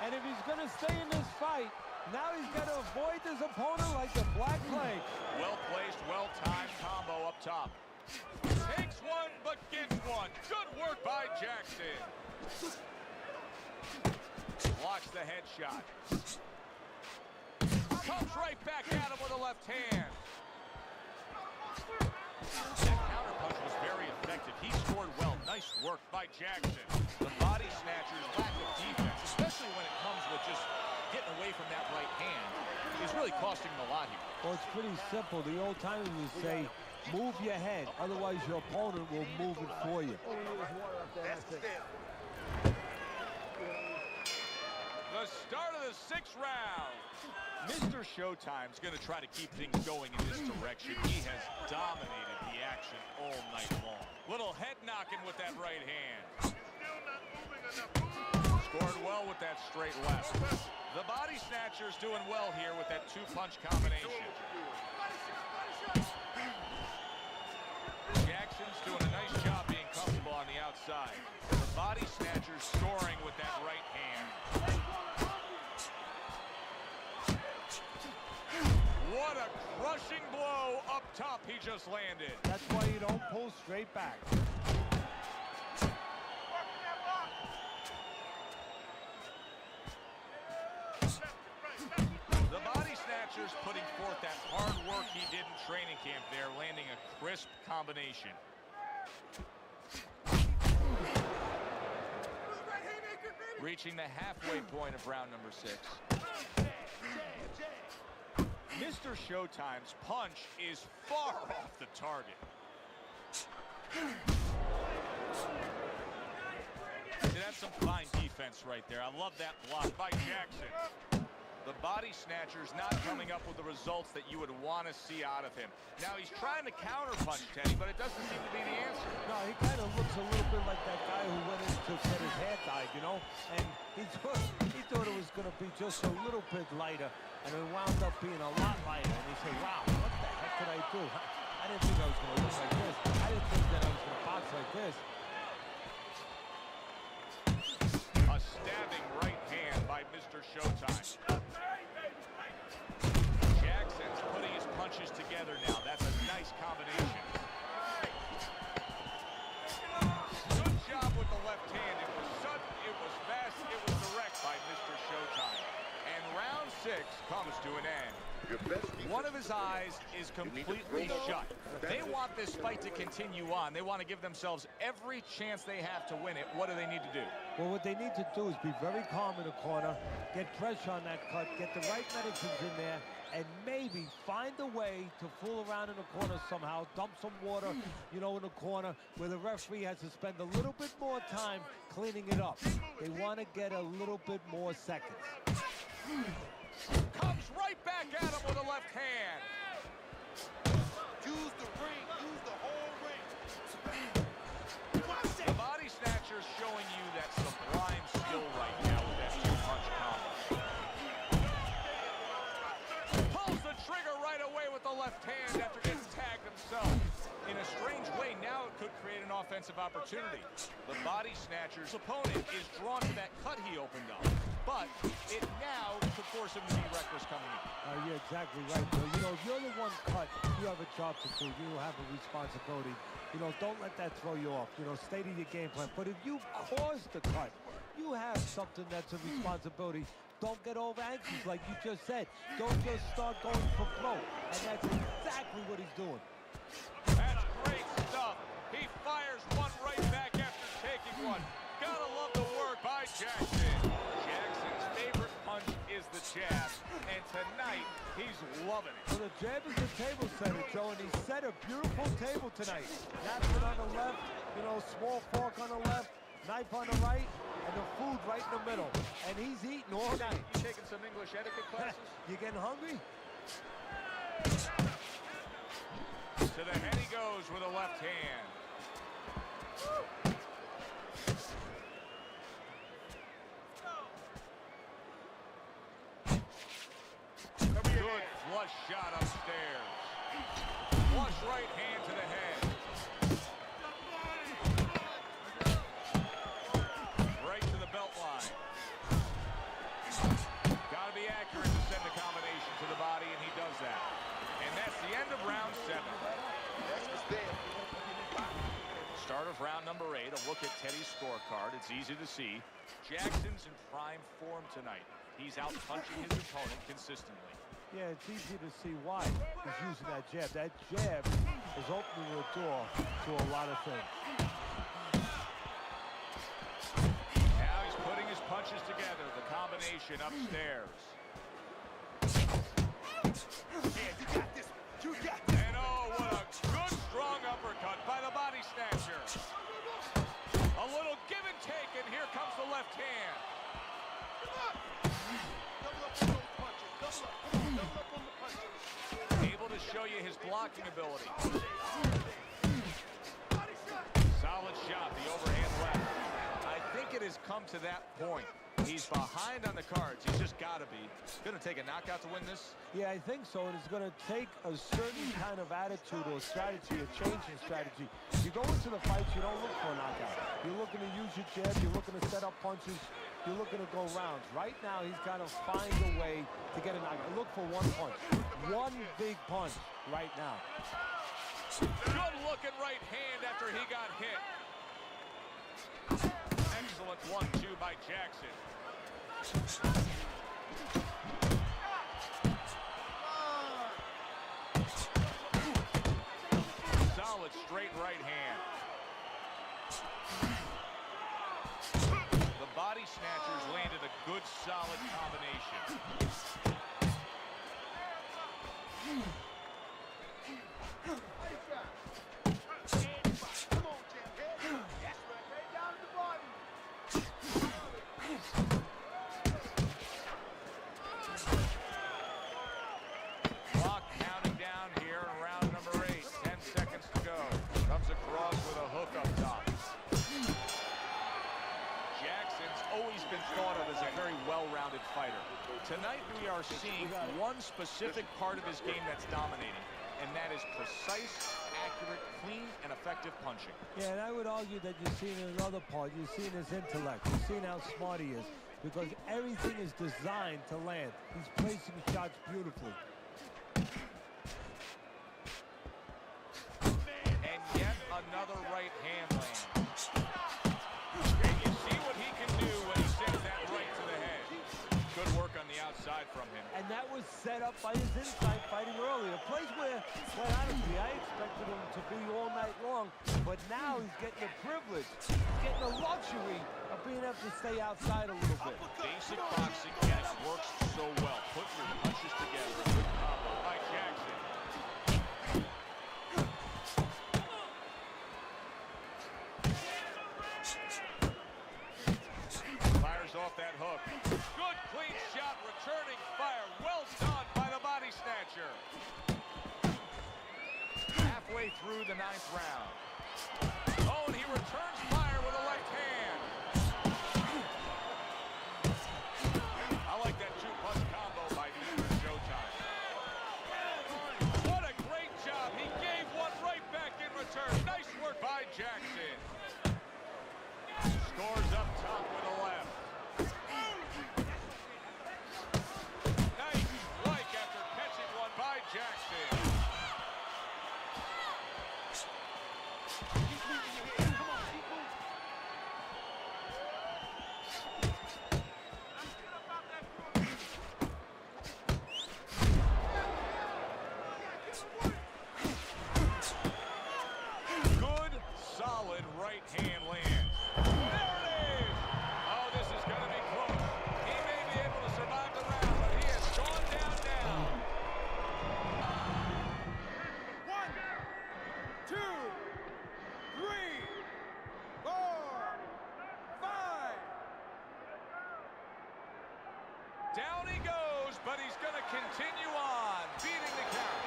And if he's going to stay in this fight, now he's got to avoid his opponent like the Black Plague. Well-placed, well-timed combo up top. Takes one, but gets one. Good work by Jackson. Blocks the headshot. Comes right back at him with a left hand. That counterpunch was very effective. He scored well. Nice work by Jackson. The body snatcher's lack of defense, especially when it comes with just getting away from that right hand, is really costing him a lot here. Well, it's pretty simple. The old timers would say, move your head, otherwise your opponent will move it for you. That's the step. The start of the 6th round. Mr. Showtime's going to try to keep things going in this direction. He has dominated the action all night long. Little head knocking with that right hand. Scored well with that straight left. The body snatcher's doing well here with that 2-punch combination. Jackson's doing a nice job being comfortable on the outside. The body snatcher's soaring with that right hand. What a crushing blow up top he just landed. That's why you don't pull straight back. The body snatcher's putting forth that hard work he did in training camp there, landing a crisp combination. Reaching the halfway point of round number 6. Mr. Showtime's punch is far off the target. See, that's some fine defense right there. I love that block by Jackson. The body snatcher's not coming up with the results that you would want to see out of him. Now, he's trying to counterpunch Teddy, but it doesn't seem to be the answer. No, he kind of looks a little bit like that guy who went in to get his hair dyed, you know? And he thought it was going to be just a little bit lighter, and it wound up being a lot lighter. And he said, wow, what the heck did I do? I didn't think I was going to look like this. I didn't think that I was going to box like this. A stabbing right hand by Mr. Showtime. Jackson's putting his punches together now. That's a nice combination. Good job with the left hand. It was sudden, it was fast, it was direct by Mr. Showtime. And round 6 comes to an end. One of his eyes is completely shut. They want this fight to continue on. They want to give themselves every chance they have to win it. What do they need to do? Well, what they need to do is be very calm in the corner, get pressure on that cut, get the right medicines in there, and maybe find a way to fool around in the corner somehow, dump some water, you know, in the corner where the referee has to spend a little bit more time cleaning it up. They want to get a little bit more seconds. Comes right back at him with a left hand. Use the ring. Use the whole ring. The body snatcher's showing you that sublime skill right now with that 2-punch combo. Pulls the trigger right away with the left hand after getting tagged himself. In a strange way, now it could create an offensive opportunity. The body snatcher's opponent is drawn to that cut he opened up. But it now could force him to be reckless coming in. You're exactly right, Bill. You know, if you're the one cut, you have a job to do. You have a responsibility. You know, don't let that throw you off. You know, stay to your game plan. But if you cause the cut, you have something that's a responsibility. Don't get over anxious like you just said. Don't just start going for flow. And that's exactly what he's doing. That's great stuff. one right back after taking one. Gotta love the work by Jackson. Jackson's favorite punch is the jab, and tonight he's loving it. Well, the jab is the table setter, Joe, and he set a beautiful table tonight. Napkin on the left, you know, small fork on the left, knife on the right, and the food right in the middle. And he's eating all night. You taking some English etiquette classes? You getting hungry? To the head he goes with a left hand. Good flush shot upstairs. Flush right hand to the head. Right to the belt line. Got to be accurate to send the combination to the body, and he does that. And that's the end of round 7. Start of round number 8. A look at Teddy's scorecard. It's easy to see. Jackson's in prime form tonight. He's out punching his opponent consistently. Yeah, it's easy to see why he's using that jab. That jab is opening the door to a lot of things. Now he's putting his punches together. The combination upstairs. And oh, what a good, strong uppercut by the body snatcher. A little give and take, and here comes the left hand. Able to show you his blocking ability. Solid shot, the overhand left. I think it has come to that point. He's behind on the cards. He's just got to be. Going to take a knockout to win this? Yeah, I think so. And it's going to take a certain kind of attitude or strategy, a change in strategy. You go into the fights, you don't look for a knockout. You're looking to use your jab. You're looking to set up punches. You're looking to go rounds. Right now, he's got to find a way to get a knockout. Look for one punch. One big punch right now. Good-looking right hand after he got hit. Excellent 1-2 by Jackson. Solid straight right hand. The body snatchers landed a good solid combination. Clock counting down here in round number 8. 10 seconds to go. Comes across with a hook up top. Jackson's always been thought of as a very well-rounded fighter. Tonight we are seeing one specific part of his game that's dominating, and that is precise, accurate, clean, and effective punching. Yeah, and I would argue that you're seeing another part. You're seeing his intellect. You're seeing how smart he is, because everything is designed to land. He's placing shots beautifully. And yet another right hand lands. And you see what he can do when he sends that right to the head. Good work on the outside from him. And that was set up by his inside fighting earlier. A place where, quite honestly, I expected him to be all night long, but now he's getting the privilege, he's getting the luxury of being able to stay outside a little bit. Basic boxing, yes, works so well. Put your punches together. A good combo by Jackson. Fires off that hook. Good clean shot, returning fire. Well done by the body snatcher. Halfway through the 9th round. Oh, and he returns fire with a left hand. I like that 2-punch combo by Mr. Showtime. What a great job. He gave one right back in return. Nice work by Jackson. Scores up top with a left. Nice strike after catching one by Jackson. Down he goes, but he's going to continue on, beating the count.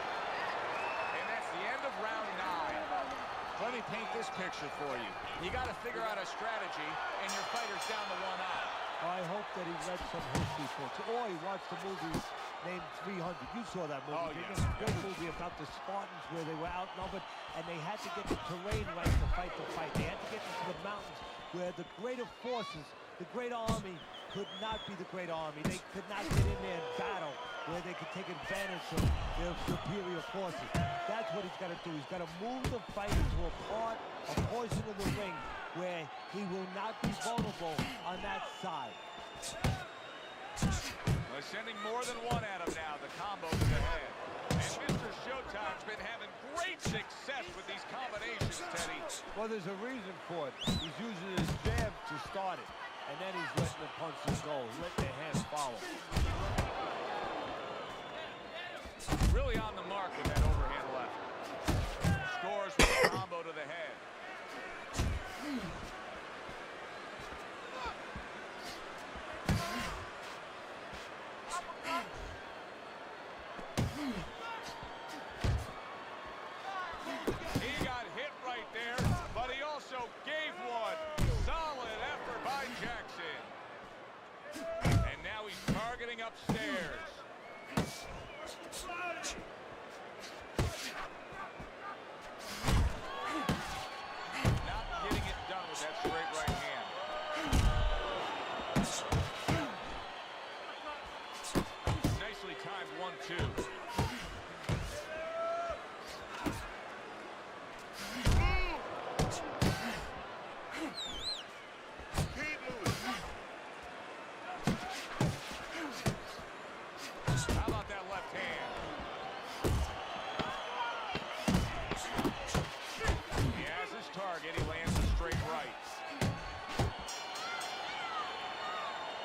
And that's the end of round 9. Let me paint this picture for you. You got to figure out a strategy, and your fighter's down to 1 out. I hope that he read some history books, or he watched the movie named 300. You saw that movie. Oh, It's yeah. a great movie about the Spartans where they were outnumbered, and they had to get the terrain right to fight the fight. They had to get into the mountains where the greater forces, the great army, could not be the great army. They could not get in there and battle where they could take advantage of their superior forces. That's what he's got to do. He's got to move the fight into a portion of the ring where he will not be vulnerable on that side. Well, sending more than one at him now, the combo to the head. And Mr. Showtime's been having great success with these combinations, Teddy. Well, there's a reason for it. He's using his jab to start it, and then he's letting the punches go, letting the hands follow. Really on the mark with that overhand left. Scores with a combo to the head. He got hit right there, but he also gave one. Solid effort by Jackson. And now he's targeting upstairs. Not getting it done with that straight right hand. Nicely timed 1-2. How about that left hand? He has his target. He lands a straight right.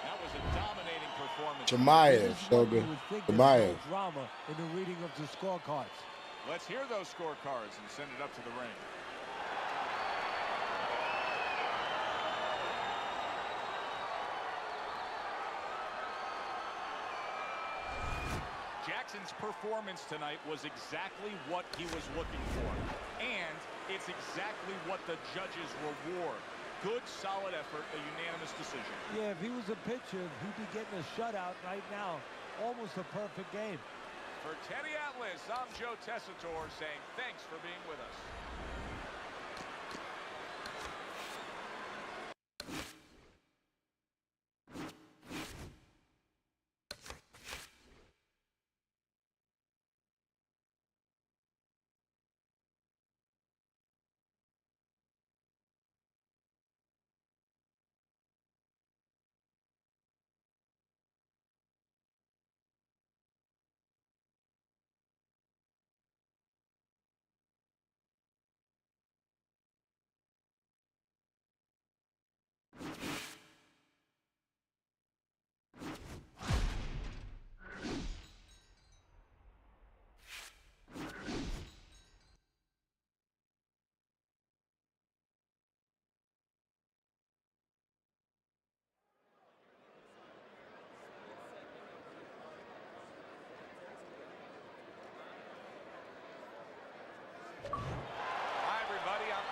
That was a dominating performance. Jamayev, Shogun. Jamayev. Drama in the reading of the scorecards. Let's hear those scorecards and send it up to the ring. Jackson's performance tonight was exactly what he was looking for. And it's exactly what the judges reward. Good, solid effort, a unanimous decision. Yeah, if he was a pitcher, he'd be getting a shutout right now. Almost a perfect game. For Teddy Atlas, I'm Joe Tessitore saying thanks for being with us.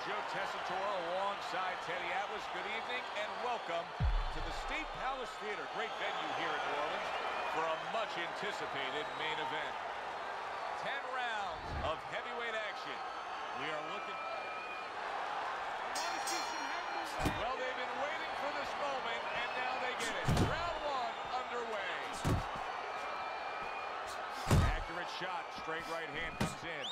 Joe Tessitore alongside Teddy Atlas. Good evening and welcome to the State Palace Theater. Great venue here in New Orleans for a much-anticipated main event. 10 rounds of heavyweight action. We are looking... Well, they've been waiting for this moment, and now they get it. Round 1 underway. Accurate shot. Straight right hand comes in.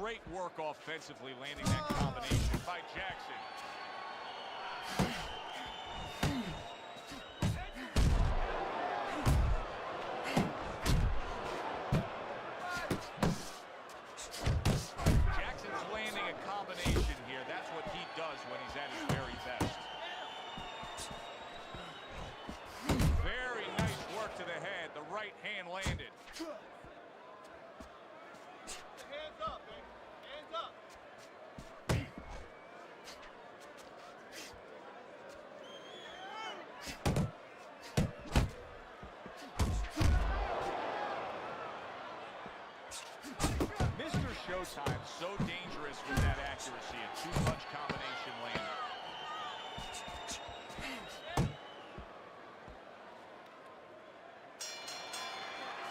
Great work offensively, landing that combination by Jackson. Jackson's landing a combination here. That's what he does when he's at his very best. Very nice work to the head. The right hand landed. Hands up, man. Hands up. Mr. Showtime, so dangerous with that accuracy. A two-punch combination landed.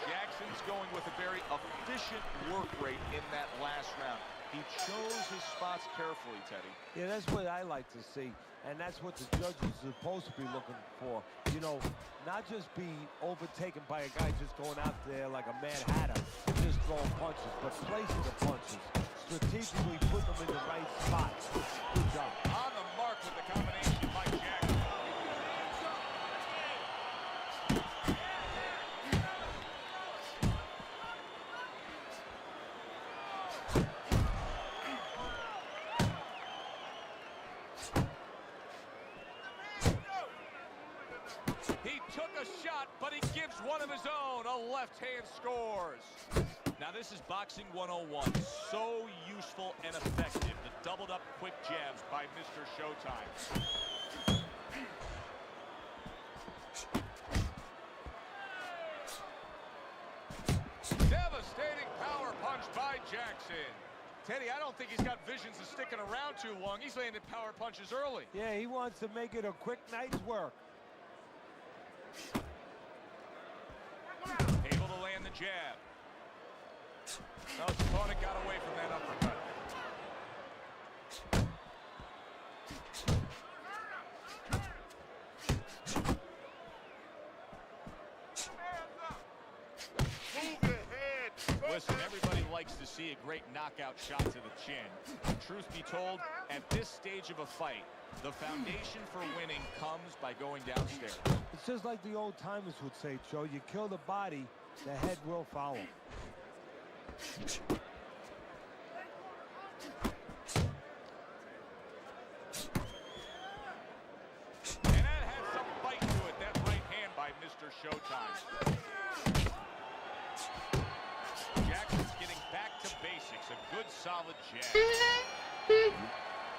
Jackson's going with a very efficient work rate in that last round. He chose his spots carefully, Teddy. Yeah, that's what I like to see, and that's what the judges are supposed to be looking for. You know, not just be overtaken by a guy just going out there like a Mad Hatter and just throwing punches, but placing the punches, strategically putting them in the right spots. Good job. On the mark with the combination by Jackson. He took a shot, but he gives one of his own. A left hand scores. Now this is boxing 101. So useful and effective. The doubled up quick jabs by Mr. Showtime. Devastating power punch by Jackson. Teddy, I don't think he's got visions of sticking around too long. He's landing power punches early. Yeah, he wants to make it a quick night's work. Able to land the jab. No, his opponent got away from that uppercut. Move your head. Listen, everybody likes to see a great knockout shot to the chin. Truth be told, at this stage of a fight, the foundation for winning comes by going downstairs. It's just like the old timers would say, Joe. You kill the body, the head will follow. And that had some bite to it, that right hand by Mr. Showtime. Jackson's getting back to basics, a good solid jab.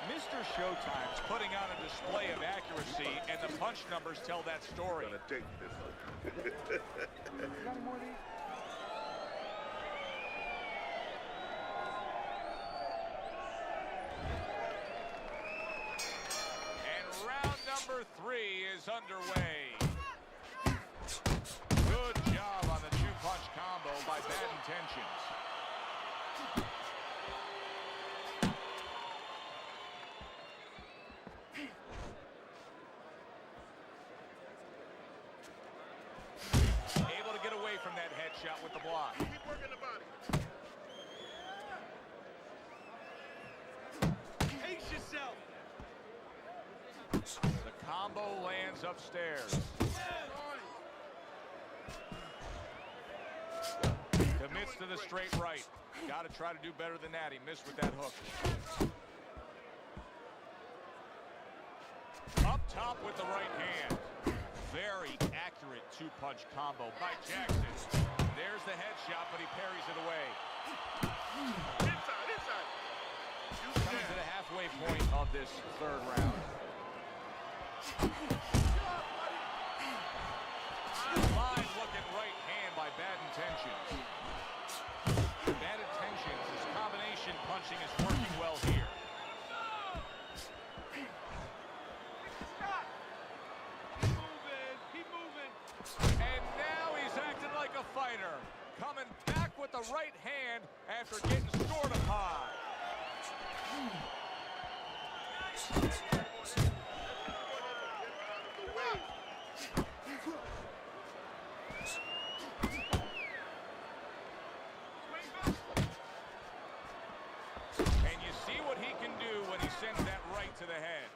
Mr. Showtime's putting on a display of accuracy, and the punch numbers tell that story. Gonna take this. And round number 3 is underway. Good job on the two-punch combo by Bad Intentions. Able to get away from that headshot with the block. Keep working the body. Pace yourself. The combo lands upstairs. Commits to the straight right. Got to try to do better than that. He missed with that hook. Up top with the right hand. Very accurate two-punch combo by Jackson. There's the headshot, but he parries it away. Inside, inside. Coming to the halfway point of this third round. Fine-looking right hand by Bad Intentions. Bad Intentions, his combination punching is working well here. And now he's acting like a fighter. Coming back with the right hand after getting scored upon. when he sends that right to the head.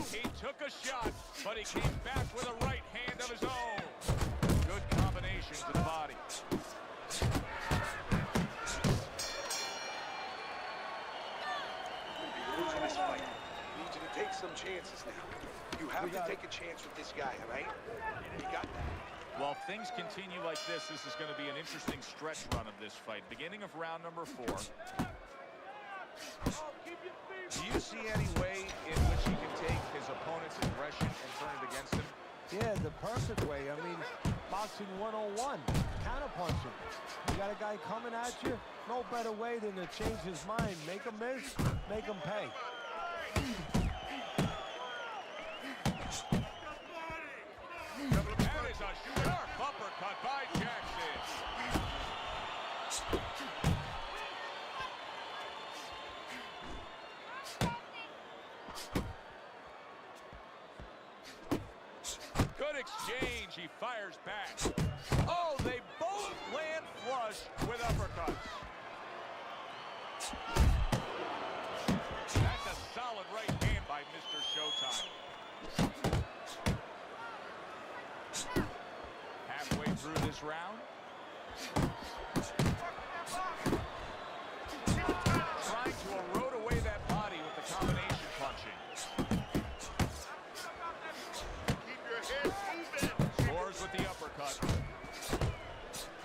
He took a shot, but he came back with a right hand of his own. Good combination to the body. You're losing this fight. I need you to take some chances now. You have to take a chance with this guy, all right? You got that. Well, if things continue like this is going to be an interesting stretch run of this fight. Beginning of round number 4. Do you see any way in which he can take his opponent's aggression and turn it against him? Yeah, the perfect way. I mean, boxing 101, counterpunching. You got a guy coming at you, no better way than to change his mind. Make him miss, make him pay. That is a sharp uppercut by Jackson. Good exchange. He fires back. Oh, they both land flush with uppercuts. That's a solid right hand by Mr. Showtime. Halfway through this round. Trying to erode away that body with the combination punching. Keep your head moving. Scores with the uppercut.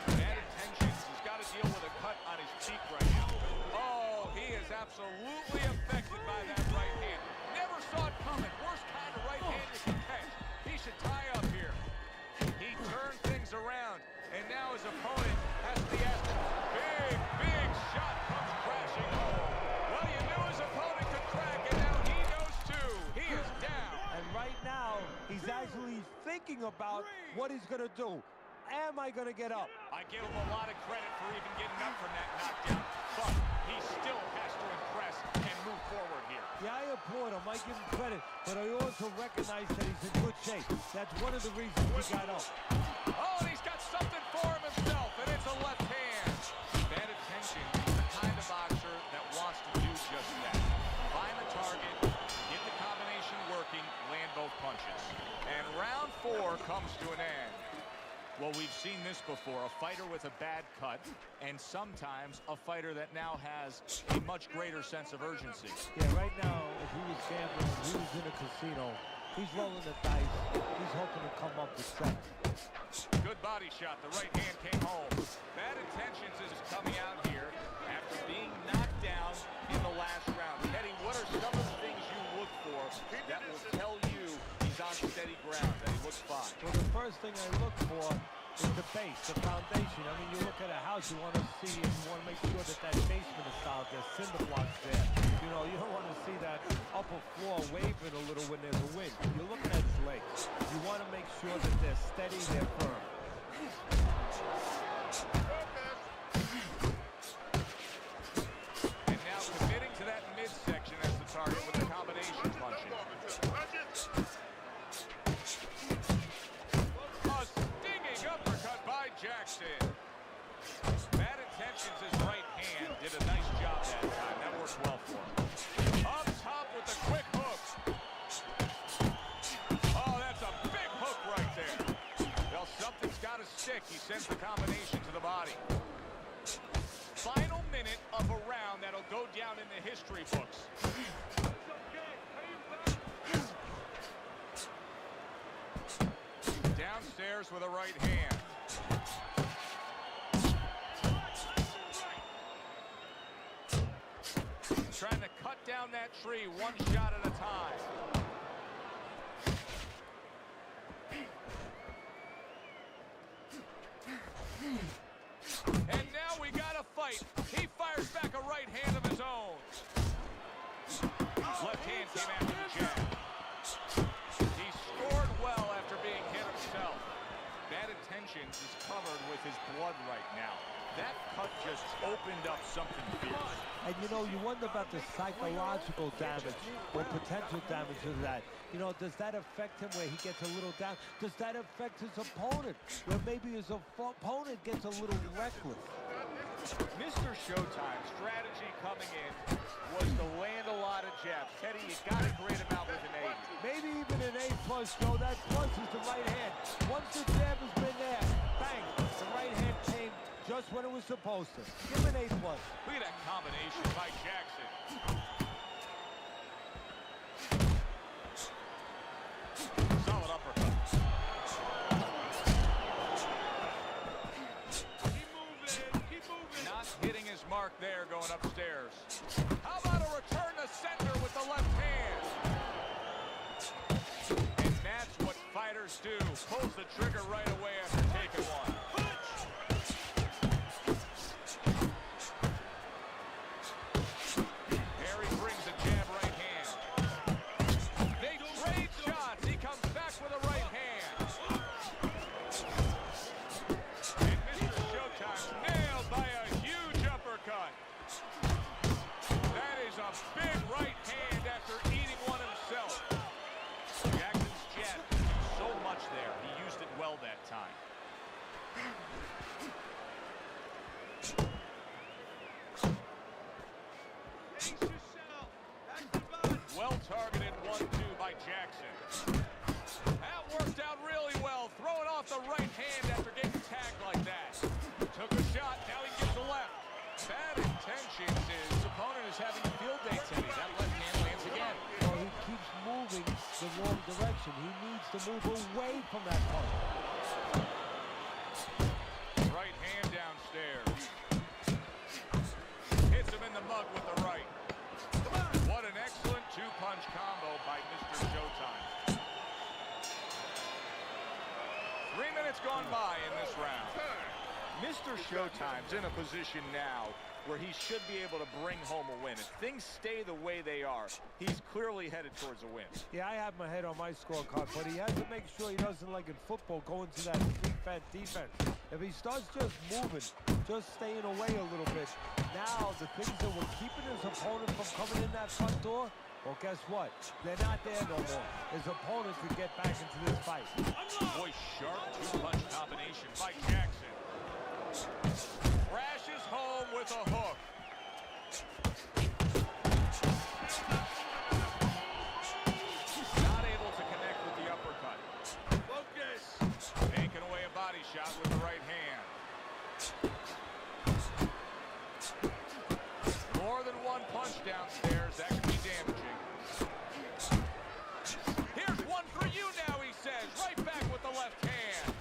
Bad intentions. He's got to deal with a cut on his cheek right now. Oh, he is absolutely affected by that right hand. Never saw it coming. Worst kind of right hand you can catch. He should tie up here. He turned things around, and now his opponent has to be asked. Big shot comes crashing home. Well, you knew his opponent could crack, and now he knows too. He is down. And right now, he's actually thinking about what he's going to do. Am I going to get up? I give him a lot of credit for even getting up from that knockdown, but he still has to impress and move forward here. Yeah, I applaud him. I give him credit, but I also recognize that he's in good shape. That's one of the reasons he got up. Oh, and he's got something for him himself, and it's a left hand. Bad attention, the kind of boxer that wants to do just that. Find the target, get the combination working, land both punches. And round 4 comes to an end. Well, we've seen this before, a fighter with a bad cut, and sometimes a fighter that now has a much greater sense of urgency. Yeah, right now, if he was gambling, if he was in a casino, he's rolling the dice. He's hoping to come up with seconds. Good body shot. The right hand came home. Bad intentions is coming out here after being knocked down in the last round. Teddy, what are some of the things you look for that will tell you he's on steady ground, that he looks fine? Well, the first thing I look for is the base, the foundation. I mean, you look at a house, you want to see, and you want to make sure that that basement is solid. There's cinder blocks there. You know, you don't want to see that upper floor waving a little when there's a wind. You're looking at his legs. You want to make sure that they're steady, they're firm. And now committing to that midsection as the target with the combination punching. A stinging uppercut by Jackson. Bad intentions, his right hand did a nice job that time. That worked well for him. Up top with the quick hook. Oh, that's a big hook right there. Well, something's got to stick. He sends the combination to the body. Final minute of a round that'll go down in the history books. Downstairs with a right hand. Trying to cut down that tree one shot at a time. And now we got a fight. He fires back a right hand of his own. Left hand came after the jab. He scored well after being hit himself. Bad intentions is covered with his blood right now. That cut just opened up something fierce. And you know, you wonder about the psychological damage or potential damage of that. You know, does that affect him where he gets a little down? Does that affect his opponent where maybe his opponent gets a little reckless? Mr. Showtime's strategy coming in was to land a lot of jabs. Teddy, you got to grade him out with an 8. Maybe even an A+, Joe. That plus is the right hand. Once the jab has been there, bang, the right hand came just when it was supposed to. Give him an A+. Look at that combination by Jackson. Solid uppercut. Keep moving. Not hitting his mark there going upstairs. How about a return to center with the left hand? And that's what fighters do. Pulls the trigger right away after taking one. Harry brings a jab right hand. They trade shots. He comes back with a right hand. And Mr. Showtime nailed by a huge uppercut. That is a big right hand after eating one himself. Jackson's jab did so much there. He used it well that time. Well targeted 1-2 by Jackson. That worked out really well. Throwing off the right hand after getting tagged like that. Took a shot, now he gets the left. Bad intentions. His opponent is having a field day today. That left hand lands again. Well, he keeps moving the wrong direction. He needs to move away from that punch. Right hand downstairs. Hits him in the mug with the right. What an excellent two-punch combo by Mr. Showtime. 3 minutes gone by in this round. Mr. Showtime's in a position now where he should be able to bring home a win. If things stay the way they are, he's clearly headed towards a win. Yeah, I have my head on my scorecard, but he has to make sure he doesn't, like in football, go into that defense. If he starts just moving, just staying away a little bit, now the things that were keeping his opponent from coming in that front door, well, guess what? They're not there no more. His opponent could get back into this fight. Boy, sharp two-punch combination by Jackson. Crashes home with a hook. Not able to connect with the uppercut. Focus. Taking away a body shot with the right hand. More than one punch downstairs. That could be damaging. Here's one for you now, he says. Right back with the left hand.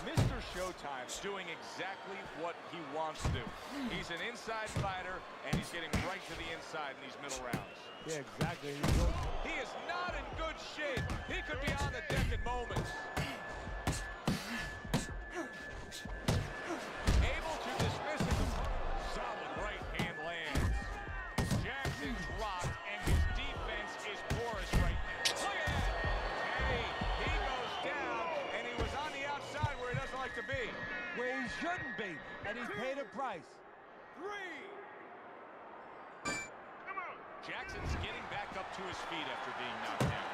Mr. Showtime's doing exactly what he wants to do. He's an inside fighter, and he's getting right to the inside in these middle rounds. Yeah, exactly. He is not in good shape. He could be on the deck in moments. Able to dismiss his opponent. Solid right hand lands. Jackson's rocked, and his defense is porous right now. Look at that. Teddy, he goes down, and he was on the outside where he doesn't like to be. Where he shouldn't be, and he's paid a price. 3. Jackson's getting back up to his feet after being knocked down.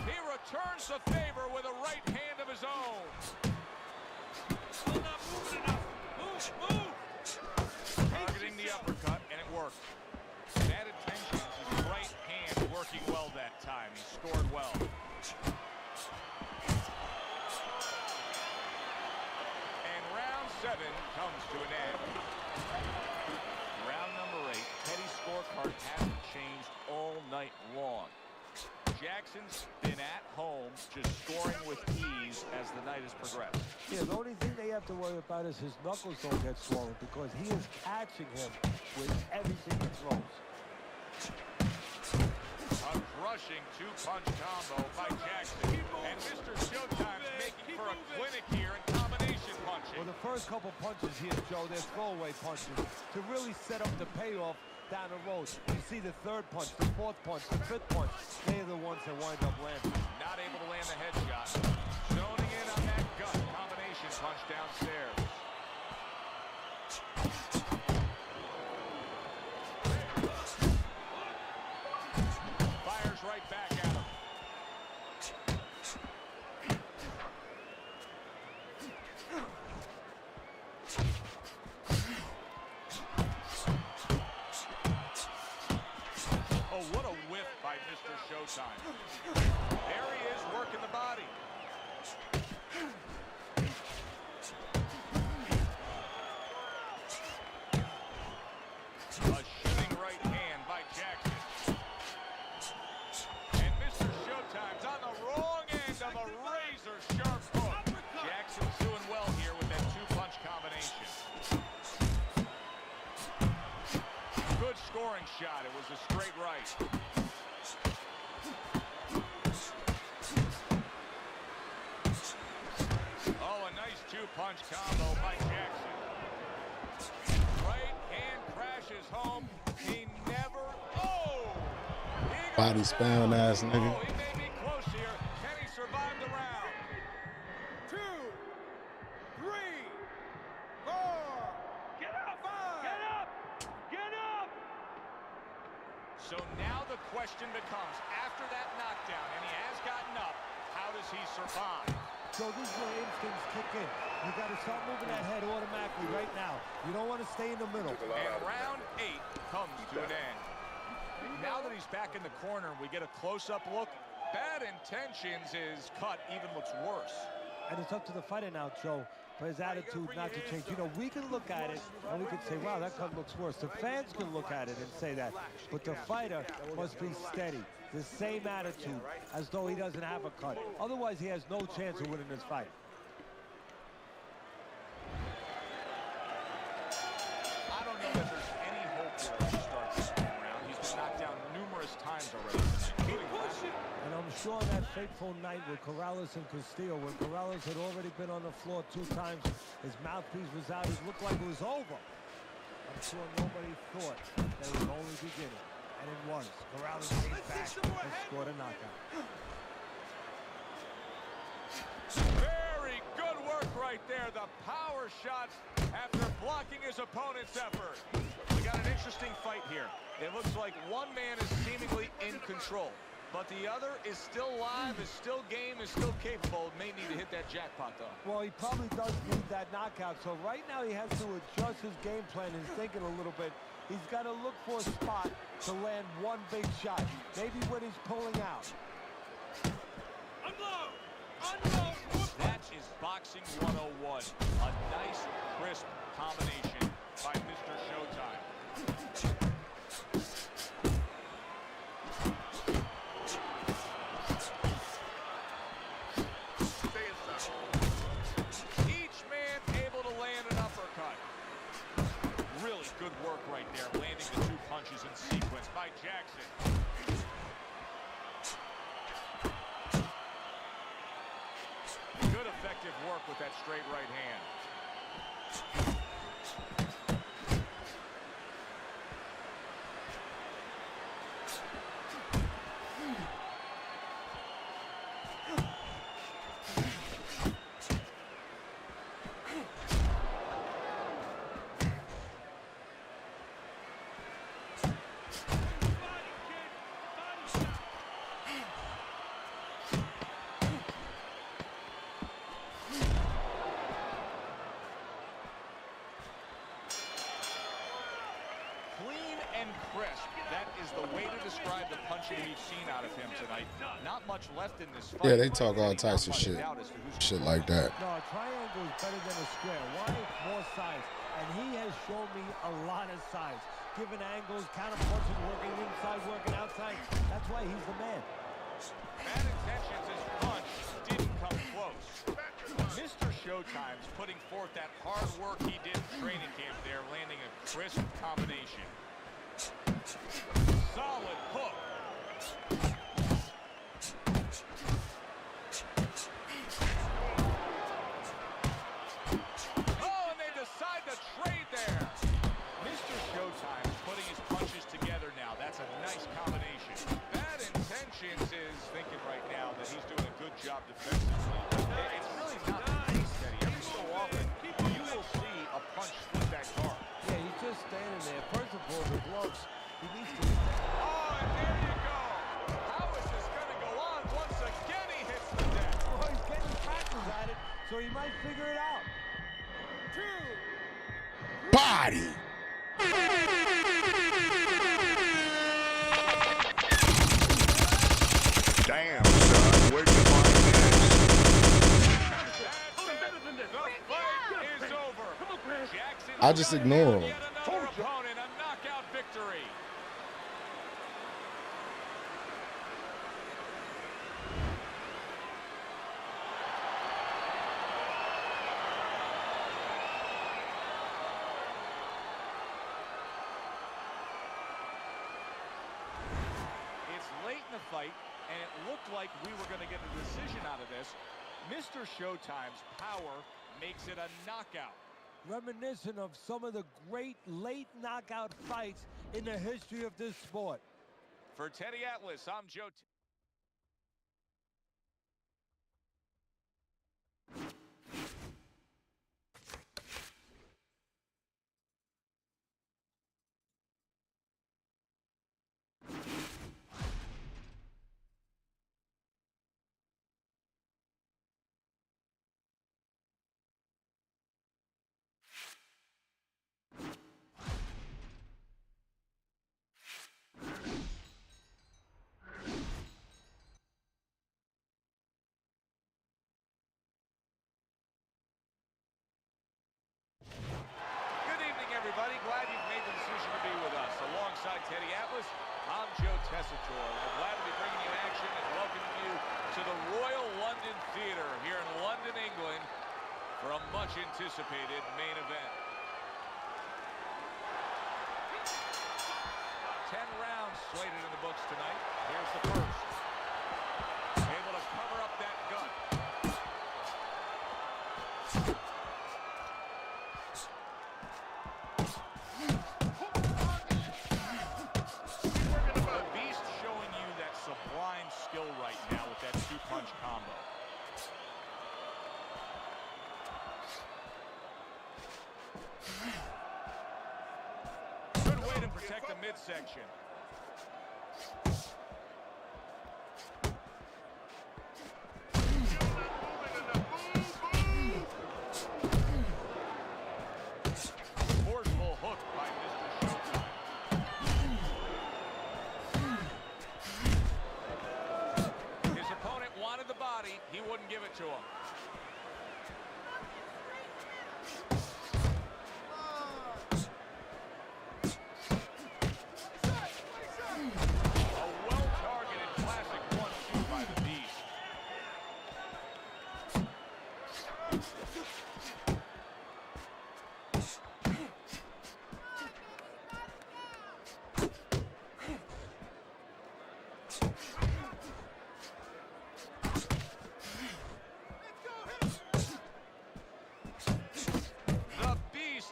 He returns the favor with a right hand of his own. Still not moving enough. Move. Targeting the uppercut, and it worked. Bad intentions, his right hand working well that time. He scored well. And round 7 comes to an end. Round number 8, Teddy's scorecard hasn't changed all night long. Jackson's been at home, just scoring with ease as the night has progressed. Yeah, the only thing they have to worry about is his knuckles don't get swollen because he is catching him with everything he throws. A crushing two-punch combo by Jackson. And Mr. Showtime's making for a clinic here in combination punching. Well, the first couple punches here, Joe, they're throwaway punches to really set up the payoff down the road. You see the third punch, the fourth punch, the fifth punch. They're the ones that wind up landing. Not able to land the headshot. Zoning in on that gut combination punch downstairs. Fires right back at him. Oh, what a whiff by Mr. Showtime. There he is, working the body. A shooting right hand by Jackson. And Mr. Showtime's on the wrong end of a razor-sharp hook. Jackson's doing well here with that two-punch combination. Good scoring shot. It was a straight right. Oh, a nice two-punch combo by Jackson. Right hand crashes home. He never... Oh! Body spam ass nigga. Oh, he may be close here. Can he survive the round? 2, 3, 4. Get up! 5. Get up! Get up! So now the question becomes, after that knockdown, and he has gotten up, how does he survive? So this is where instincts kick in. You got to start moving that head automatically right now. You don't want to stay in the middle. And round 8 comes to an end. Now that he's back in the corner, we get a close-up look. Bad Intentions is cut, even looks worse. And it's up to the fighter now, Joe, for his attitude not to change. You know, we can look at it and we can say, wow, that cut looks worse. The fans can look at it and say that. But the fighter must be steady. The same attitude as though he doesn't have a cut. Otherwise, he has no chance of winning this fight. I don't know that there's any hope here as he starts this second round. He's been knocked down numerous times already. And I'm sure that fateful night with Corrales and Castillo, when Corrales had already been on the floor 2 times, his mouthpiece was out, it looked like it was over. I'm sure nobody thought that it was only beginning. And it was. Corrales came back and scored a knockout. Very good work right there. The power shots after blocking his opponent's effort. We got an interesting fight here. It looks like one man is seemingly in control, but the other is still live, is still game, is still capable. May need to hit that jackpot, though. Well, he probably does need that knockout. So right now he has to adjust his game plan, his thinking a little bit. He's got to look for a spot to land one big shot. Maybe when he's pulling out. Unload! Unload! That is Boxing 101. A nice, crisp combination by Mr. Showtime. Each man able to land an uppercut. Really good work right there, landing the 2 punches in sequence by Jackson. Good effective work with that straight right hand. Crisp. That is the way to describe the punching we've seen out of him tonight. Not much left in this fight. Yeah, they talk all types of shit. Shit like that. No, a triangle is better than a square. Why? More size. And he has shown me a lot of size. Given angles, counter punching, working inside, working outside. That's why he's the man. Bad Intentions, his punch didn't come close. Mr. Showtime's putting forth that hard work he did in training camp there, landing a crisp combination. Solid hook. body. Damn, son, where'd you find this? Is over. Jackson I just ignore him. yet another opponent, a knockout victory. It's late in the fight, and it looked like we were going to get a decision out of this. Mr. Showtime's power makes it a knockout. Reminiscent of some of the great late knockout fights in the history of this sport. For Teddy Atlas, I'm Joe. Everybody, glad you've made the decision to be with us. Alongside Teddy Atlas, I'm Joe Tessitore. We're glad to be bringing you action and welcoming you to the Royal London Theatre here in London, England, for a much-anticipated main event. 10 rounds slated in the books tonight. Here's the first. Able to cover up that gut. Skill right now with that two-punch combo. Good way to protect the midsection. Forceful hook by Mr. Showtime. He wouldn't give it to him. A well-targeted classic 1-2 by the Beast.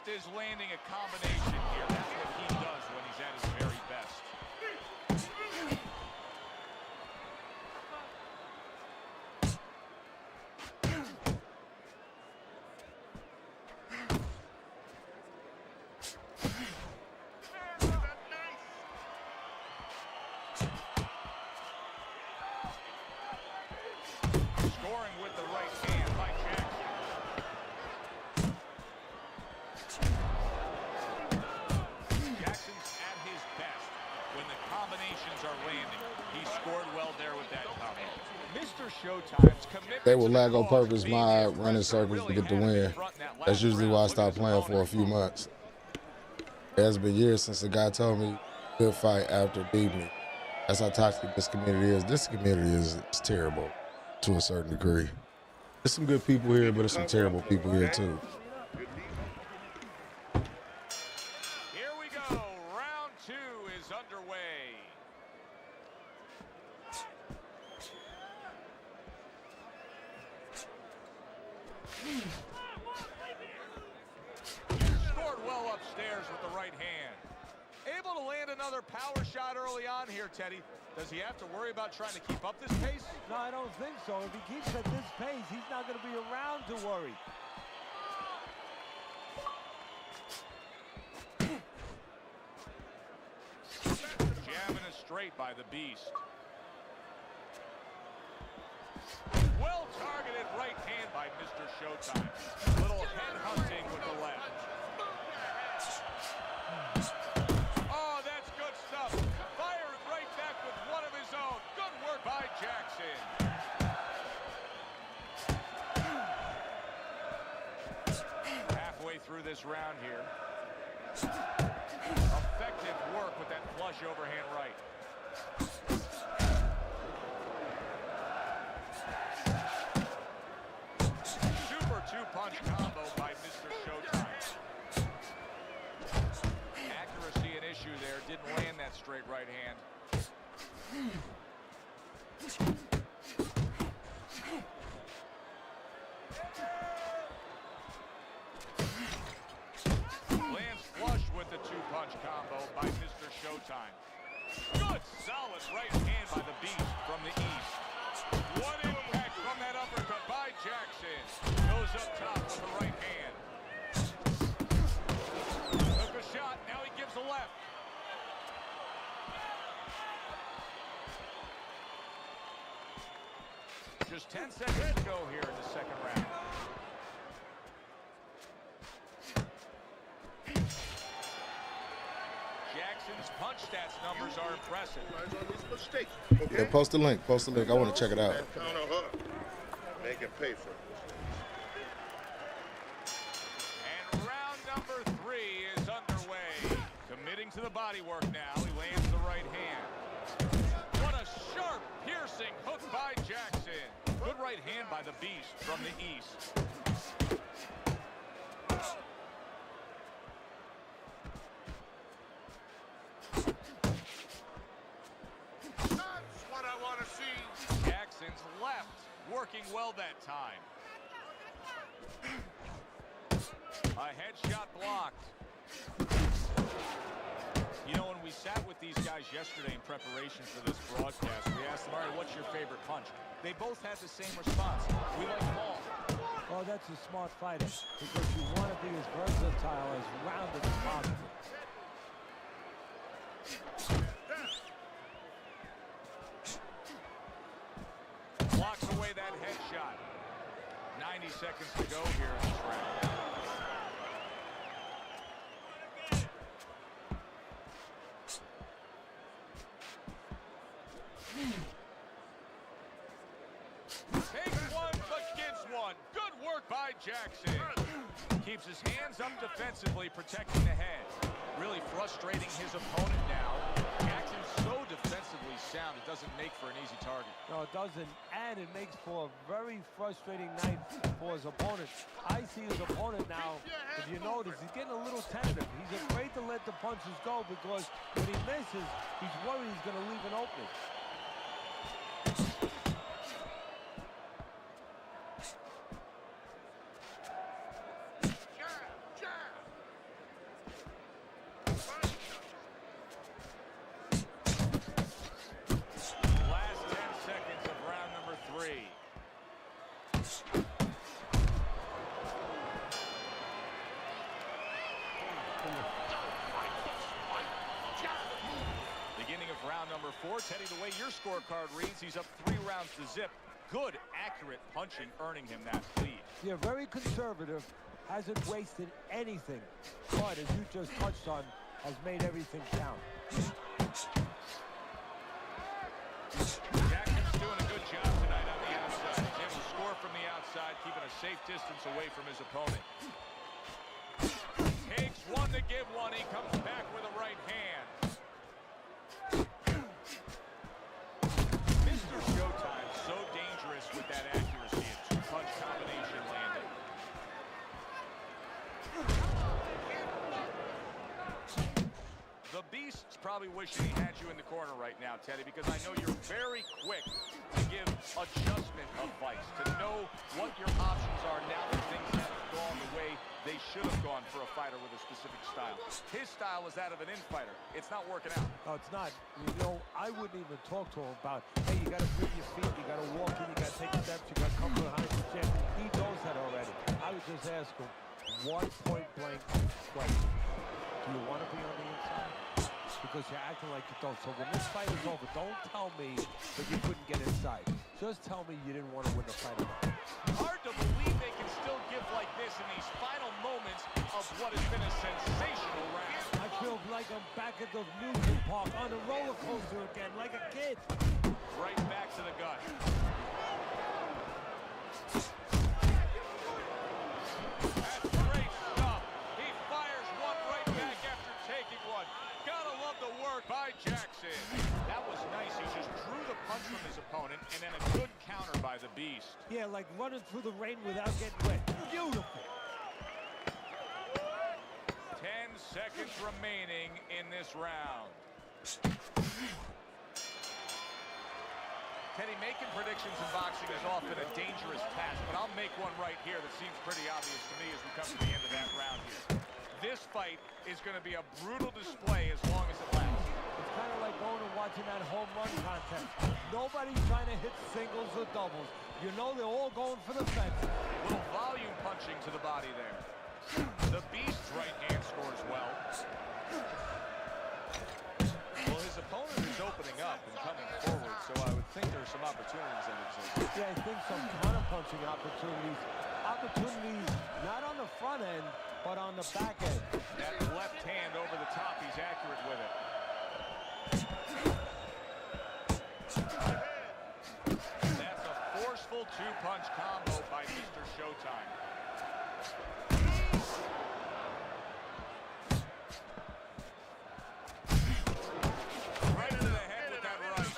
Is landing a combination here. That's what he does when he's at his very best. Scoring with the right hand by Jackson. Are landing. He scored well there with that combo. Mr. Showtime's commitment. They will lag on purpose my running circles to get the win. That's usually why I stopped playing for a few months. It has been years since the guy told me good fight after beat me. That's how toxic this community is. This community is terrible to a certain degree. There's some good people here, but there's some terrible people here too. Here we go. Round 2 is underway. Scored well upstairs with the right hand. Able to land another power shot early on here, Teddy. Does he have to worry about trying to keep up this pace? No, I don't think so. If he keeps at this pace, he's not going to be around to worry. Jamming it straight by the Beast. Well-targeted right hand by Mr. Showtime. Little head hunting with the left. this round here. Effective work with that flush overhand right. Super two-punch combo by Mr. Showtime. Accuracy an issue there. Didn't land that straight right hand. Lands flush with the two-punch combo by Mr. Showtime. Good, solid right hand by the Beast from the East. What impact from that uppercut by Jackson. Goes up top with the right hand. Took a shot, now he gives a left. Just 10 seconds to go here in the second round. Jackson's punch stats numbers are impressive. Yeah, post the link. Post the link. I want to check it out. Counter her. Make him pay for it. And round number 3 is underway. Committing to the body work now. He lands the right hand. What a sharp, piercing hook by Jackson. Good right hand by the Beast from the East. That's what I want to see. Jackson's left, working well that time. A headshot blocked. You know, when we sat with these guys yesterday in preparation for this broadcast, we asked them, all right, what's your favorite punch? They both had the same response. We like them all. Well, that's a smart fighter because you want to be as versatile, as rounded as possible. Blocks away that headshot. 90 seconds to go here in this round. Takes one, but gives one. Good work by Jackson. Keeps his hands up defensively, protecting the head. Really frustrating his opponent now. Jackson's so defensively sound, it doesn't make for an easy target. No, it doesn't, and it makes for a very frustrating night for his opponent. I see his opponent now, if you notice, he's getting a little tentative. He's afraid to let the punches go because when he misses, he's worried he's going to leave an opening. Number 4, Teddy, the way your scorecard reads, he's up 3 rounds to zip. Good, accurate punching, earning him that lead. Yeah, very conservative, hasn't wasted anything, but as you just touched on, has made everything count. Jackson's doing a good job tonight on the outside. He's able to score from the outside, keeping a safe distance away from his opponent. Takes one to give one. He comes back with a right hand. Showtime, so dangerous with that accuracy. A two-punch combination landing. The Beast's probably wishing he had you in the corner right now, Teddy, because I know you're very quick to give adjustment advice, to know what your options are now that things haven't gone the way they should have gone for a fighter with a specific style. His style is that of an in-fighter. It's not working out. No, it's not. You know, I wouldn't even talk to him about, hey, you got to bring your feet, you got to walk in, you got to take steps, you got to come behind the chin. He knows that already. I would just ask him one point-blank question. Do you want to be on the inside? Because you're acting like you don't. So when this fight is over, don't tell me that you couldn't get inside. Just tell me you didn't want to win the fight. Hard to believe they can still give like this in these final moments of what has been a sensational round. I feel like I'm back at the amusement park on a roller coaster again, like a kid. Right back to the gut. That's great stuff. He work by Jackson. That was nice. He just drew the punch from his opponent, and then a good counter by the Beast. Yeah, like running through the rain without getting wet. Beautiful. 10 seconds remaining in this round. Teddy, making predictions in boxing is often a dangerous task, but I'll make one right here that seems pretty obvious to me as we come to the end of that round here. This fight is going to be a brutal display as long as it lasts. It's kind of like going and watching that home run contest. Nobody's trying to hit singles or doubles. You know they're all going for the fence. Little volume punching to the body there. The Beast's right hand scores well. Well, his opponent is opening up and coming forward, so I would think there's some opportunities that exist. Yeah, I think some counter-punching opportunities. Opportunities not on the front end, but on the back end. That left hand over the top, he's accurate with it. That's a forceful two-punch combo by Mr. Showtime. Right into the head with that right.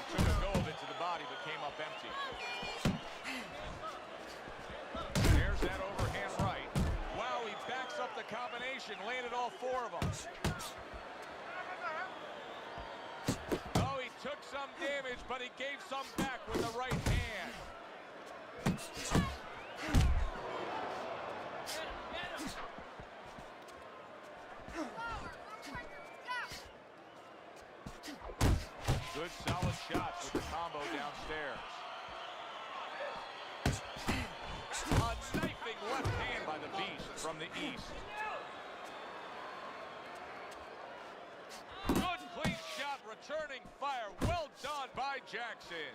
Took a go of it to the body, but came up empty. There's that overhand right. Wow, he backs up the combination, landed all four of them. Oh, he took some damage, but he gave some back with the right hand. Good solid shots with the combo downstairs. A knifing left hand by the Beast from the east. Good clean shot, returning fire. Well done by Jackson.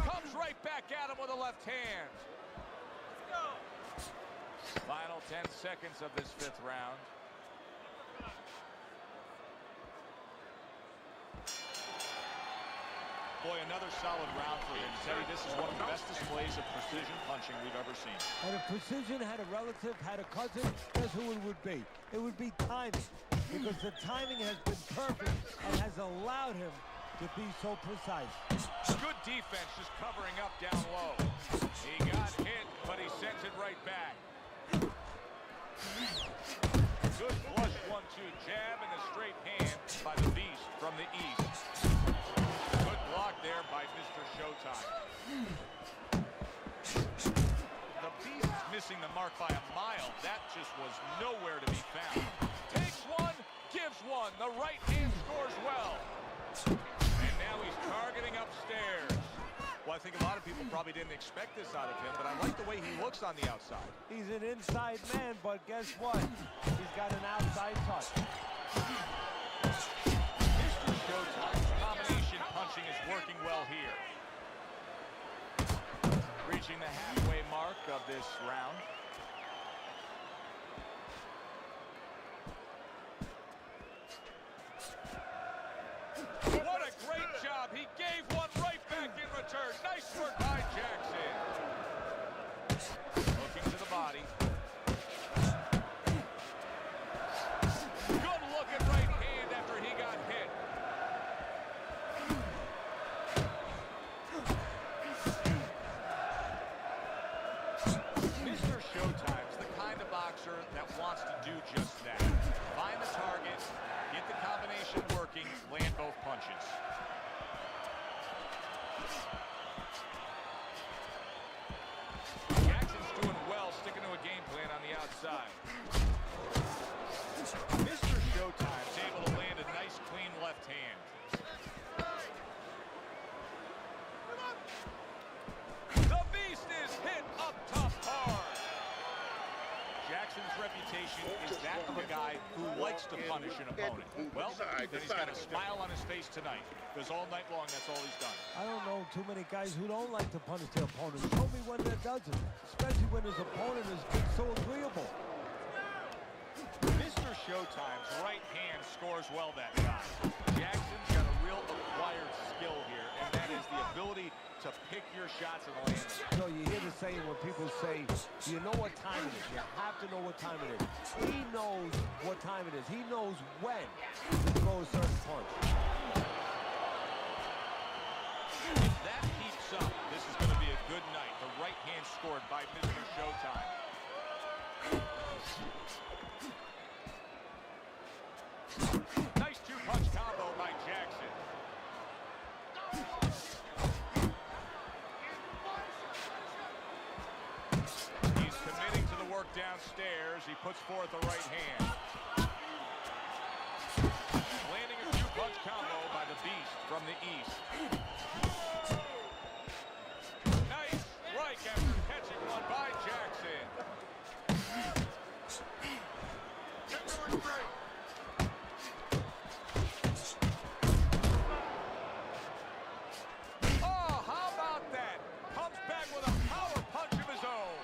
Comes right back at him with a left hand. Final 10 seconds of this fifth round. Boy, another solid round for him. Teddy, this is one of the best displays of precision punching we've ever seen. Had a precision, had a relative, had a cousin, guess who it would be? It would be timing. Because the timing has been perfect and has allowed him to be so precise. Good defense, just covering up down low. He got hit, but he sends it right back. Good flush 1-2 jab and a straight hand by the Beast from the east. Good block there by Mr. Showtime. The Beast is missing the mark by a mile. That just was nowhere to be found. Takes one, gives one. The right hand scores well. And now he's targeting upstairs. Well, I think a lot of people probably didn't expect this out of him, but I like the way he looks on the outside. He's an inside man, but guess what? He's got an outside touch. Mr. Showtime's combination punching is working well here. Reaching the halfway mark of this round. What a great job. He gave one right back in return. Nice work by Jackson. Looking to the body. Good looking right hand after he got hit. Mr. Showtime's the kind of boxer that wants to do just that. Find the target, get the combination working, land both punches. Jackson's doing well, sticking to a game plan on the outside. Mr. Showtime's able to land a nice, clean left hand. The Beast is hit up top hard. Jackson's reputation is that of a guy who likes to punish an opponent. Well, then he's got a smile on his face tonight, because all night long, that's all he's done. I don't know too many guys who don't like to punish their opponents. Show me one that doesn't, especially when his opponent is being so agreeable. Mr. Showtime's right hand scores well that time. Jackson's got a real acquired skill here, and that is the ability to pick your shots and land them. So you hear the saying when people say, you know what time it is. You have to know what time it is. He knows what time it is. He knows when to throw a certain punch. If that keeps up, this is going to be a good night. The right hand scored by Mr. Showtime. Nice two-punch combo by Jackson. He's committing to the work downstairs. He puts forth the right hand. Landing a two-punch combo by the Beast from the East. Nice strike after catching one by Jackson. Oh, how about that? Comes back with a power punch of his own.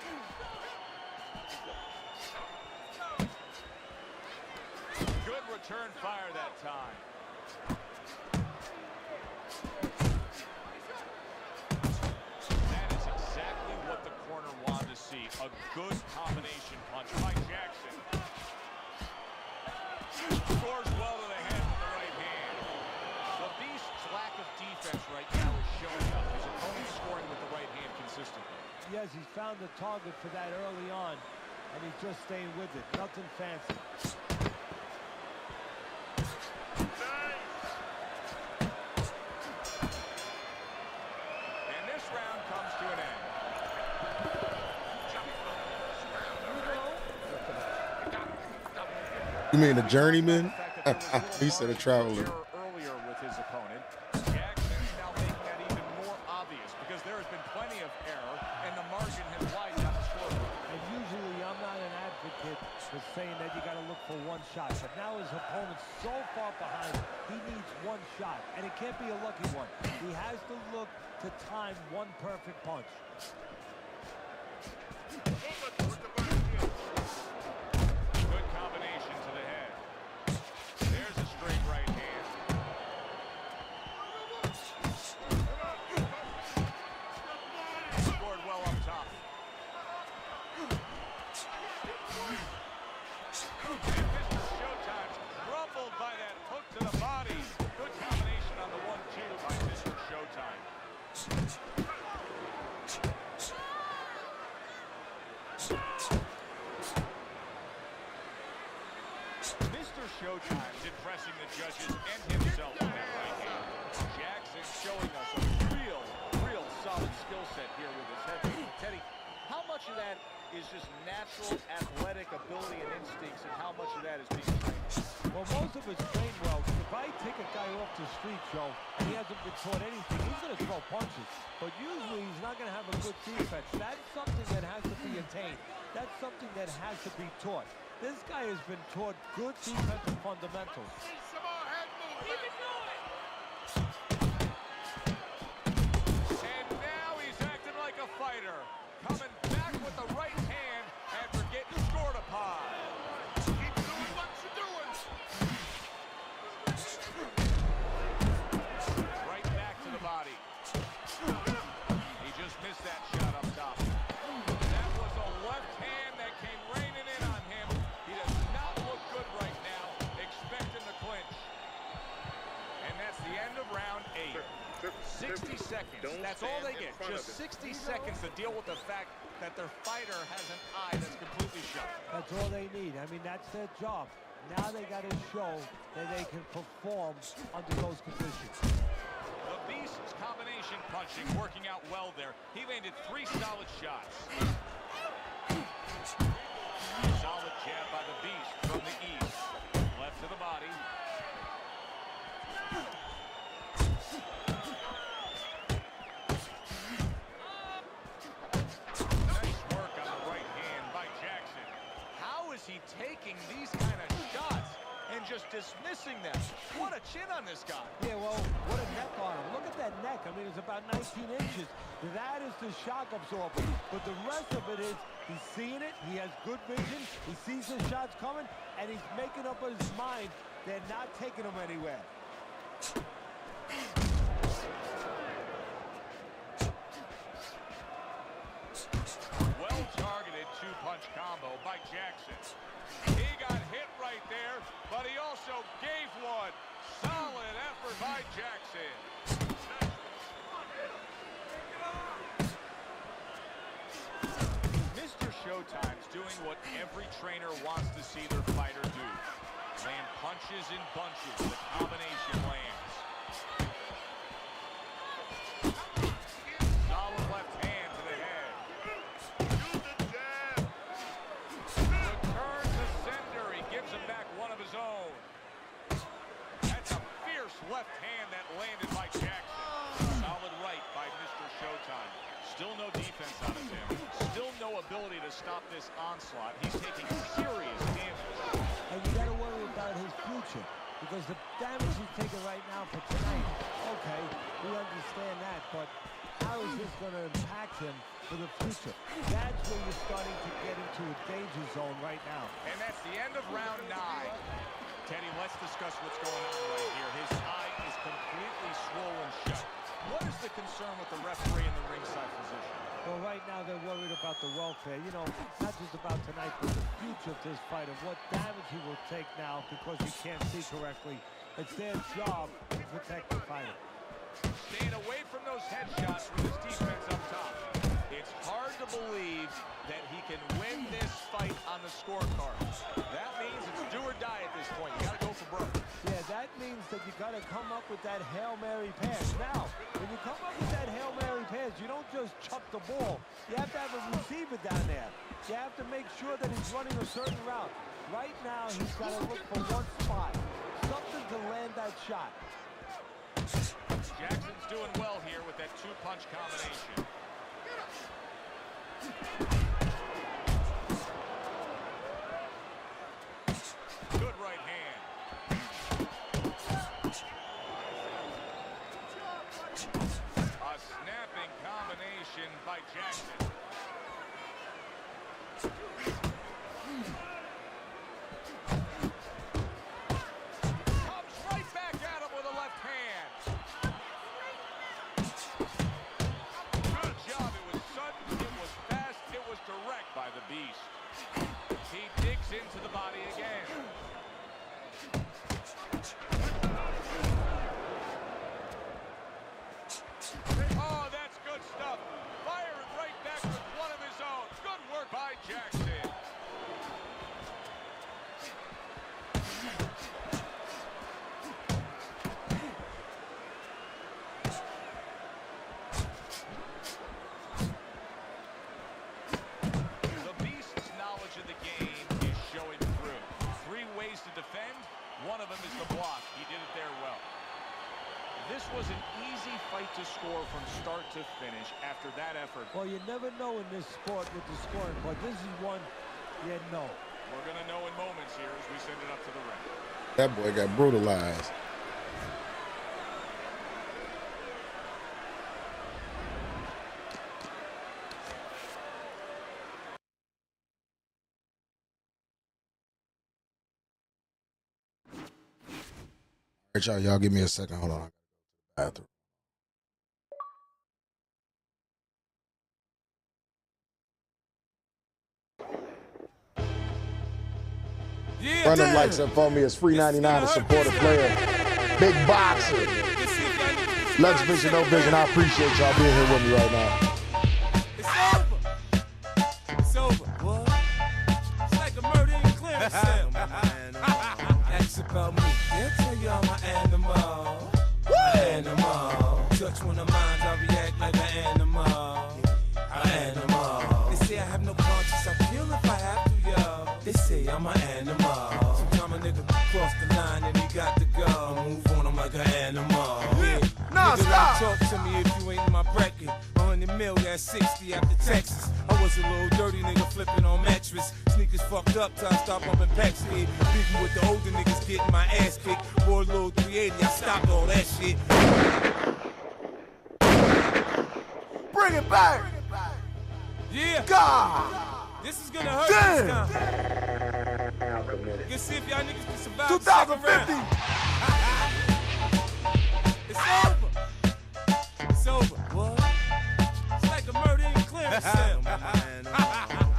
Good return fire that time. That is exactly what the corner wanted to see. A good combination punch by Jackson. Scores well to the head with the right hand. The Beast's lack of defense right now is showing up. His opponent scoring with the right hand consistently. Yes, he's found the target for that early on, and he's just staying with it. Nothing fancy. And this round comes to an end. You mean a journeyman? He said a traveler. Earlier with his opponent, Jackson's now making that even more obvious because there has been plenty of error and the margin has widened on the scoreboard. And usually I'm not an advocate for saying that you got to look for one shot. But now his opponent's so far behind, he needs one shot. And it can't be a lucky one. He has to look to time one perfect punch. Good combination to the head. There's a straight right hand. Scored well up top. And Mr. Showtime's rumbled by that hook to the body. Good combination on the 1-2 by Mr. Showtime. Mr. Showtime's impressing the judges and himself on that right hand. Jackson showing us a real solid skill set here with his head. Teddy, how much of that is just natural athletic ability and instincts, and how much of that is being trained? Well, most of it's trained well. If I take a guy off the street, Joe, and he hasn't been taught anything, he's going to throw punches. But usually he's not going to have a good defense. That's something that has to be attained. That's something that has to be taught. This guy has been taught good defensive fundamentals. And now he's acting like a fighter. Coming back with the right hand after getting scored upon. Keep doing what you're doing. Right back to the body. He just missed that shot up top. That was a left hand that came raining in on him. He does not look good right now. Expecting the clinch. And that's the end of round 8. 60 seconds. That's all they get. Just 60 seconds to deal with the fact that their fighter has an eye that's completely shut. That's all they need. I mean, that's their job. Now they got to show that they can perform under those conditions. The Beast's combination punching working out well there. He landed 3 solid shots. Solid jab by the Beast from the East. Left to the body. Nice work on the right hand by Jackson. How is he taking these kind of shots and just dismissing them? What a chin on this guy. Yeah, well, what a neck on him. Look at that neck. I mean, it's about 19 inches. That is the shock absorber. But the rest of it is he's seeing it. He has good vision. He sees the shots coming, and he's making up his mind. They're not taking him anywhere. combo by Jackson. He got hit right there, but he also gave one. Solid effort by Jackson. Mr. Showtime's doing what every trainer wants to see their fighter do. Land punches in bunches. The combination lands. Solid left hand to the head. Return to sender. He gives him back one of his own. That's a fierce left hand that landed by Jackson. Solid right by Mr. Showtime. Still no defense on him. Still no ability to stop this onslaught. He's taking serious damage. And you got to worry about his future, because the damage he's taking right now for tonight, okay, we understand that, but how is this going to impact him for the future? That's where you're starting to get into a danger zone right now. And that's the end of round 9. Teddy, let's discuss what's going on right here. His eye is completely swollen shut. What is the concern with the referee in the ringside position? Well, right now they're worried about the welfare. You know, not just about tonight, but the future of this fight and what damage he will take now because he can't see correctly. It's their job to protect the fighter. Staying away from those headshots with his defense up top. It's hard to believe that he can win this fight on the scorecard. That means it's do or die at this point. You got to go for broke. Yeah, that means that you got to come up with that Hail Mary pass. Now, when you come up with that Hail Mary pass, you don't just chuck the ball. You have to have a receiver down there. You have to make sure that he's running a certain route. Right now, he's got to look for one spot, something to land that shot. Jackson's doing well here with that two-punch combination. Good right hand. A snapping combination by Jackson. Comes right back at him with a left hand. Good job. It was sudden, it was fast, it was direct by the Beast. He digs into the body again. Oh, that's good stuff. Firing right back with one of his own. Good work by Jackson. The Beast's knowledge of the game is showing through. 3 ways to defend. One of them is the block. He did it there well. This was an easy fight to score from start to finish after that effort. Well, you never know in this sport with the scoring, but this is one you know. We're going to know in moments here as we send it up to the ring. That boy got brutalized. All right, y'all give me a second. Hold on. Bathroom. Yeah, Run them likes up for me. It's free 99 to support a player. Big boxer. Lux Vision, no vision. I appreciate y'all being here with me right now. It's over. It's over. What? It's like a murder in Clarence. That's about me. They'll tell you I'm an animal. Animal. Touch one of mine, I react like an animal. Animal. They say I have no conscience. I kill if I have to, yo. They say I'm an animal. Sometimes a nigga cross the line and he got to go. Move on, I'm like an animal. Yeah. Nah, stop. Talk to me if you ain't in my bracket. 100 mil, that's 60 after Texas. I was a little dirty nigga flipping on mattress. Sneakers fucked up till I start bumping packs here. Beefing with the older niggas getting my ass kicked. Boy, a little 380, I stopped all that shit. Bring it back. Yeah. God. This is gonna hurt this time. Let's see if y'all niggas can survive 2050. It's over. It's over. What? It's like a murder in Clarence.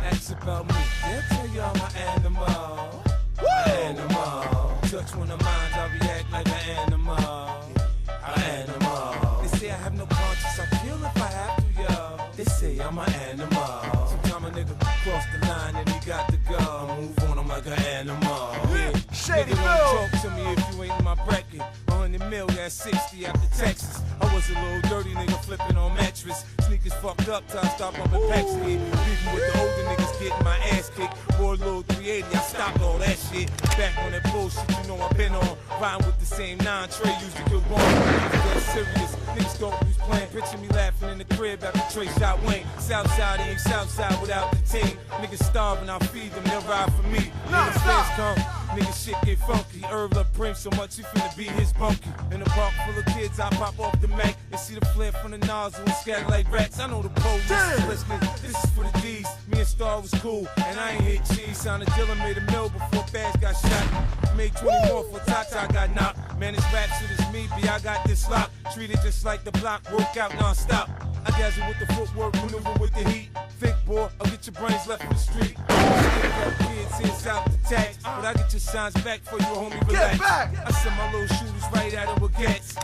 That's facts about me. They'll tell you I'm an animal. An animal. Touch one of mine, I react like an animal. An animal. They say I have no conscience, I kill if I have to, yo. They say I'm an animal. Sometimes a nigga cross the line and he got to go. I move on, I'm like an animal. Yeah. Shady nigga, don't talk to me if you ain't in my bracket. 100 mil, that's 60 after Texas. I was a little dirty nigga flipping on mattress. Sneakers fucked up till I stopped up at Pax Kid. Beefing with the older niggas getting my ass kicked. Boy, little 380, I stopped all that shit. Back on that bullshit, you know I've been on. Riding with the same 9 tray, used to kill bomb. Dead serious, niggas thought we was playing. Picture me laughing in the crib after Trey shot Wayne. Southside ain't Southside without the team. Niggas starving, I feed them, they'll ride for me. Niggas face come, niggas shit get funky. Herb up Prince so much he finna beat his bunkie. In a park full of kids, I pop off the Mac and see the flare from the nozzle and scatter like rats. I know the police is listening. This is for the D's. Me and Star was cool, and I ain't hit cheese. Sounded Dillon made a mill before Bass got shot. Made 20 more for Tata got knocked. Man, this rap shit is me, B. I got this lock. Treated just like the block, work out non-stop. I dazzle with the footwork, maneuver with the heat. Think, boy, I'll get your brains left in the street. Kids here south to tax, but I get your shines back for you, homie. Relax. Get back! I send my little shooters right at them with gats.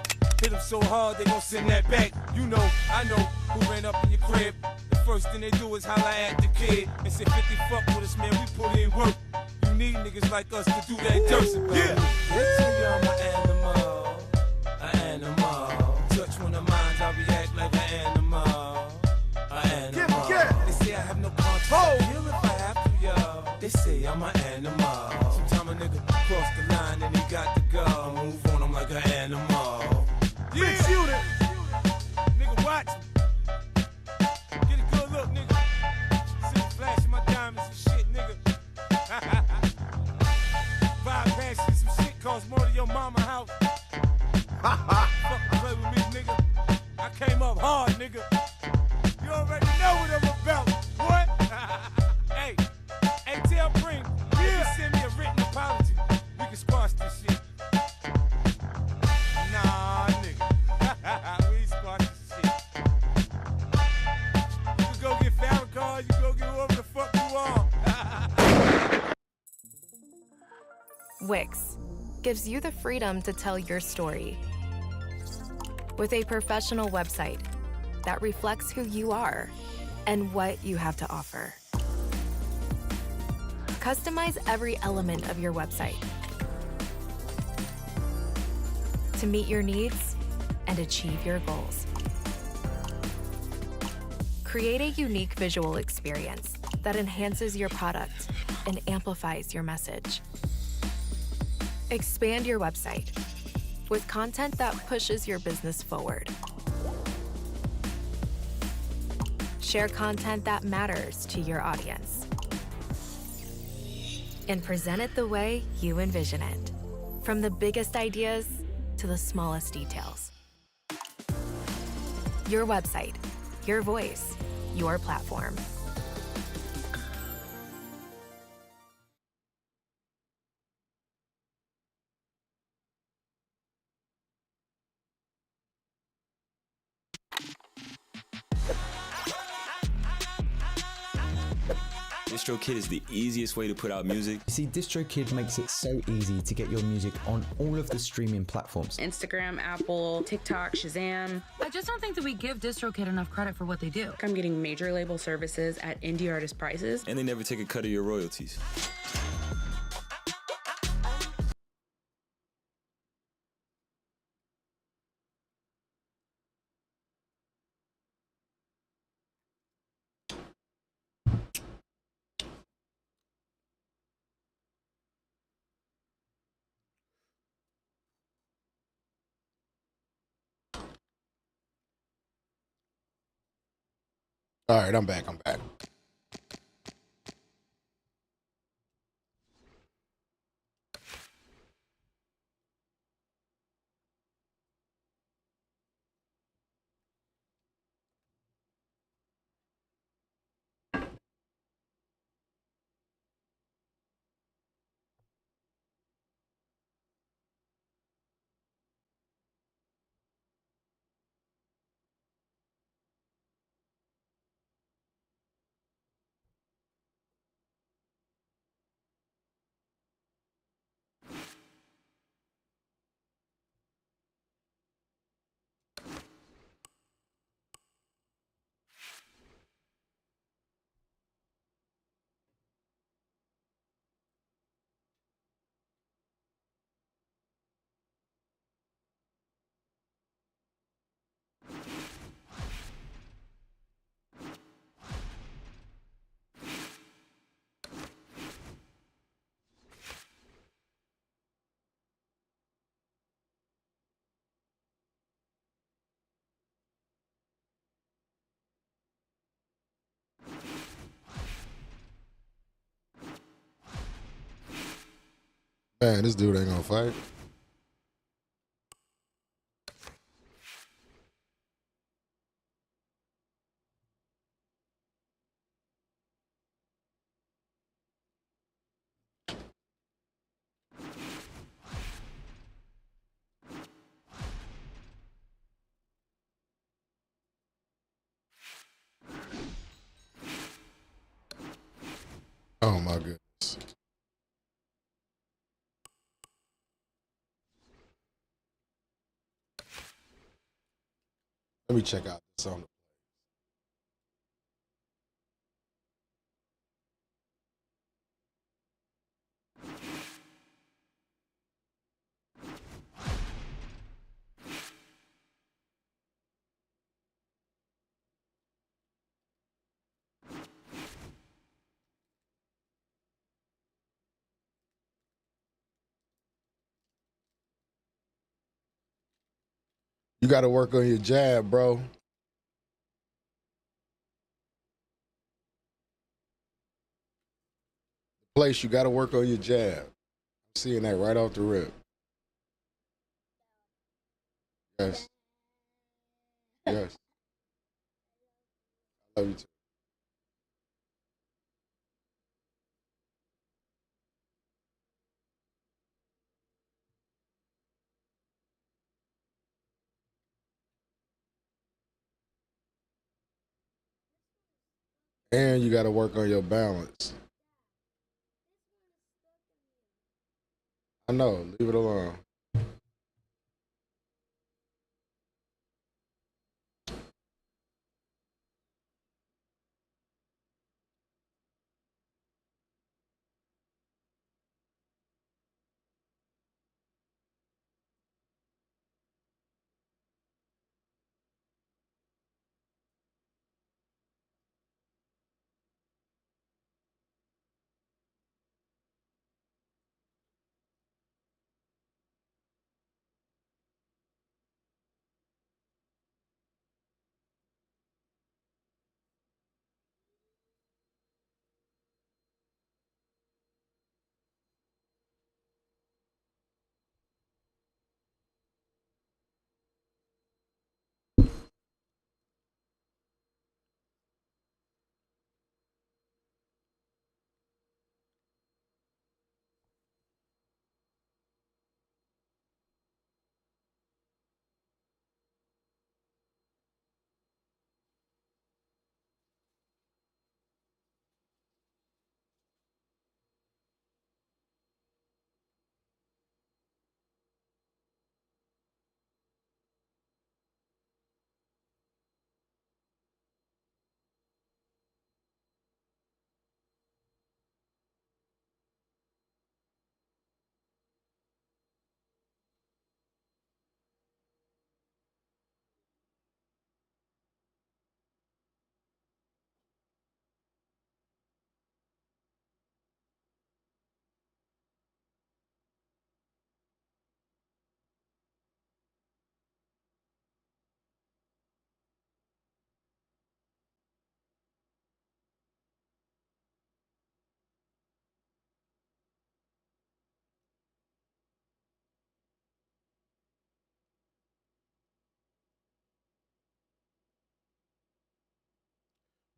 Hit them so hard they gon' send that back. You know, I know who ran up in your crib. The first thing they do is holler at the kid and say 50 fuck with us, man. We put in work. You need niggas like us to do that dirt. Yeah. They tell you I'm an animal, an animal. Touch one of mine, I react like an animal, an animal. They say I have no conscience, I feel if I have to, yo. They say I'm an animal. Sometimes a nigga cross the line and he got to go. I move on, I'm like an animal. Yeah, shoot it. Nigga, watch me. Get a good look, nigga. See me flashing my diamonds and shit, nigga. 5 passes, some shit costs more than your mama house. Fucking play with me, nigga. I came up hard, nigga. You already know what I'm about. What? Hey, tell Bring, if you send me a written apology, we can squash this shit. Nah, nigga. We ain't squash this shit. You can go get Farrakhan, you can go get whoever the fuck you are. Wix gives you the freedom to tell your story with a professional website that reflects who you are and what you have to offer. Customize every element of your website to meet your needs and achieve your goals. Create a unique visual experience that enhances your product and amplifies your message. Expand your website with content that pushes your business forward. Share content that matters to your audience. And present it the way you envision it, from the biggest ideas to the smallest details. Your website, your voice, your platform. DistroKid is the easiest way to put out music. See, DistroKid makes it so easy to get your music on all of the streaming platforms. Instagram, Apple, TikTok, Shazam. I just don't think that we give DistroKid enough credit for what they do. I'm getting major label services at indie artist prices. And they never take a cut of your royalties. All right, I'm back. Man, this dude ain't gonna fight. Oh my goodness. Let me check out this on. You got to work on your jab, bro. Place, you got to work on your jab. I'm seeing that right off the rip. Yes. Yes. I love you too. And you got to work on your balance. I know. Leave it alone.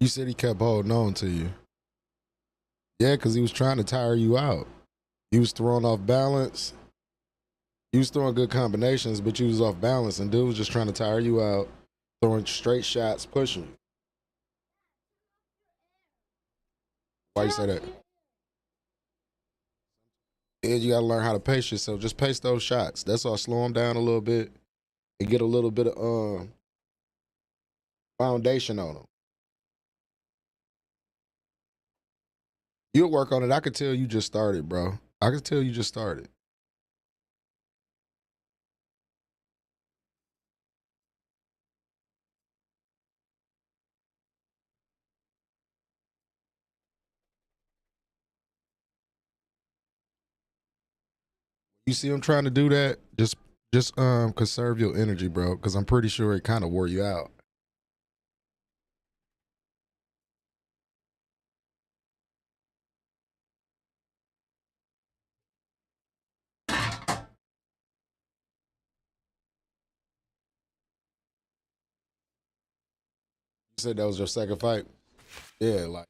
You said he kept holding on to you. Yeah, because he was trying to tire you out. You was throwing off balance. You was throwing good combinations, but you was off balance, and dude was just trying to tire you out, throwing straight shots, pushing you. Why you say that? And you got to learn how to pace yourself. Just pace those shots. That's all. Slow them down a little bit and get a little bit of foundation on them. You'll work on it. I could tell you just started, bro. I could tell you just started. You see him trying to do that? Just conserve your energy, bro, because I'm pretty sure it kind of wore you out. said that was your second fight? Yeah, like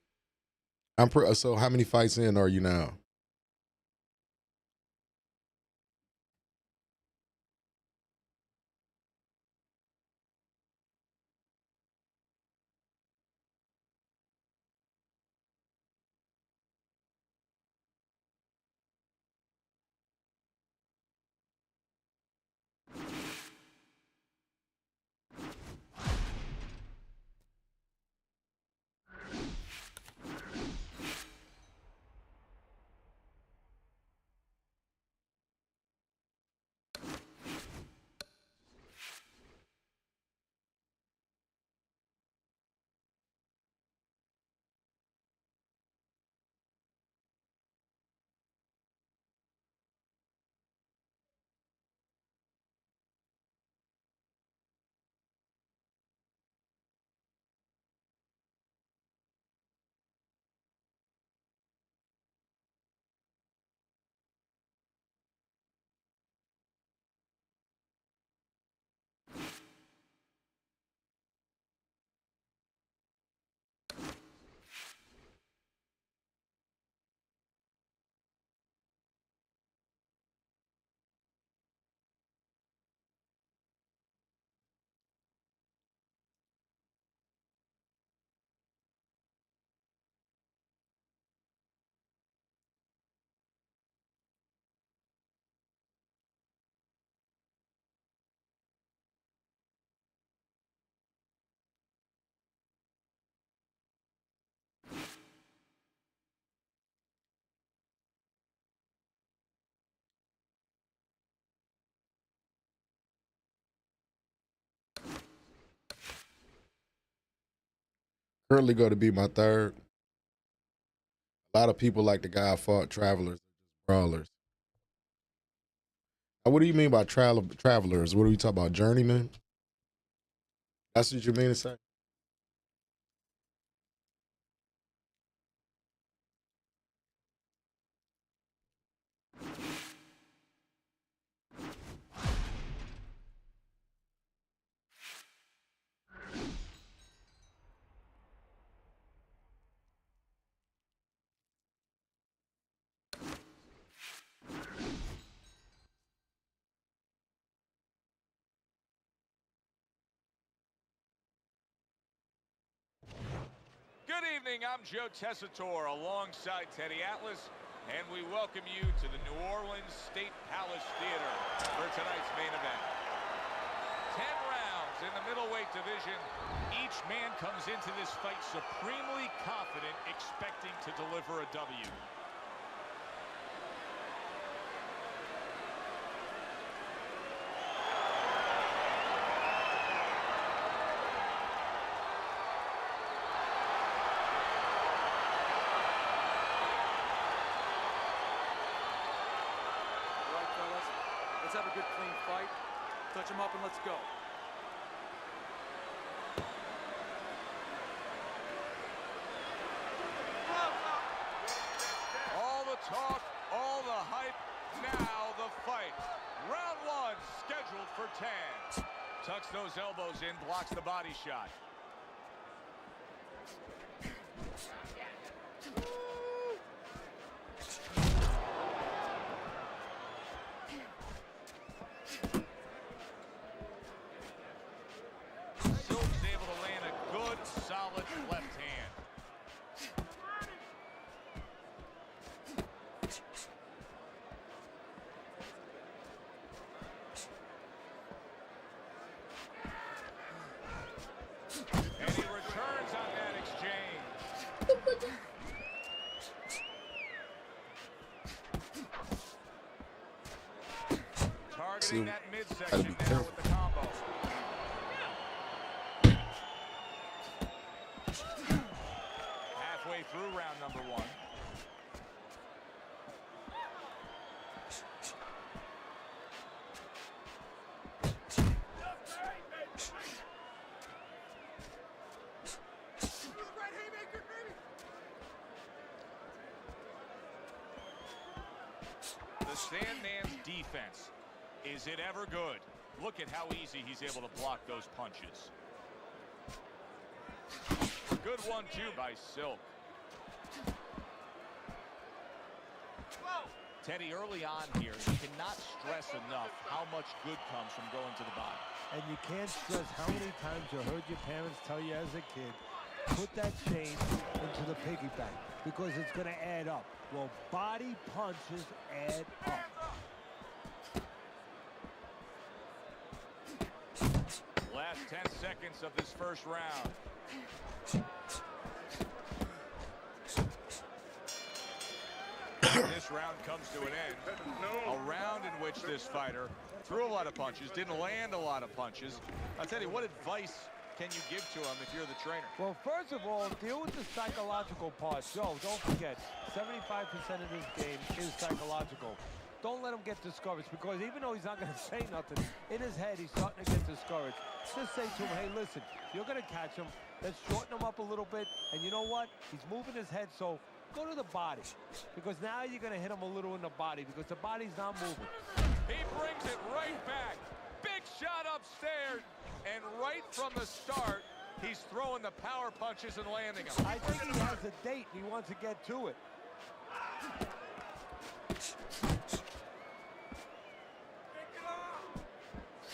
so how many fights in are you now? Currently going to be my third. A lot of people like the guy I fought, Travelers, Brawlers. Now, what do you mean by Travelers? What are we talking about, Journeyman? That's what you mean to say? Good evening, I'm Joe Tessitore alongside Teddy Atlas, and we welcome you to the New Orleans State Palace Theater for tonight's main event. 10 rounds in the middleweight division. Each man comes into this fight supremely confident, expecting to deliver a W. Let's have a good, clean fight. Touch him up and let's go. All the talk, all the hype, now the fight. Round one, scheduled for 10. Tucks those elbows in, blocks the body shot. Solid left hand. And he returns on that exchange. Targeting that midsection now with the combo. Through round number one. The Sandman's defense. Is it ever good? Look at how easy he's able to block those punches. Good 1-2 by Silk. Teddy, early on here, you cannot stress enough how much good comes from going to the body. And you can't stress how many times you heard your parents tell you as a kid, put that chain into the piggy bank because it's going to add up. Well, body punches add up. Last 10 seconds of this first round. This round comes to an end. A round in which this fighter threw a lot of punches, didn't land a lot of punches. I'll tell you, what advice can you give to him if you're the trainer? Well, first of all, deal with the psychological part. Joe, don't forget, 75% of this game is psychological. Don't let him get discouraged, because even though he's not going to say nothing, in his head he's starting to get discouraged. Just say to him, hey, listen, you're going to catch him. Let's shorten him up a little bit. And you know what? He's moving his head, so go to the body, because now you're going to hit him a little in the body because the body's not moving. He brings it right back. Big shot upstairs, and right from the start, he's throwing the power punches and landing them. I think he has a date and he wants to get to it.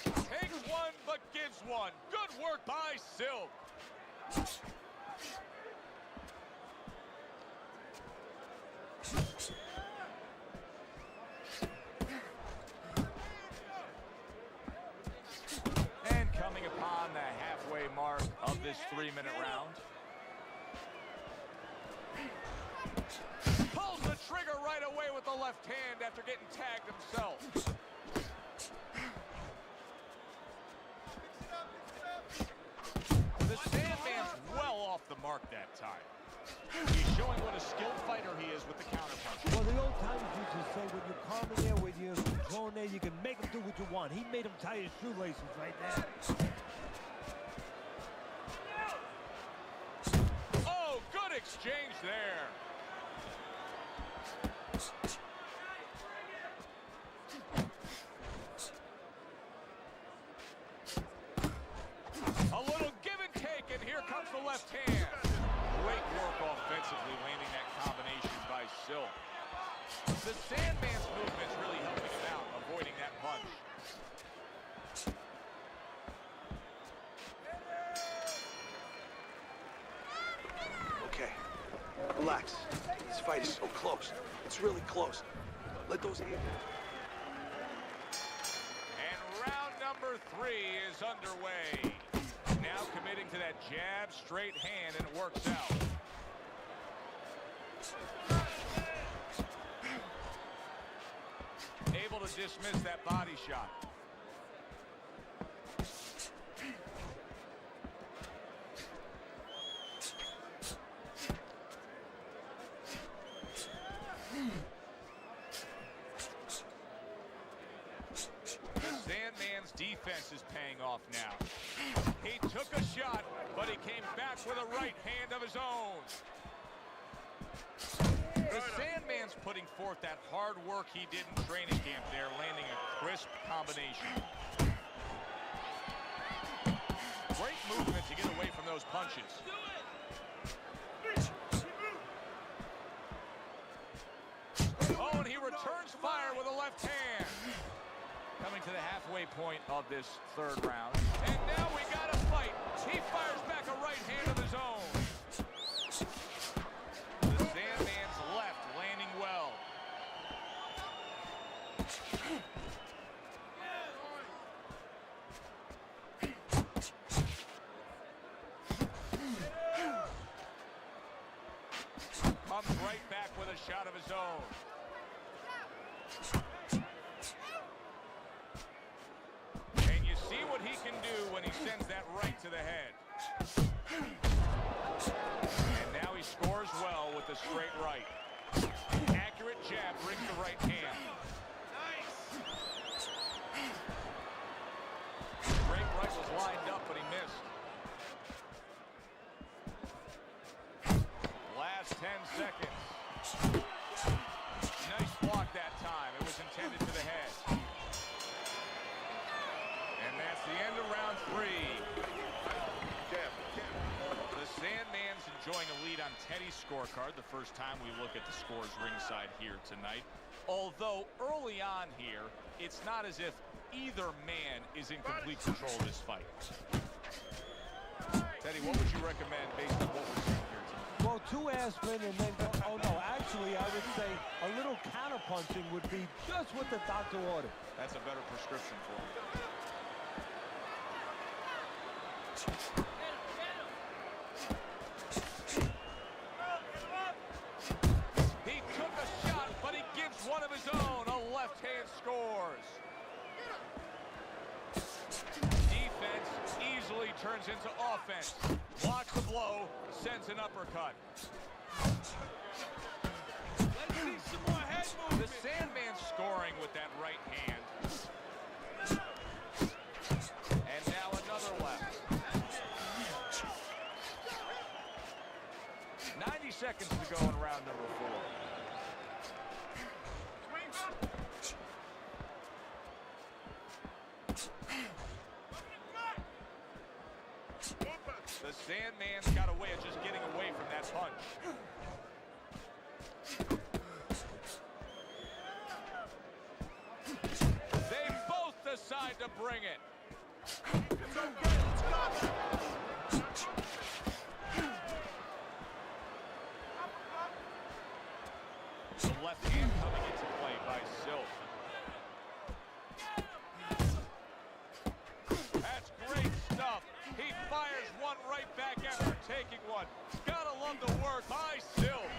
Takes one, but gives one. Good work by Silk. And coming upon the halfway mark of this 3-minute round. Pulls the trigger right away with the left hand after getting tagged himself. The Sandman's well off the mark that time. He's showing what a skilled fighter he is with the counterpunch. Well, the old timers used to say, when you come in there, when you're controlling there, you can make him do what you want. He made him tie his shoelaces right there. Oh, good exchange there. A little give and take, and here comes the left hand. Great work offensively, landing that combination by Silk. The Sandman's movement's really helping him out, avoiding that punch. Okay, relax. This fight is so close. It's really close. Let those hands... And round number 3 is underway. Now committing to that jab, straight hand, and it works out. Able to dismiss that body shot. The Sandman's defense is paying off now. He took a shot, but he came back with a right hand of his own. The Sandman's putting forth that hard work he did in training camp there, landing a crisp combination. Great movement to get away from those punches. Oh, and he returns fire with a left hand. Coming to the halfway point of this third round. And now we got a fight. He fires back a right hand of his own. The Sandman's left landing well. Comes right back with a shot of his own. See what he can do when he sends that right to the head. And now he scores well with the straight right. Accurate jab brings the right hand. Nice. Straight right was lined up, but he missed. Last 10 seconds. Nice block that time. It was intended to the head. And that's the end of round 3. The Sandman's scorecard the first time we look at the scores ringside here tonight. Although early on here, it's not as if either man is in complete control of this fight. Teddy, what would you recommend based on what we're seeing here tonight? Well, 2 aspirin and then go, oh no, actually I would say a little counter-punching would be just what the doctor ordered. That's a better prescription for him. He took a shot, but he gives one of his own. A left hand scores. Defense easily turns into offense. Blocks the blow, sends an uppercut. Let's see some more head movement. The Sandman scoring with that right hand. And now another left. 90 seconds to go in round number 4. The Sandman's got a way of just getting away from that punch. They both decide to bring it. The left hand coming into play by Silk. That's great stuff. He fires one right back after taking one. Gotta love the work by Silk.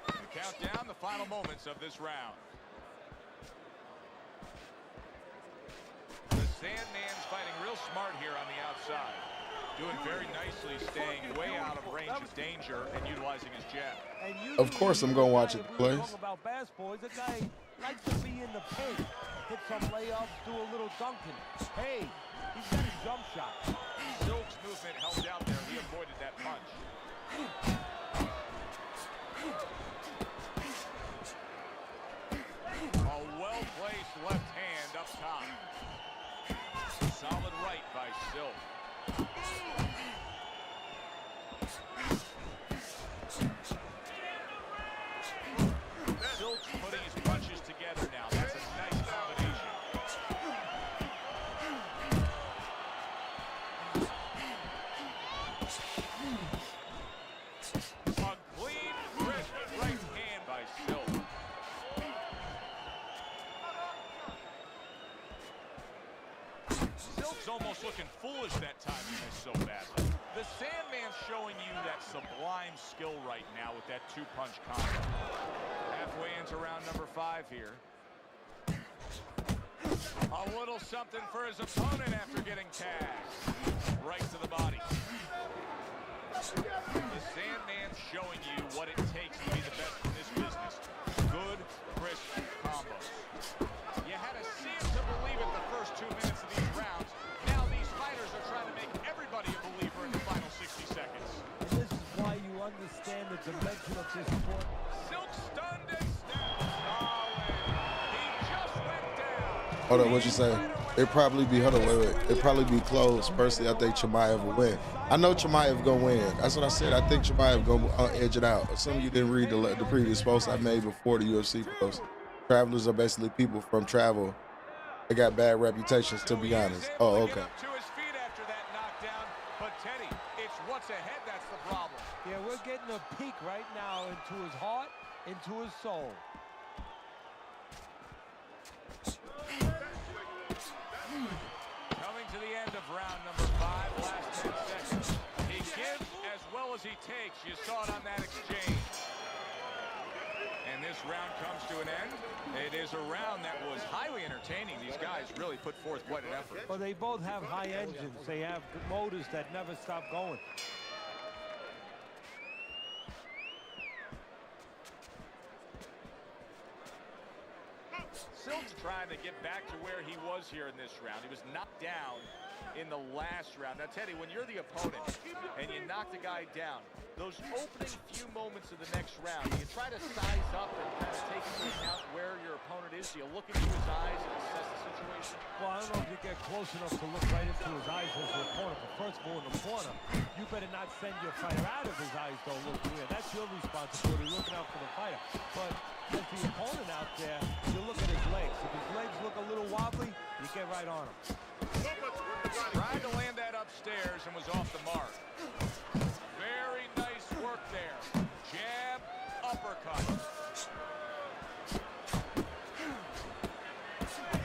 The countdown, the final moments of this round. The Sandman's fighting real smart here on the outside. Doing very nicely, staying way out of range of danger and utilizing his jab. Of course I'm going to watch it, please. About basketball, the guy likes to be in the paint. Hit some layups, do a little dunking. Hey, he's got a jump shot. Silk's movement helped out there. He avoided that punch. A well-placed left hand up top. Solid right by Silk. Silk's putting his punches together now. That's a nice combination. A clean, crisp right hand by Silk. Silk's almost looking foolish that time he missed so badly. The Sandman's showing you that sublime skill right now with that 2-punch combo. Halfway into round number 5 here. A little something for his opponent after getting tagged. Right to the body. The Sandman's showing you what it takes to be the best in this business. Good, crisp combos. You had to see him to believe it the first 2 minutes of these rounds. Now these fighters are trying to make everybody a believer in the final 60 seconds. And this is why you understand the dimension of this sport. Silk stunned and snapped. Solid. He just went down. Hold on, what'd you say? It'd probably be, hold on, wait. It'd probably be close. Personally, I think Chimaev will win. I know Chimaev gonna win. That's what I said. I think Chimaev gonna edge it out. Some of you didn't read the previous post I made before the UFC post. Travelers are basically people from travel. They got bad reputations, to be honest. Oh, okay. To his feet after that knockdown, but Teddy, it's what's ahead that's the problem. Yeah, we're getting a peek right now into his heart, into his soul. Coming to the end of round number 5, last 10 seconds. He gives as well as he takes. You saw it on that exchange. And this round comes to an end. It is a round that was highly entertaining. These guys really put forth quite an effort. Well, they both have high engines. They have motors that never stop going. Silk's trying to get back to where he was here in this round. He was knocked down in the last round. Now, Teddy, when you're the opponent and you knock the guy down, those opening few moments of the next round, you try to size up and kind of take into account where your opponent is. Do you look into his eyes and assess the situation? Well, I don't know if you get close enough to look right into his eyes as your opponent, but first of all, in the corner, you better not send your fighter out of his eyes, don't look weird. That's your responsibility, looking out for the fighter. But as the opponent out there, you look at his legs. If his legs look a little wobbly, you get right on him. Tried to land that upstairs and was off the mark. Very nice work there. Jab, uppercut.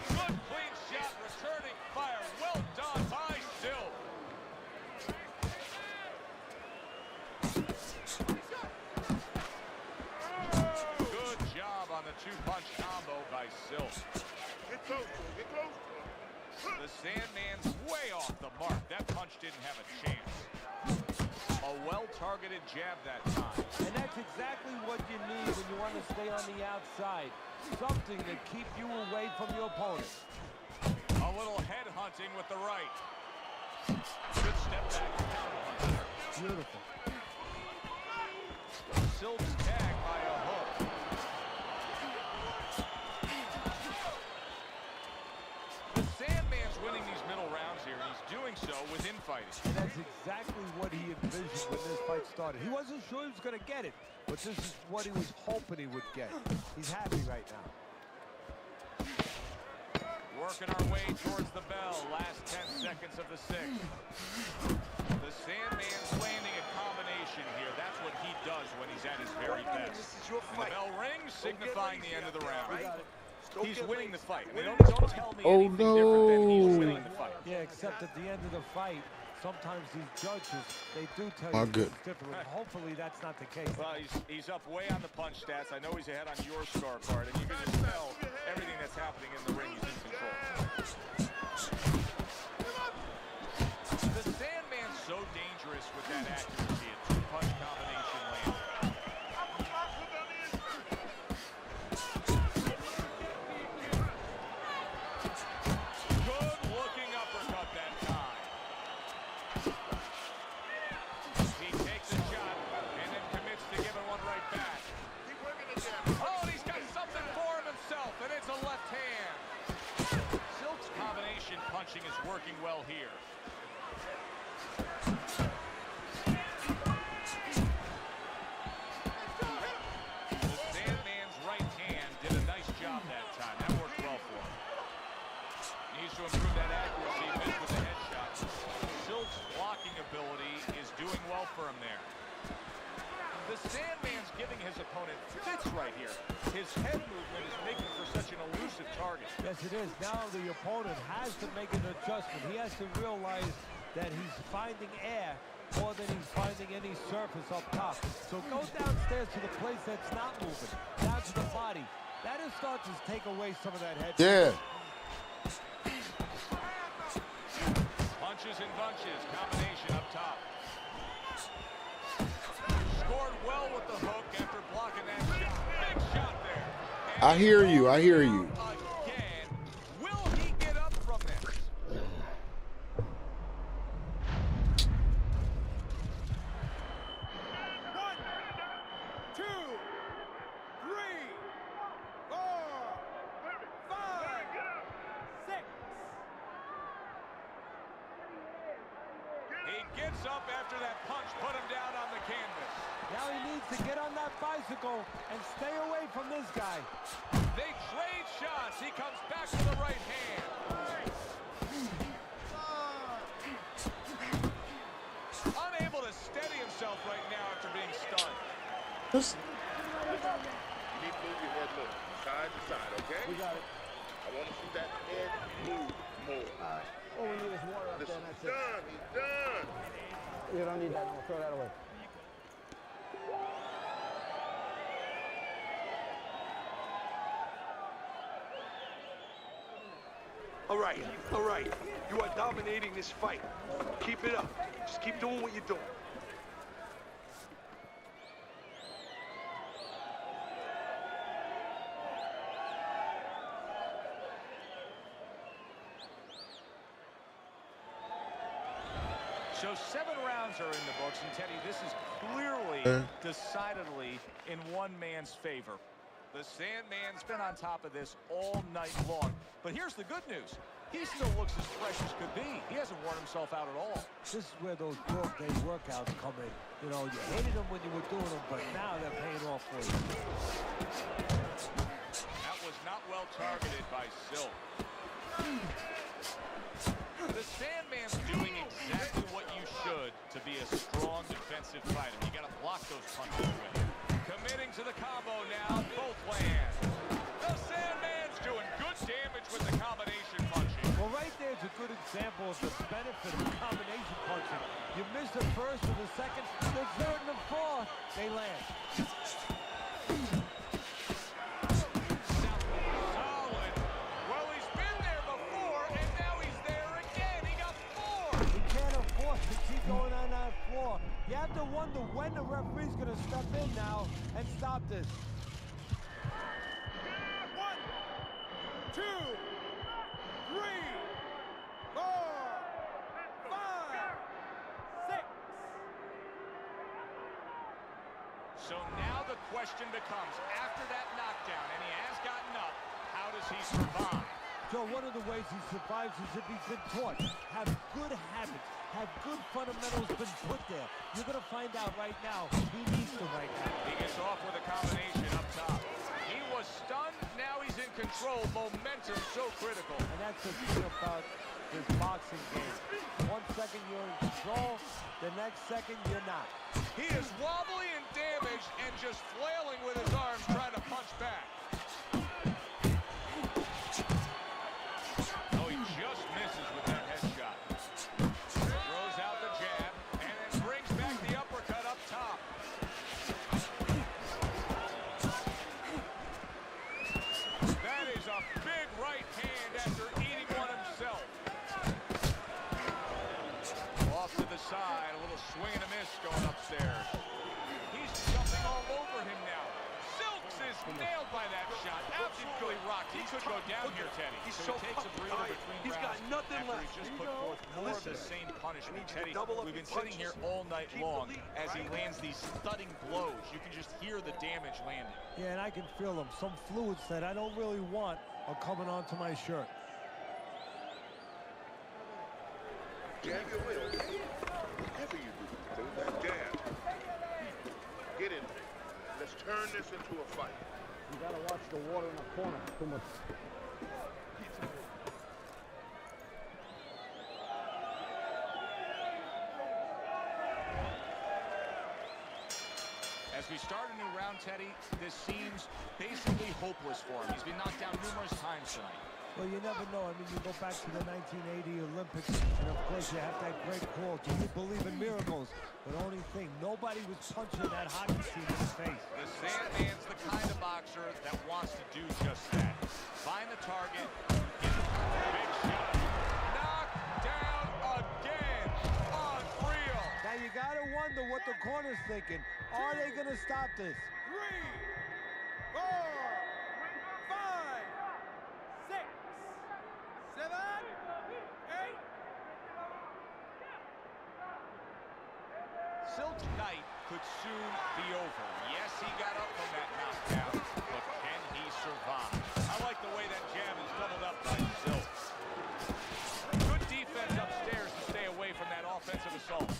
Good clean shot, returning fire. Well done by Still. Good job on the two-punch combo by Still. Get close to him. Get close to him. The Sandman's way off the mark. That punch didn't have a chance. A well-targeted jab that time. And that's exactly what you need when you want to stay on the outside. Something to keep you away from your opponent. A little head hunting with the right. Good step back. Beautiful. Silk's tag by a hook. The Sandman's winning these middle rounds here, and he's doing so with infighting. And that's exactly what he envisioned when this fight started. He wasn't sure he was going to get it, but this is what he was hoping he would get. He's happy right now. Working our way towards the bell. Last 10 seconds of the sixth. The Sandman's landing a combination here. That's what he does when he's at his very best. And the bell rings, signifying the end of the round. He's winning the fight. I mean, don't tell me anything different than he's winning the fight. Yeah, except at the end of the fight, sometimes these judges, they do tell Oh, you good. things differently. Hopefully that's not the case. Well, he's up way on the punch stats. I know he's ahead on your scorecard, and you can just tell everything that's happening in the ring, he's in control. The Sandman's so dangerous with that accuracy. A two-punch combination land. Good-looking uppercut that time. He takes a shot and then commits to giving one right back. Oh, and he's got something for himself, and it's a left hand. Silk's combination punching is working well here. The Sandman's right hand did a nice job that time. That worked well for him. Needs to improve that accuracy, missed with the headshot. Silk's blocking ability is doing well for him there. The Sandman's giving his opponent fits right here. His head movement is making for such an elusive target. Yes, it is. Now the opponent has to make an adjustment. He has to realize that he's finding air more than he's finding any surface up top. So go downstairs to the place that's not moving, down to the body. That will start to take away some of that head. Yeah. Punches and bunches, combination up top. Scored well with the hook after blocking that shot. Big shot there. I hear you. I hear you. Again, will he get up from this? 2, 3, 4, 5, 6. He gets up after that punch, put him down on the canvas. Now he needs to get on that bicycle and stay away from this guy. They trade shots. He comes back to the right hand. Unable to steady himself right now after being stunned. You need to move your head more, side to side, okay? We got it. I want to see that head move more. All right. All we need is water up there, and that's He's it. done. He's done. You don't need that. No, throw that away. All right, all right. You are dominating this fight. Keep it up. Just keep doing what you're doing. 7 rounds are in the books, and Teddy, this is clearly, decidedly in one man's favor. The Sandman's been on top of this all night long. But here's the good news. He still looks as fresh as could be. He hasn't worn himself out at all. This is where those dog-day workouts come in. You know, you hated them when you were doing them, but now they're paying off for you. That was not well targeted by Silk. The Sandman's doing exactly what you should to be a strong defensive fighter. You got to block those punches with him. Committing to the combo now, both land. The Sandman's doing good damage with the combination punching. Well, right there's a good example of the benefit of combination punching. You miss the first or the second, the third and the fourth, they land. Solid. Well, he's been there before, and now he's there again. He got 4. You can't afford to keep going on that floor. You have to wonder when the referee's going to step in now and stop this. 1, 2, 3, 4, 5, 6. So now the question becomes, after that knockdown, and he has gotten up, how does he survive? Joe, one of the ways he survives is if he's been taught. Have good habits. Have good fundamentals been put there. You're going to find out right now he needs them right now. He gets off with a combination up top. He was stunned. Now he's in control. Momentum so critical. And that's the thing about this boxing game. 1 second you're in control. The next second you're not. He is wobbly and damaged and just flailing with his arms trying to punch back. Oh, he just misses with that headshot. Throws out the jab and then brings back the uppercut up top. That is a big right hand after eating one himself. Off to the side, a little swing and a miss going upstairs. He's jumping all over him now. Silks is nailed by that shot. Absolutely rocked. He could go down here, Teddy. So he takes a breather between rounds. He's got nothing left. He just put forth more of the same punishment. Teddy, we've been sitting here all night long as he lands these thudding blows. You can just hear the damage landing. Yeah, and I can feel them. Some fluids that I don't really want are coming onto my shirt. Jab your will. Whatever you do, throw that jab. Get in there. Let's turn this into a fight. You gotta watch the water in the corner. Too much. As we start a new round, Teddy, this seems basically hopeless for him. He's been knocked down numerous times tonight. Well, you never know. I mean, you go back to the 1980 Olympics, and of course you have that great quote, "Do you believe in miracles?" But only thing, nobody was punching that hockey stick in his face. The Sandman's the kind of boxer that wants to do just that. Find the target, get the big shot. Knocked down again. Unreal. Now you gotta wonder what the corner's thinking. Are they gonna stop this? 3, 4, 5, 6, 7, 8. Silk's night could soon be over. Yes, he got up from that knockdown, but can he survive? I like the way that jab is doubled up by Silk. Good defense upstairs to stay away from that offensive assault.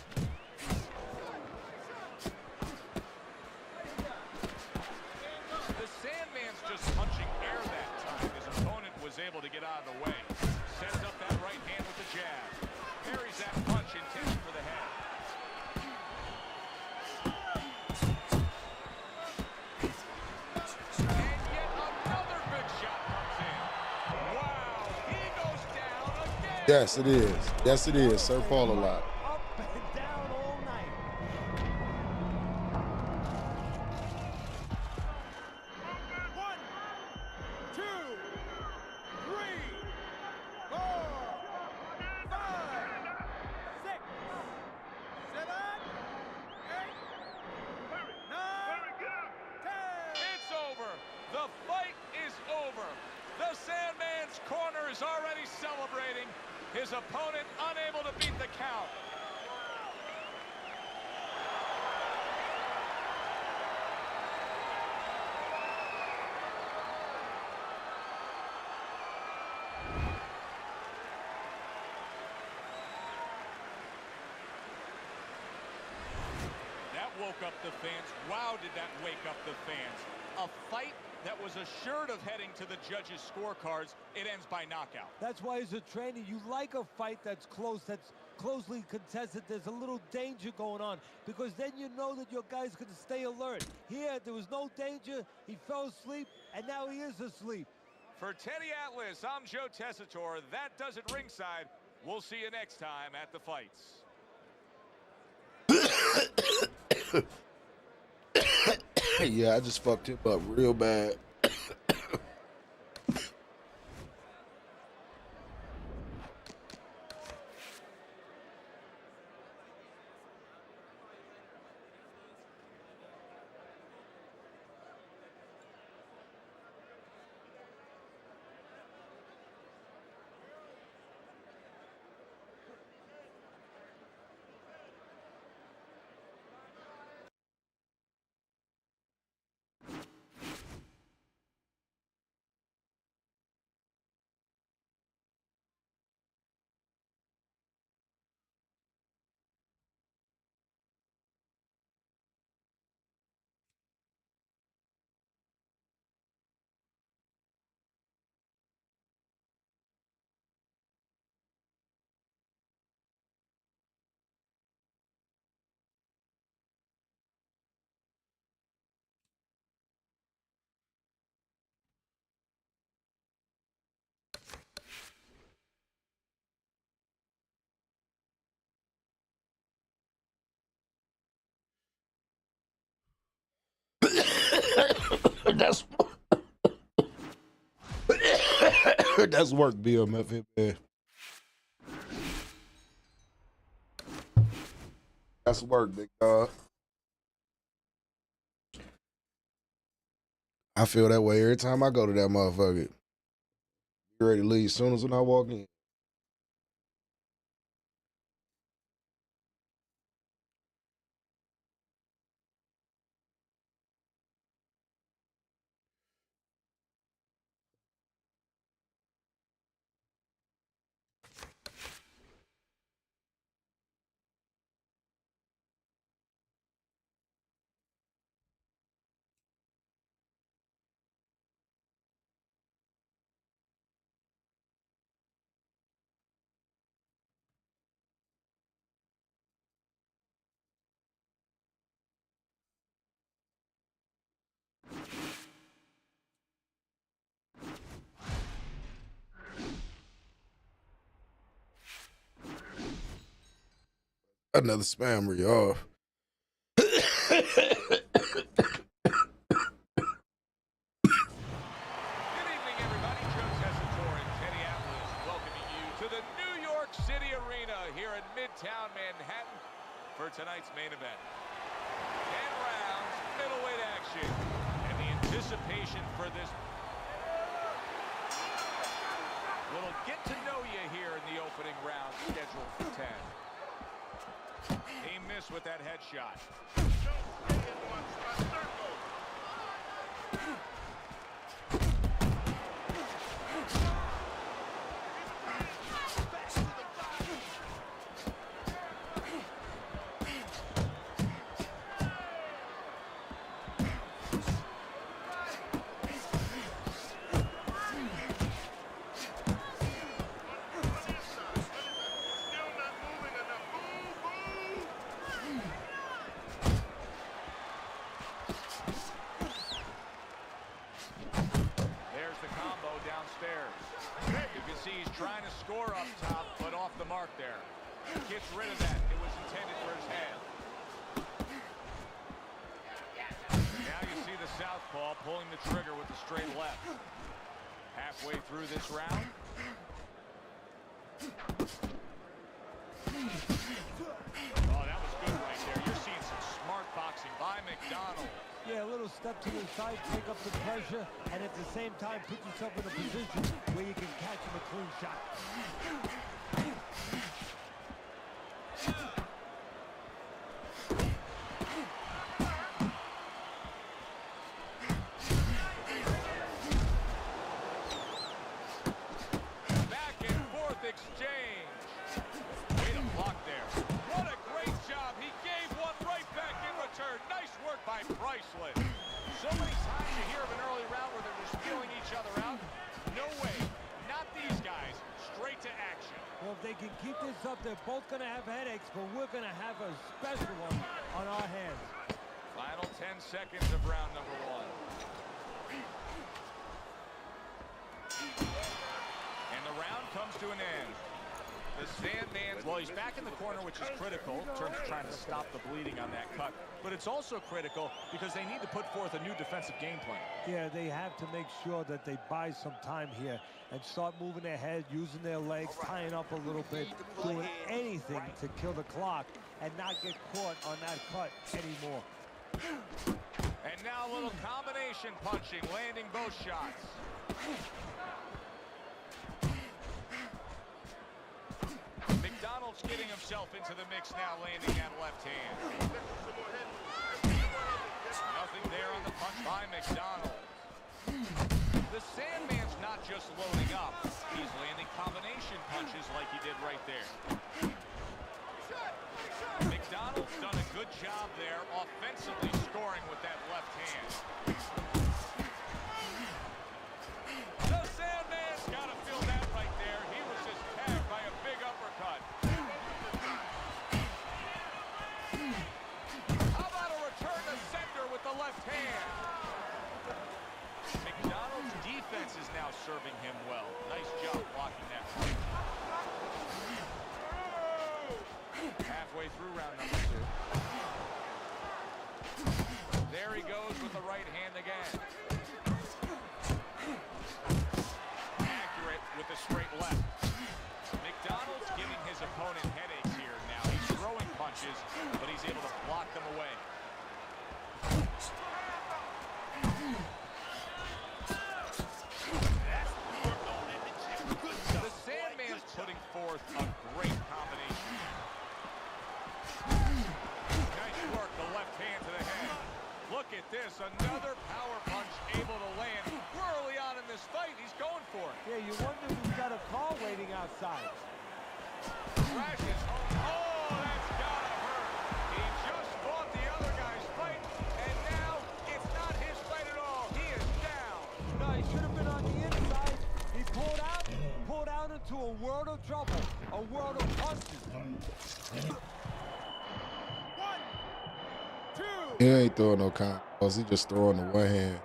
The Sandman's just punching air that time. His opponent was able to get out of the way. Sets up that right hand with the jab. Parries that punch intended for the head. And yet another big shot comes in. Wow, he goes down again. Yes, it is. Yes, it is. Sir Paul a lot. Up and down all night. 1, 2, 3, 4, 5, 6, 7, 8, 9, 10. It's over. The fight is over. The Sandman's corner is already celebrating. His opponent unable to beat the count. woke up the fans. Wow, did that wake up the fans. A fight that was assured of heading to the judges' scorecards. It ends by knockout. That's why as a trainer, you like a fight that's close, that's closely contested. There's a little danger going on because then you know that your guy's going to stay alert. Here, there was no danger. He fell asleep, and now he is asleep. For Teddy Atlas, I'm Joe Tessitore. That does it ringside. We'll see you next time at the fights. Yeah, I just fucked him up real bad. That's work, BMF, man. That's work, big dog. I feel that way every time I go to that motherfucker. Be ready to leave as soon as when I walk in. Another spammer, y'all. Midtown Manhattan for tonight's main event. 10 rounds, middleweight action, and the anticipation for this little get to know you here in the opening round scheduled for 10. He missed with that headshot. Trying to score up top, but off the mark there. Gets rid of that. It was intended for his head. Now you see the southpaw pulling the trigger with the straight left. Halfway through this round. Oh, that was good right there. You're seeing some smart boxing by McDonald. Yeah, a little step to the side, take up the pressure, and at the same time put yourself in a position where you can catch him a clean shot. Back and forth exchange. Way to block there. What a great job. He gave one right back in return. right, priceless. So many times you hear of an early round where they're just feeling each other out. No way. Not these guys. Straight to action. Well, if they can keep this up, they're both going to have headaches, but we're going to have a special one on our hands. Final 10 seconds of round number 1. And the round comes to an end. The Sandman, well, he's back in the corner, which is critical in terms of trying to stop the bleeding on that cut. But it's also critical because they need to put forth a new defensive game plan. Yeah, they have to make sure that they buy some time here and start moving their head, using their legs, tying up a little bit, doing anything to kill the clock and not get caught on that cut anymore. And now a little combination punching, landing both shots. McDonald's getting himself into the mix now, landing that left hand. Nothing there on the punch by McDonald. The Sandman's not just loading up, he's landing combination punches like he did right there. McDonald's done a good job there, offensively scoring with that left hand. The Sandman's got to feel that right there. He was just tagged by a big uppercut. How about a return to sender with the left hand? McDonald's defense is now serving him well. Nice job blocking that punch. Halfway through round number 2. There he goes with the right hand again. Accurate with the straight left. McDonald's giving his opponent headaches here now. He's throwing punches, but he's able to block them away. The Sandman's putting forth a great combination. Nice work, the left hand to the head. Look at this, another power punch able to land. We're early on in this fight, he's going for it. Yeah, you wonder if he's got a car waiting outside. Crashes home. Oh, that's gotta hurt. He just fought the other guy's fight, and now it's not his fight at all. He is down. No, he should have been on the inside. He pulled out into a world of trouble, a world of punches. 1, 2. He ain't throwing no combos. He just throwing the one hand.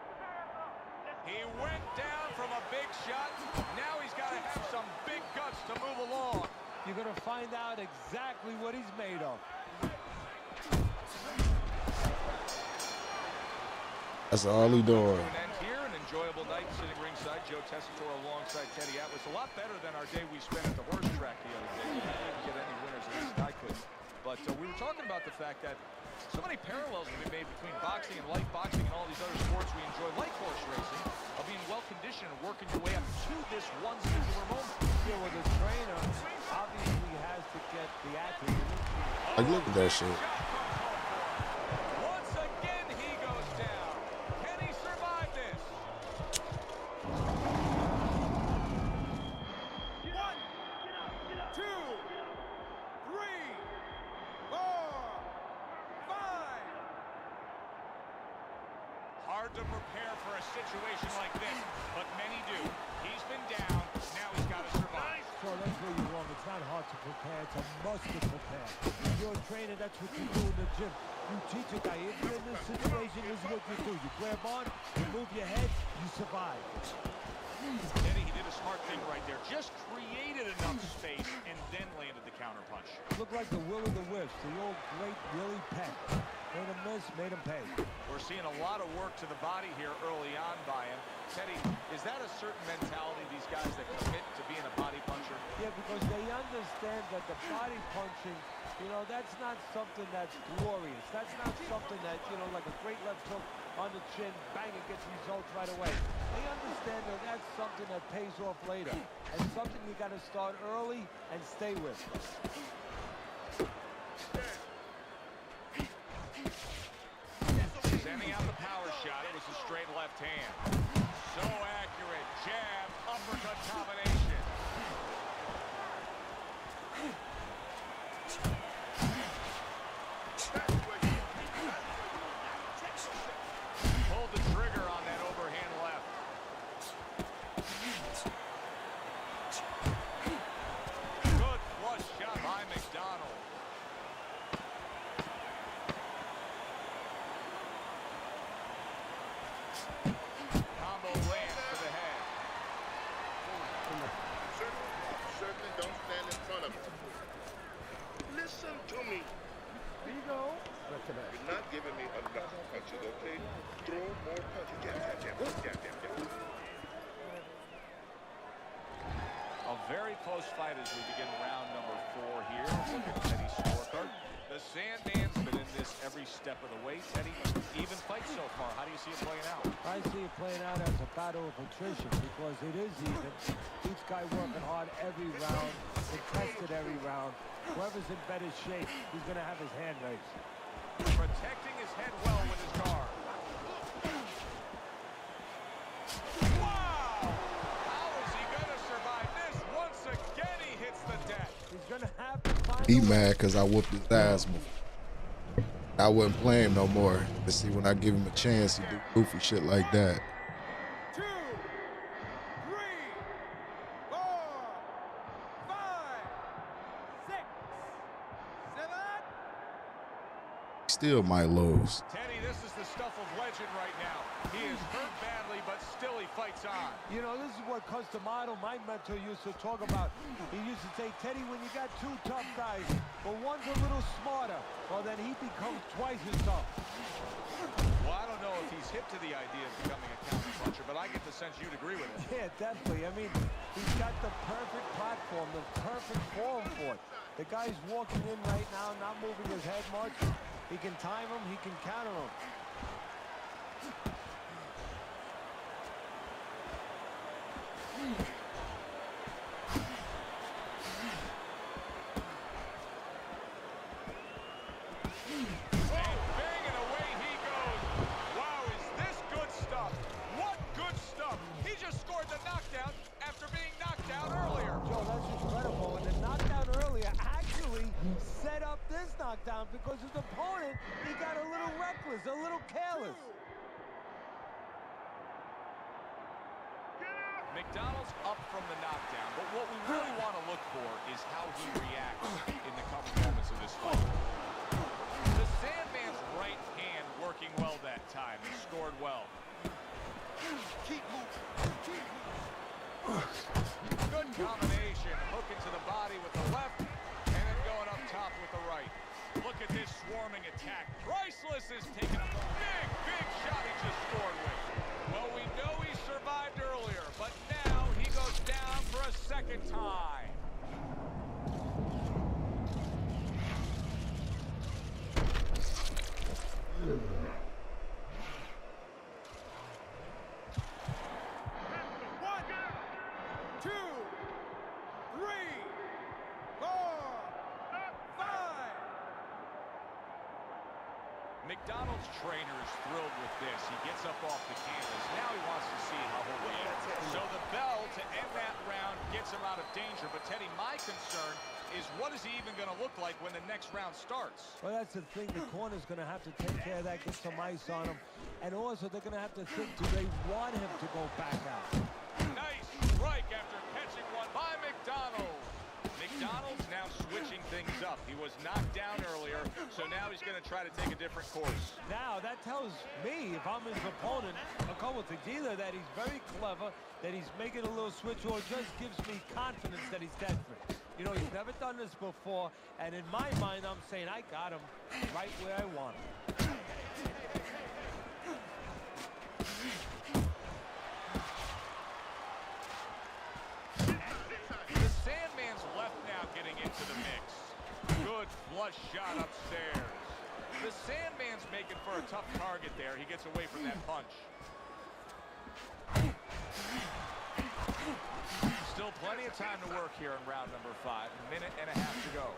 He went down from a big shot. Now he's got to have some big guts to move along. You're going to find out exactly what he's made of. That's all he doing. And here, an enjoyable night sitting ringside. Joe Tessitore alongside Teddy Atlas. A lot better than our day we spent at the horse track the other day. We didn't get any winners, at least I couldn't. But we were talking about the fact that so many parallels have been made between boxing and light boxing and all these other sports we enjoy, like horse racing, of being well-conditioned and working your way up to this one singular moment. Yeah, well, the trainer obviously has to get the athlete. Like, look at that shit. Once again, he goes down. Can he survive this? 1, 2, 3, 4, 5. Hard to prepare for a situation like this, but many do. He's been down, now he's got to survive. So that's where you're wrong. It's not hard to prepare. It's a must to prepare. If you're a trainer, that's what you do in the gym. You teach a guy, if you're in this situation, this is what you do. You grab on, you move your head, you survive. Eddie, he did a smart thing right there. Just created enough space and then landed the counterpunch. Looked like the will of the wisps, the old great Willie Peck. Made him miss, made him pay. We're seeing a lot of work to the body here early on by him. Teddy, is that a certain mentality, these guys that commit to being a body puncher? Yeah, because they understand that the body punching, you know, that's not something that's glorious. That's not something that, you know, like a great left hook on the chin, bang, it gets results right away. They understand that that's something that pays off later, and something you got to start early and stay with. Sending out the power shot. It was a straight left hand. So accurate. Jab, uppercut combination. today. You're not giving me enough punches, okay? Throw more punches. Jab. A very close fight as we begin round number 4 here. Look at Teddy's scorecard. The Sandman's been in this every step of the way. Teddy, even fight so far. How do you see it playing out? I see it playing out as a battle of attrition because it is even. Each guy working hard every round, contested every round. Whoever's in better shape, he's going to have his hand raised. Protecting his head well with his guard. Wow! How is he going to survive this? Once again, he hits the deck. He's going to have to find He mad because I whooped his ass before. I wasn't playing no more. But see, when I give him a chance, he do goofy shit like that. 2, 3, 4, 5, 6, 7. Still might lose. Teddy, this is the stuff of legend right now. He is hurt badly, but still he fights on. You know, this is what Customato, my mentor, used to talk about. He used to say, Teddy, when you got 2 tough guys, but one's a little smarter, well, then he becomes twice as tough. Well, I don't know if he's hip to the idea of becoming a counter-puncher, but I get the sense you'd agree with it. Yeah, definitely. I mean, he's got the perfect platform, the perfect form for it. The guy's walking in right now, not moving his head much. He can time him, he can counter him. Knockdown because his opponent, he got a little reckless, a little careless. McDonald's up from the knockdown, but what we really want to look for is how he reacts in the coming moments of this fight. The Sandman's right hand working well that time. He scored well. Keep moving. Good combination. Hook into the body with the left, and then going up top with the right. Look at this swarming attack. Priceless is taking a big shot he just scored with. Well, we know he survived earlier, but now he goes down for a second time. McDonald's trainer is thrilled with this. He gets up off the canvas. Now he wants to see how he'll react. So the bell to end that round gets him out of danger. But Teddy, my concern is what is he even going to look like when the next round starts? Well, that's the thing. The corner's going to have to take care of that, get some ice on him. And also, they're going to have to think, do they want him to go back out? Nice strike after catching one by McDonald. McDonald's now switching things up. He was knocked down earlier, so now he's going to try to take a different course. Now, that tells me, if I'm his opponent, I'll call it the dealer, that he's very clever, that he's making a little switch, or just gives me confidence that he's desperate. You know, he's never done this before, and in my mind, I'm saying, I got him right where I want him. Into the mix. Good flush shot upstairs. The Sandman's making for a tough target there. He gets away from that punch. Still plenty of time to work here in round number 5. A minute and a half to go.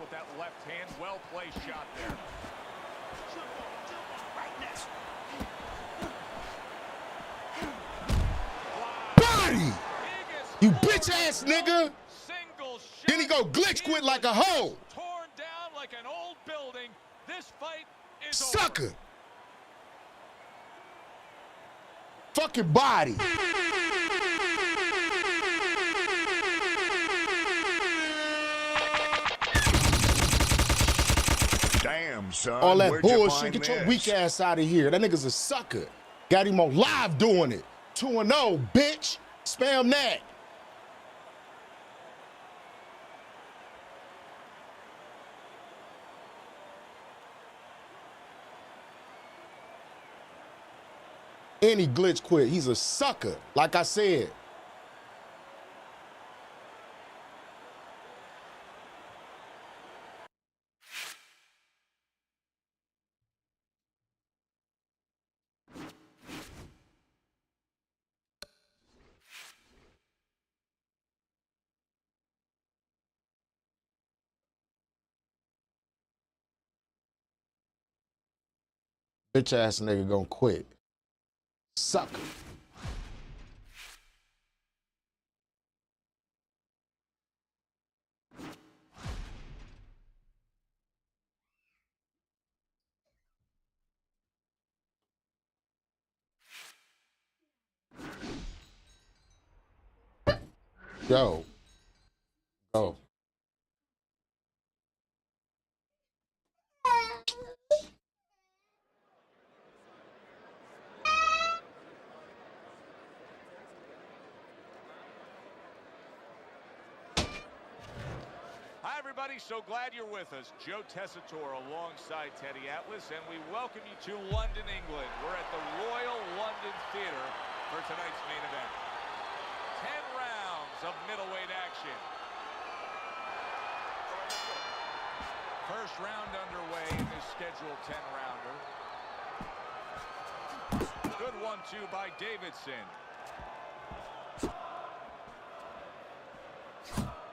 With that left hand, well placed shot there. Body! You bitch ass nigga! Then he go glitch quit like a hoe. Torn down like an old building. This fight is sucker. Over. Fucking body. Damn, son. All that Where'd you bullshit. find Get your this? weak ass out of here. That nigga's a sucker. Got him on live doing it. 2-0, bitch. Spam that. Any glitch quit. He's a sucker, like I said. Bitch ass nigga gonna quit. Sucker. Yo. Go. Hi, everybody. So glad you're with us. Joe Tessitore alongside Teddy Atlas, and we welcome you to London, England. We're at the Royal London Theatre for tonight's main event. 10 rounds of middleweight action. First round underway in this scheduled 10-rounder. Good 1-2 by Davidson.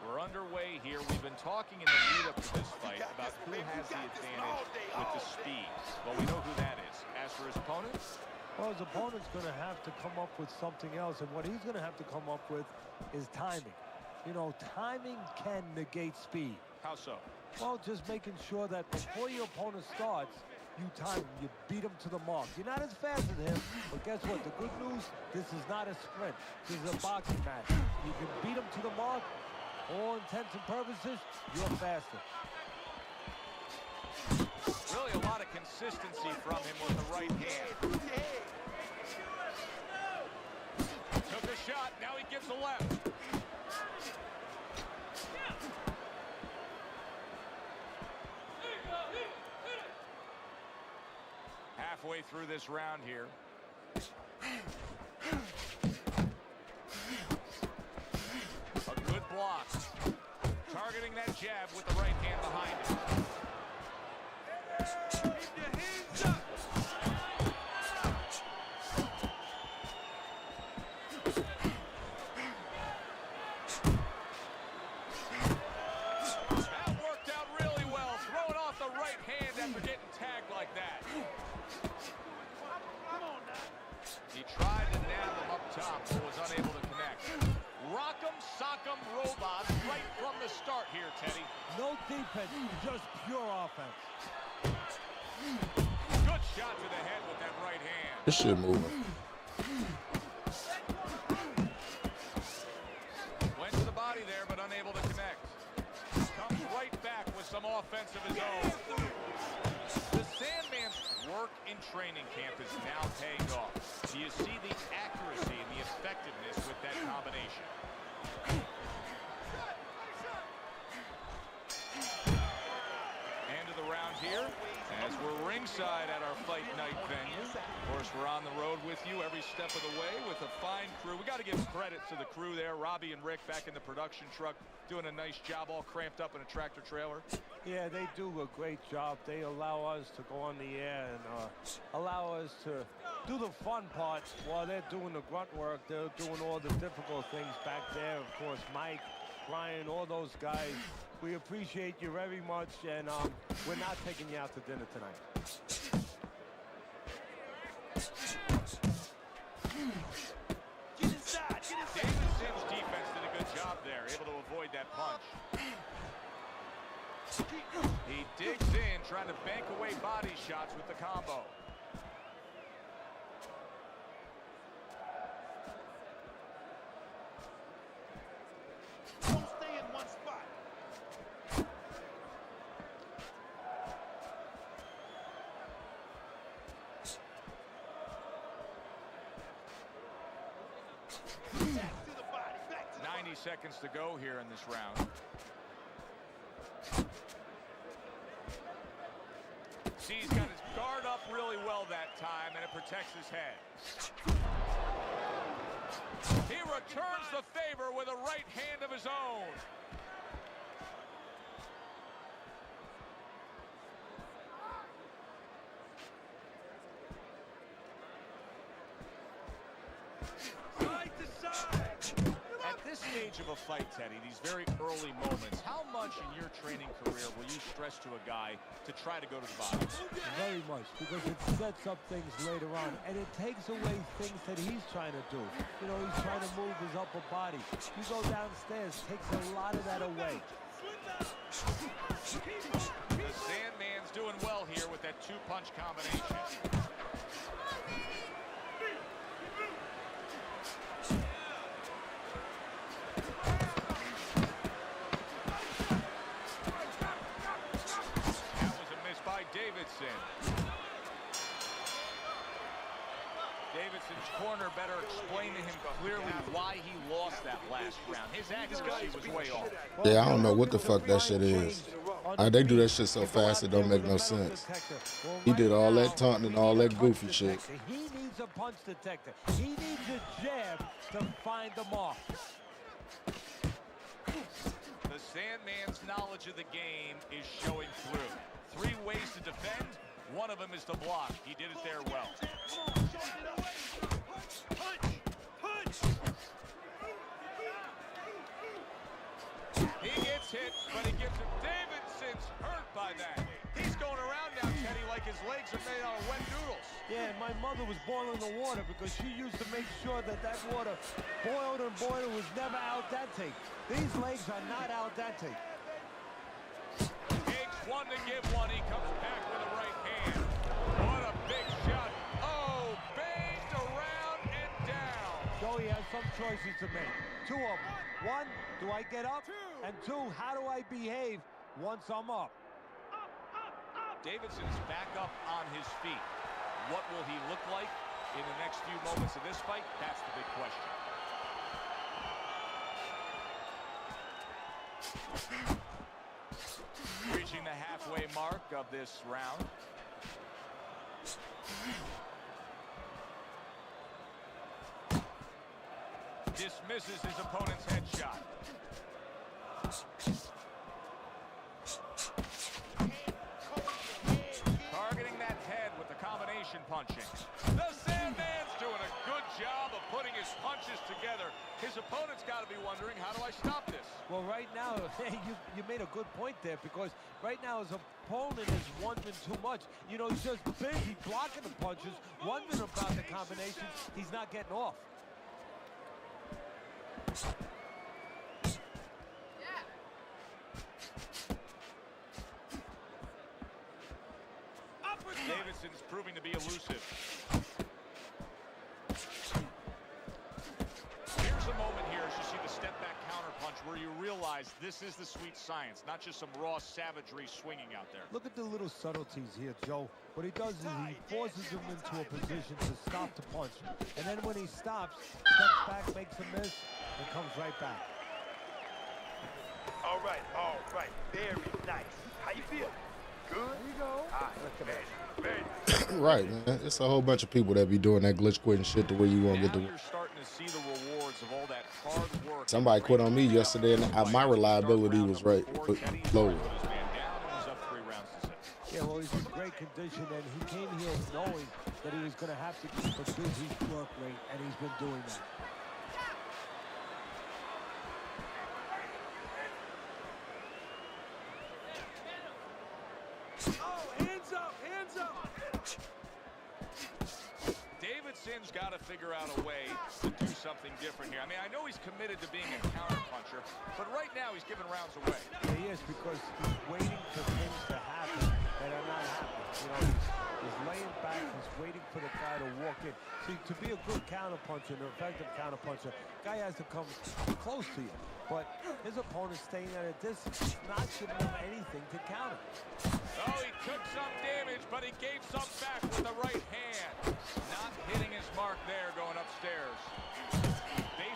We're underway here. We've been talking in the lead-up to this fight about who has the advantage with the speed. Well, we know who that is. As for his opponent? Well, his opponent's going to have to come up with something else, and what he's going to have to come up with is timing. You know, timing can negate speed. How so? Well, just making sure that before your opponent starts, you time him, you beat him to the mark. You're not as fast as him, but guess what? The good news, this is not a sprint. This is a boxing match. You can beat him to the mark. All intents and purposes, you're faster. Really a lot of consistency from him with the right hand. Took a shot, now he gives a left. Halfway through this round here. A good block. Targeting that jab with the right hand behind it. Keep your hands up. That worked out really well. Throwing off the right hand after getting tagged like that. He tried to nab him up top, but was unable to connect. Rock'em, sock'em, robots right from the start here, Teddy. No defense, just pure offense. Good shot to the head with that right hand. This shit moving. Went to the body there, but unable to connect. Comes right back with some offense of his own. The Sandman's work in training camp is now paying off. Do you see the accuracy and the effectiveness with that combination? End of the round here, as we're ringside at our fight night venue. Of course, we're on the road with you every step of the way with a fine crew. We got to give credit to the crew there. Robbie and Rick back in the production truck doing a nice job, all cramped up in a tractor trailer. Yeah, they do a great job. They allow us to go on the air and allow us to do the fun part while they're doing the grunt work. They're doing all the difficult things back there. Of course, Mike, Brian, all those guys. We appreciate you very much, and we're not taking you out to dinner tonight. Get inside, get inside. Davidson's defense did a good job there, able to avoid that punch. He digs in, trying to bank away body shots with the combo. Don't stay in one spot. 90 seconds to go here in this round. See, he's got his guard up really well that time, and it protects his head. He returns the favor with a right hand of his own. At this stage of a fight, Teddy, these very early moments, how much in your training career will you stress to a guy to try to go to the bottom? Very much, because it sets up things later on, and it takes away things that he's trying to do. You know, he's trying to move his upper body. You go downstairs, takes a lot of that away. The Sandman's doing well here with that two-punch combination. Davidson's corner better explain to him clearly why he lost that last round. His accuracy was way off. Yeah, I don't know what the fuck that shit is. They do that shit so fast it don't make no sense. He did all that taunting and all that goofy shit. He needs a punch detector. He needs a jab to find the mark. The Sandman's knowledge of the game is showing through. 3 ways to defend. One of them is to block. He did it there well. He gets hit, but he gives him. Davidson's hurt by that. He's going around now, Teddy, like his legs are made out of wet noodles. Yeah, my mother was boiling the water because she used to make sure that that water boiled and boiled was never al dente. These legs are not al dente. Takes one to give one. He comes back with a right hand. What a big shot. Oh, banged around and down. Joey has some choices to make. 2 of them. 1, do I get up? And 2, how do I behave once I'm up? Davidson's back up on his feet. What will he look like in the next few moments of this fight? That's the big question. Reaching the halfway mark of this round. Dismisses his opponent's headshot. Targeting that head with the combination punching. The Sandman's doing a good job of putting his punches together. His opponent's got to be wondering, how do I stop this? Well, right now, you made a good point there, because right now his opponent is wondering too much. You know, he's just busy blocking the punches, wondering about the combinations. He's not getting off. Davidson's proving to be elusive. Here's a moment here as you see the step-back counterpunch where you realize this is the sweet science, not just some raw savagery swinging out there. Look at the little subtleties here, Joe. What he does is he forces him into a position to stop the punch. And then when he stops, steps back, makes a miss, and comes right back. All right. Very nice. How you feel? Good? Here you go. All right, Right, man. It's a whole bunch of people that be doing that glitch quitting shit to where you won't get the. You're starting to see the rewards of all that hard work. Somebody quit on me yesterday, and my reliability was right lower. Yeah, well, he's in great condition, and he came here knowing that he was going to have to keep a busy work rate, and he's been doing that. Hands up! Davidson's got to figure out a way to do something different here. I mean, I know he's committed to being a counterpuncher, but right now he's giving rounds away. Yeah, he is, because he's waiting for things to happen that are not happening. You know, he's laying back, he's waiting for the guy to walk in. See, to be a good counterpuncher, an effective counterpuncher, guy has to come close to you. But his opponent's staying at a distance, not giving him anything to counter. Oh, he took some damage, but he gave some back with the right hand. Not hitting his mark there going upstairs.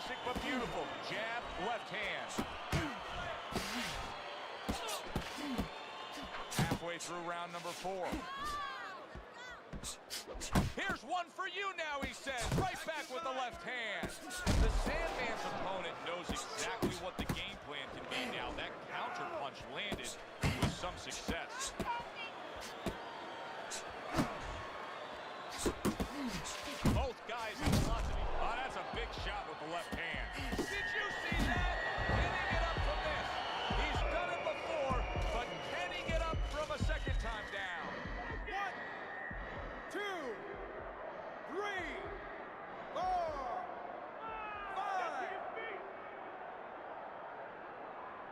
basic but beautiful. Jab, left hand. Halfway through round number 4. Here's one for you now, he says. Right back with the left hand. The Sandman's opponent knows exactly what the game plan can be now. That counter punch landed with some success. Both guys have velocity. Oh, that's a big shot with the left hand. Did you see that? Can he get up from this? He's done it before, but can he get up from a second time down? 1, 2, 3, 4, 5.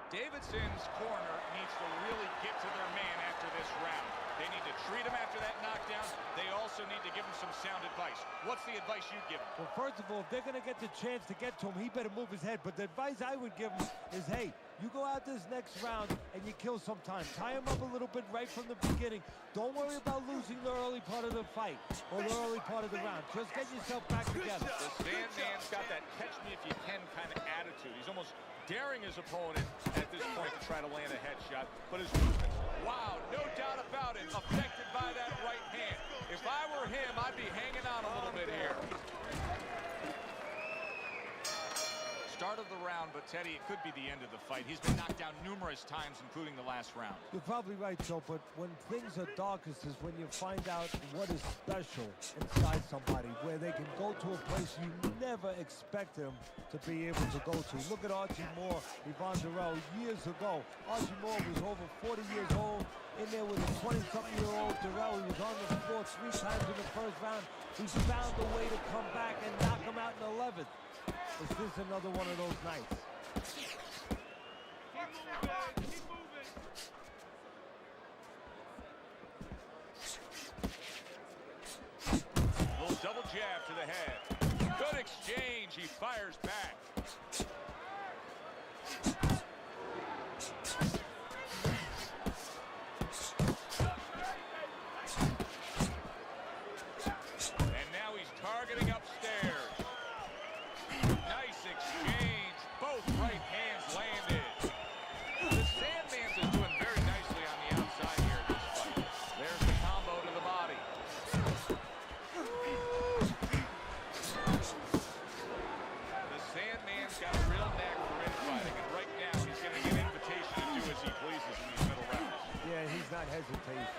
Davidson's corner needs to really get to their man after this round. They need to treat him after that knockdown. They also need to give him some sound advice. What's the advice you'd give him? Well, first of all, if they're going to get the chance to get to him, he better move his head. But the advice I would give him is, hey, you go out this next round and you kill some time. Tie him up a little bit right from the beginning. Don't worry about losing the early part of the fight or the early part of the round. Just get yourself back together. The Sandman's got that catch-me-if-you-can kind of attitude. He's almost daring his opponent at this point to try to land a headshot. But his movements, wow, no doubt about it, affected by that right hand. If I were him, I'd be hanging on a little bit here. Start of the round, but Teddy, it could be the end of the fight. He's been knocked down numerous times, including the last round. You're probably right, Joe, but when things are darkest is when you find out what is special inside somebody, where they can go to a place you never expect them to be able to go to. Look at Archie Moore, Yvonne Durrell, years ago. Archie Moore was over 40 years old, in there with a 20-something-year-old Durrell. He was on the floor 3 times in the first round. He found a way to come back and knock him out in the 11th. Is this another one of those nights? Little double jab to the head. Good exchange. He fires back. And now he's targeting upstairs. Nice exchange. Both right hands landed. The Sandman's is doing very nicely on the outside here in this fight. There's the combo to the body. The Sandman's got a real knack for infighting, and right now he's getting an invitation to do as he pleases in these middle rounds. Yeah, he's not hesitating.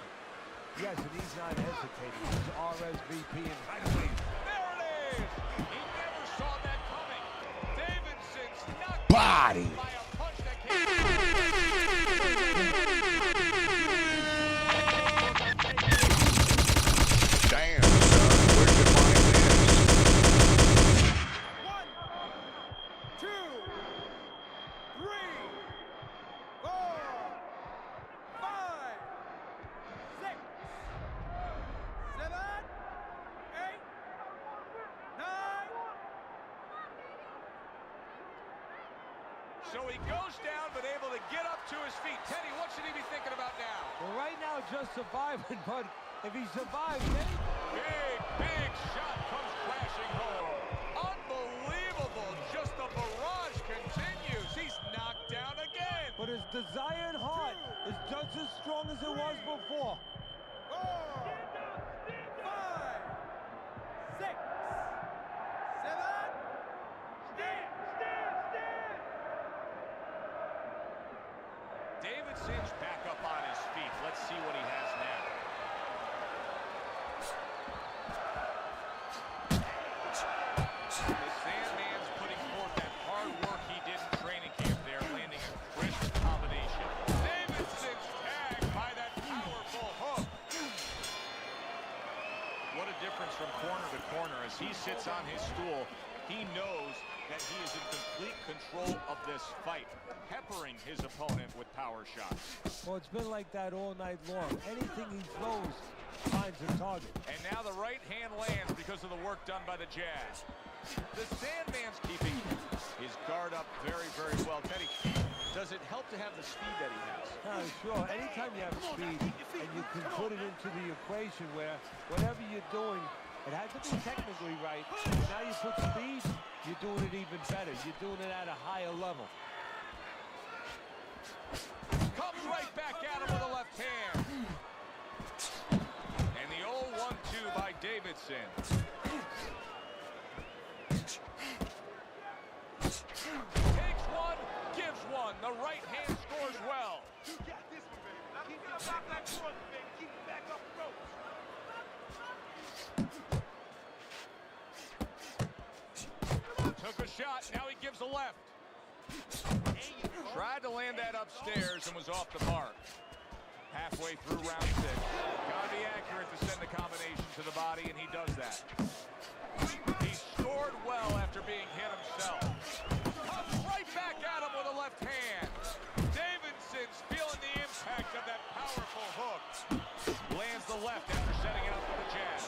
Yes, and he's not hesitating. He's RSVP and heavyweight. There it is! He never saw that coming. Davidson's knocked Body. by a punch that came. Damn, son, where'd you find this? 1, 2, 3, 4, 5, 6, 7, 8, 9. So he goes down, but able to get up to his feet. Teddy, what should he be thinking about now? Well, right now, just surviving, but if he survives, then... Big shot comes crashing home. Unbelievable. Just the barrage continues. He's knocked down again. But his desire and heart is just as strong as it was before. 4, 5, 6, 7, 8. Davidson's back up on his feet. Let's see what he has now. The Sandman's putting forth that hard work he did in training camp there, landing a crisp combination. Davidson's tagged by that powerful hook. What a difference from corner to corner. As he sits on his stool, he knows that he is in complete control of this fight, peppering his opponent with power shots. Well, it's been like that all night long. Anything he throws finds a target. And now the right hand lands because of the work done by the jab. The Sandman's keeping his guard up very, very well. Teddy, does it help to have the speed that he has? Sure. Anytime you have speed and you can put it into the equation where whatever you're doing, it has to be technically right. Now you put speed, you're doing it even better. You're doing it at a higher level. Comes right back at him with a left hand. And the old 1-2 by Davidson. Takes one, gives one. The right hand scores well. You got this one, baby. Now keep it top that corner, baby. Keep it back up the ropes. Took a shot, now he gives a left. Tried to land that upstairs and was off the mark. Halfway through round 6. Gotta be accurate to send the combination to the body, and he does that. He scored well after being hit himself. Comes right back at him with a left hand. Davidson's feeling the impact of that powerful hook. Lands the left after setting it up with a jab.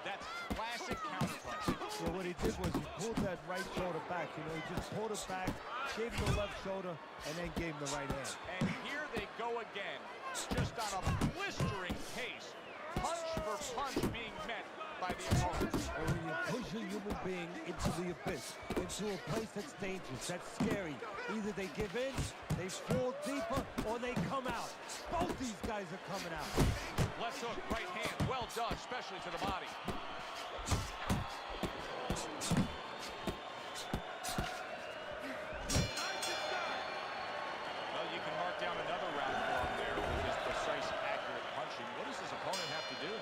That's classic counterpunch. So what he did was he pulled that right shoulder back. You know, he just pulled it back, gave him the left shoulder, and then gave him the right hand. And here they go again, just on a blistering pace. Punch for punch being met by the opponent. And when you push a human being into the abyss, into a place that's dangerous, that's scary, either they give in, they fall deeper, or they come out. Both these guys are coming out. Left hook, right hand, well done, especially to the body. Well, you can mark down another round for him there with his precise, accurate punching. What does his opponent have to do?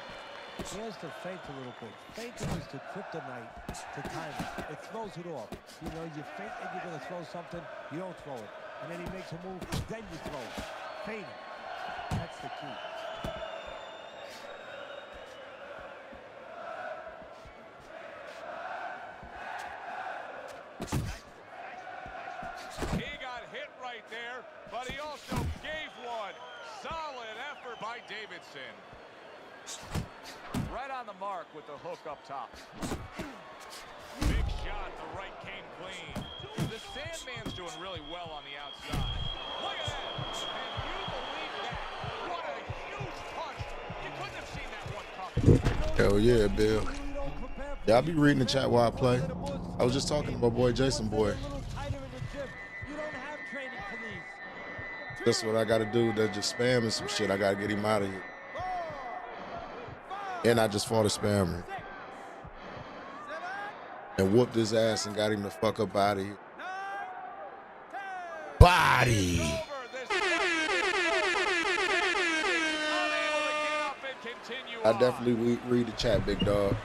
He has to feint a little bit. Feinting is the kryptonite to timing. It throws it off. You know, you feint and you're going to throw something, you don't throw it. And then he makes a move, then you throw it. Feinting. That's the key. He got hit right there, but he also gave one. Solid effort by Davidson. Right on the mark with the hook up top. Big shot, the right came clean. The Sandman's doing really well on the outside. Look at that. Can you believe that? What a huge punch. You couldn't have seen that one coming. Hell yeah, Bill. Yeah, I be reading the chat while I play. I was just talking to my boy Jason Boy. That's what I gotta do. They're just spamming some shit. I gotta get him out of here. And I just fought a spammer. And whooped his ass and got him the fuck up out of here. Body. I definitely read the chat, big dog.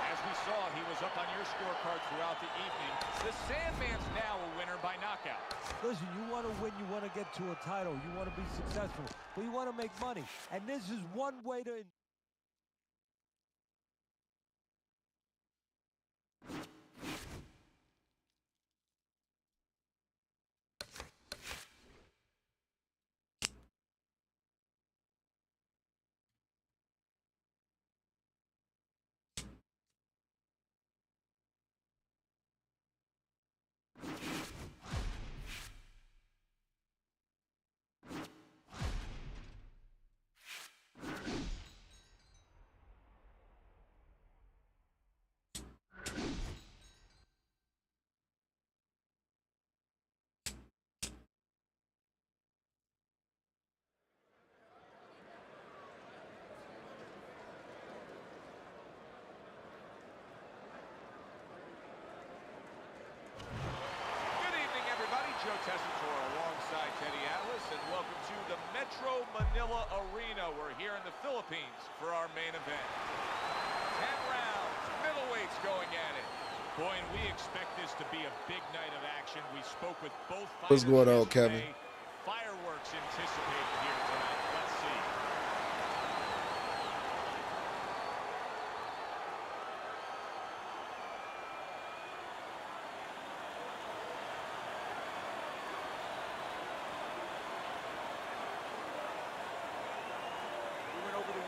As we saw, he was up on your scorecard throughout the evening. The Sandman's now a winner by knockout. Listen, you want to win, you want to get to a title, you want to be successful, but you want to make money. And this is one way to... Joe Tessitore alongside Teddy Atlas, and welcome to the Metro Manila Arena. We're here in the Philippines for our main event. 10 rounds, middleweights going at it. Boy, and we expect this to be a big night of action. We spoke with both fighters. What's going on, Kevin? Fireworks anticipated here tonight. Let's see.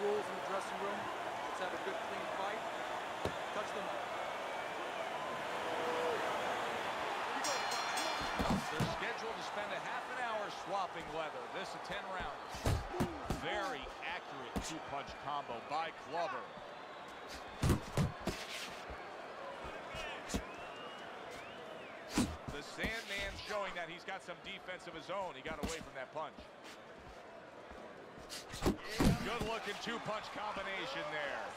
Rules in the dressing room. Let's have a good, clean fight. Touch jaw-dropping leather. This a 10-rounder. Very accurate two-punch combo by Glover. The Sandman showing that he's got some defense of his own. He got away from that punch. Good-looking two-punch combination there.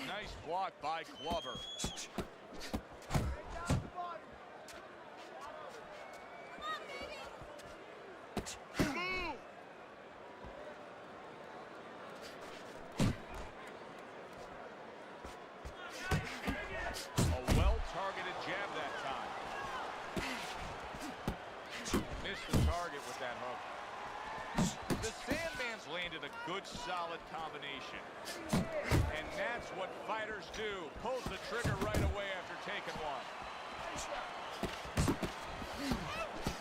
Nice block by Glover. Good, solid combination. And that's what fighters do. Pulls the trigger right away after taking one.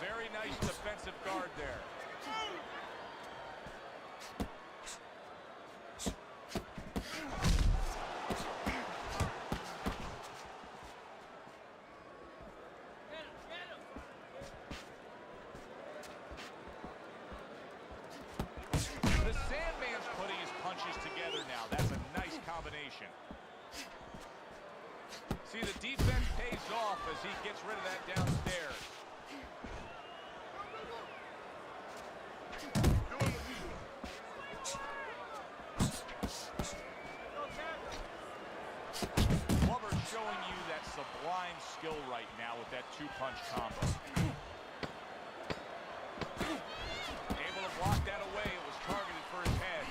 Very nice defensive guard there. See, the defense pays off as he gets rid of that downstairs. Glover's showing you that sublime skill right now with that two-punch combo. Able to block that away. It was targeted for his head.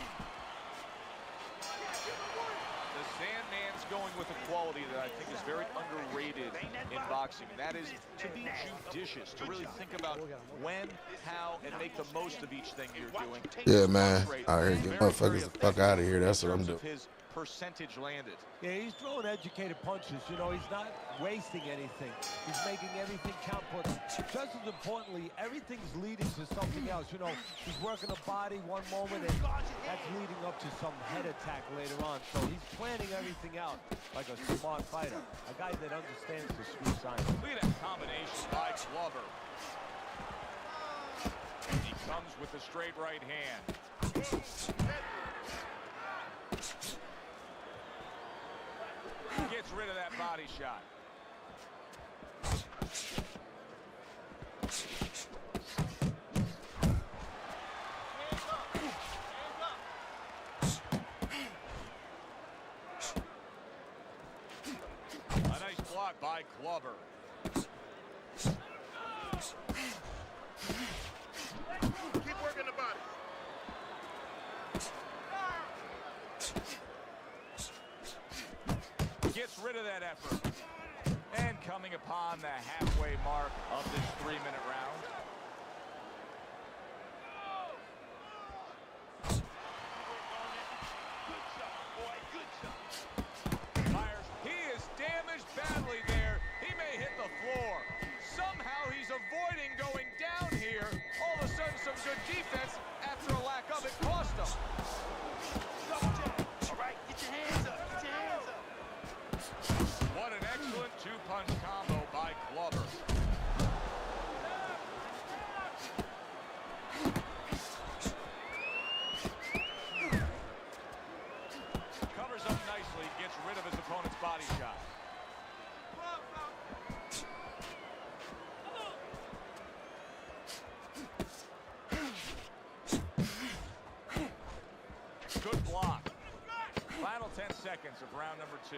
The Sandman's going with a quality that I think is very underrated in boxing, and that is to be judicious, to really think about when, how, and make the most of each thing you're doing. Yeah, man. All right, get motherfuckers the fuck out of here. That's what I'm doing. His percentage landed. Yeah, he's throwing educated punches. You know, he's not wasting anything. He's making everything count, but just as importantly, everything's leading to something else. You know, he's working a body one moment, and that's leading up to some head attack later on. So he's planning everything out like a smart fighter, a guy that understands the street science. Look at that combination by Glover. He comes with a straight right hand. Gets rid of that body shot. A nice block by Glover. Keep working the body. Gets rid of that effort. And coming upon the halfway mark of this 3-minute round. Myers, he is damaged badly there. He may hit the floor. Somehow he's avoiding going down here. All of a sudden, some good defense after a lack of it cost him. All right, get your hands up. Get your hands up. What an excellent two-punch combo by Glover. Covers up nicely, gets rid of his opponent's body shot. Good block. Final 10 seconds of round number 2.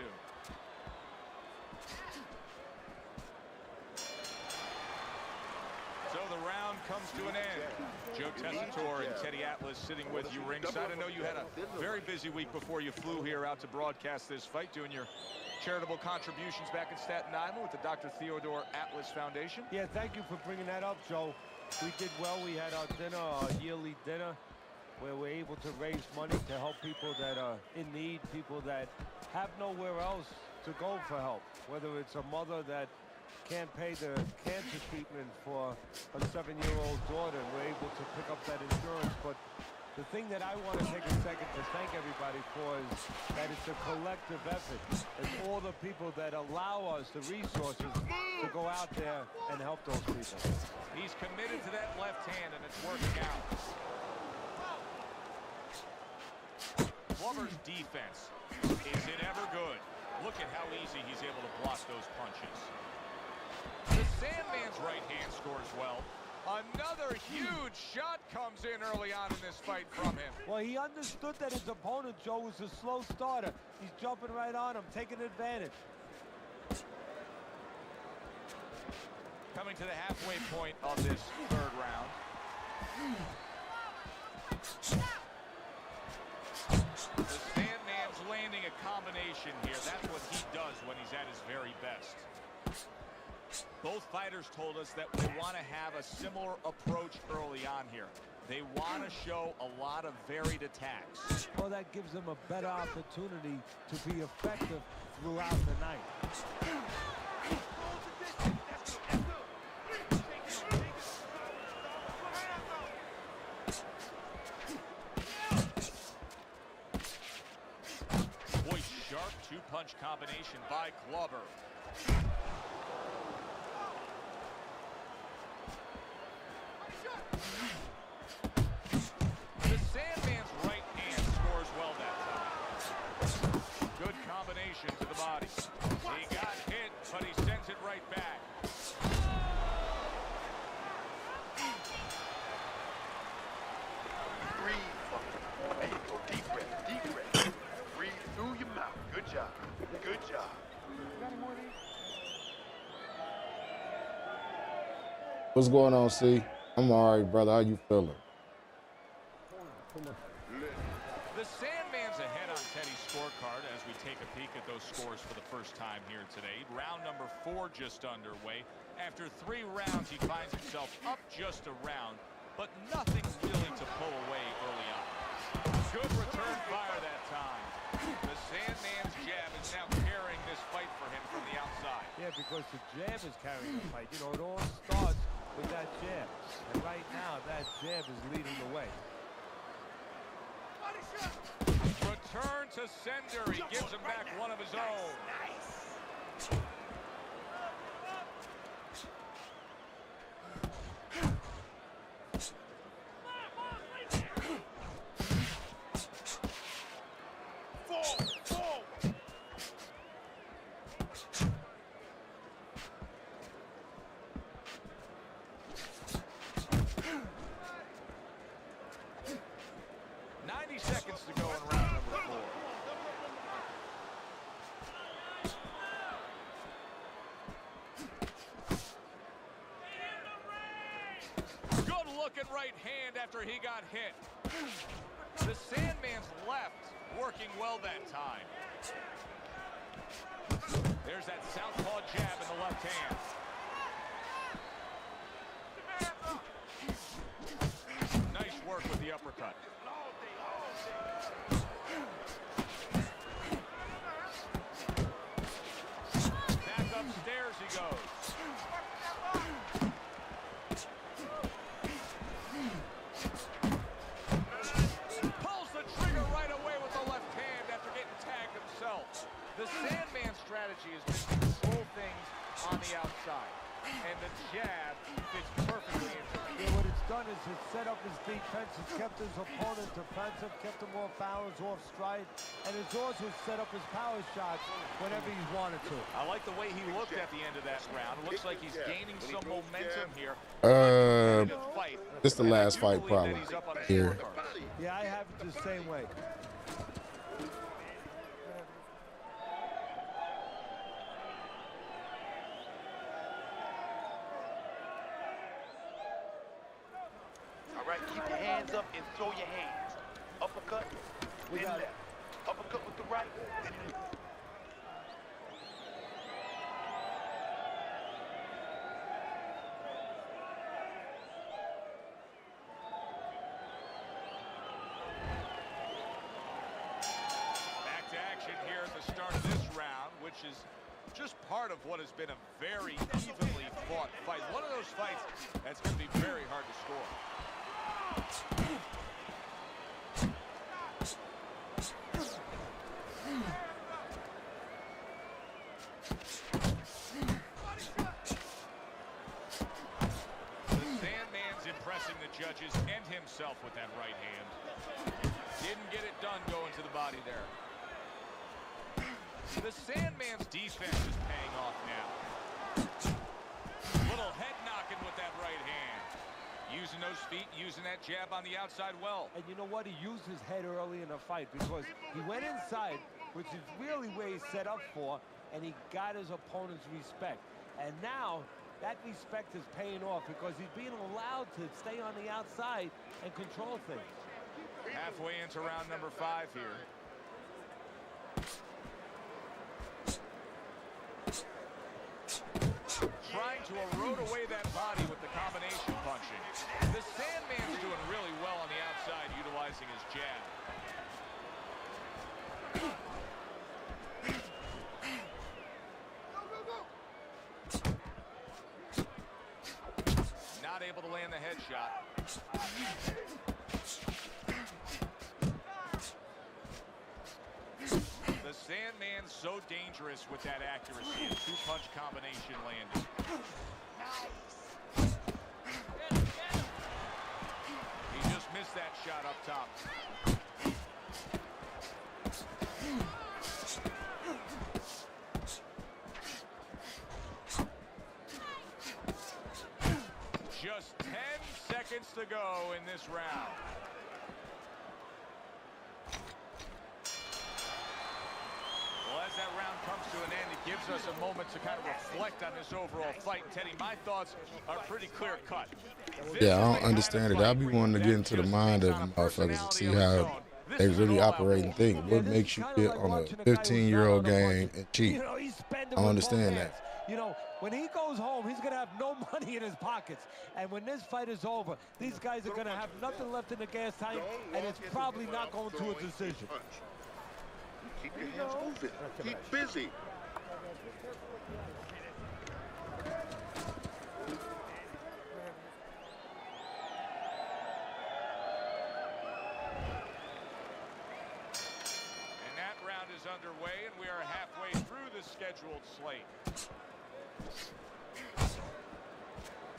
So the round comes to an end. Joe Tessitore and Teddy Atlas sitting with you ringside. I know you had a very busy week before you flew here out to broadcast this fight, doing your charitable contributions back in Staten Island with the Dr. Theodore Atlas Foundation. Yeah, thank you for bringing that up, Joe. We did well. We had our dinner, our yearly dinner, where we're able to raise money to help people that are in need, people that have nowhere else to go for help, whether it's a mother that can't pay the cancer treatment for a 7-year-old daughter, and we're able to pick up that insurance. But The thing that I want to take a second to thank everybody for is that it's a collective effort. It's all the people that allow us the resources to go out there and help those people. He's committed to that left hand, and it's working out. Glover's defense, is it ever good? Look at how easy he's able to block those punches. The Sandman's right hand scores well. Another huge shot comes in early on in this fight from him. Well, he understood that his opponent, Joe, was a slow starter. He's jumping right on him, taking advantage. Coming to the halfway point of this third round. The Sandman's landing a combination here. That's what he does when he's at his very best. Both fighters told us that they want to have a similar approach early on here. They want to show a lot of varied attacks. Well, that gives them a better opportunity to be effective throughout the night. Boy, sharp two-punch combination by Glover. The Sandman's right hand scores well that time. Good combination to the body. He got hit, but he sends it right back. Breathe, fucker. There you go. Deep breath. Deep breath. Breathe through your mouth. Good job. Good job. Got any more of these? What's going on, C? I'm all right, brother. How you feeling? The Sandman's ahead on Teddy's scorecard as we take a peek at those scores for the first time here today. Round number 4 just underway. After 3 rounds, he finds himself up just a round, but nothing really to pull away early on. Good return fire that time. The Sandman's jab is now carrying this fight for him from the outside. Yeah, because the jab is carrying the fight. You know, it all starts with that jab. And right now, that jab is leading the way. Return to sender. He gives him back one of his own. Seconds to go in round number 4. Good looking right hand after he got hit. The Sandman's left working well that time. There's that southpaw jab in the left hand. Nice work with the uppercut. Back upstairs he goes. Pulls the trigger right away with the left hand after getting tagged himself. The Sandman's strategy has been to control things on the outside, and the jab fits perfectly into it. Yeah, what it's done is it's set up his defense, it's kept his opponent defensive, kept him off balance, off stride, and it's also set up his power shots whenever he's wanted to. I like the way he looked at the end of that round. It looks like he's gaining some momentum here. This is the last fight probably here. Yeah, I have it the same way. All right, keep your hands up and throw your hands. Uppercut, then left. Uppercut with the right, then left. Back to action here at the start of this round, which is just part of what has been a very evenly fought fight. One of those fights that's going to be very hard to score. manages to end himself with that right hand. Didn't get it done going to the body there. The Sandman's defense is paying off now. Little head knocking with that right hand. Using those feet, using that jab on the outside well. And you know what? He used his head early in the fight because he went inside, which is really where he's set up for, and he got his opponent's respect. And now that respect is paying off because he's being allowed to stay on the outside and control things. Halfway into round number 5 here. Trying to erode away that body with the combination punching. The Sandman's doing really well on the outside, utilizing his jab. Not able to land the headshot. The Sandman's so dangerous with that accuracy and two-punch combination landing. He just missed that shot up top. Just 10 seconds to go in this round. Well, as that round comes to an end, it gives us a moment to kind of reflect on this overall fight. And Teddy, my thoughts are pretty clear cut. Yeah, I don't understand it. I be wanting to get into the mind of them motherfuckers and see how they really operate and think. What makes you get on a 15-year-old game and cheat? I don't understand that. You know, when he goes home, he's going to have no money in his pockets. And when this fight is over, these guys are going to have nothing left in the gas tank, and it's probably not going to a decision. Keep your hands moving. Keep busy. And that round is underway, and we are halfway through the scheduled slate.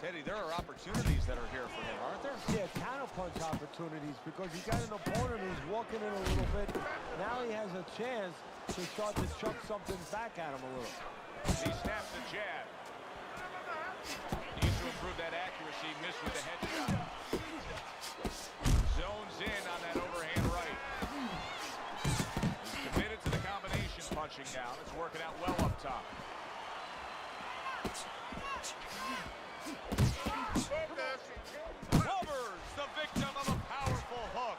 Teddy, there are opportunities that are here for him, aren't there? Yeah, counterpunch opportunities because he got an opponent who's walking in a little bit. Now he has a chance to start to chuck something back at him a little. He snaps the jab. Needs to improve that accuracy. Missed with the headshot. Zones in on that overhand right. He's committed to the combination punching now. It's working out well up top. Covers the victim of a powerful hook.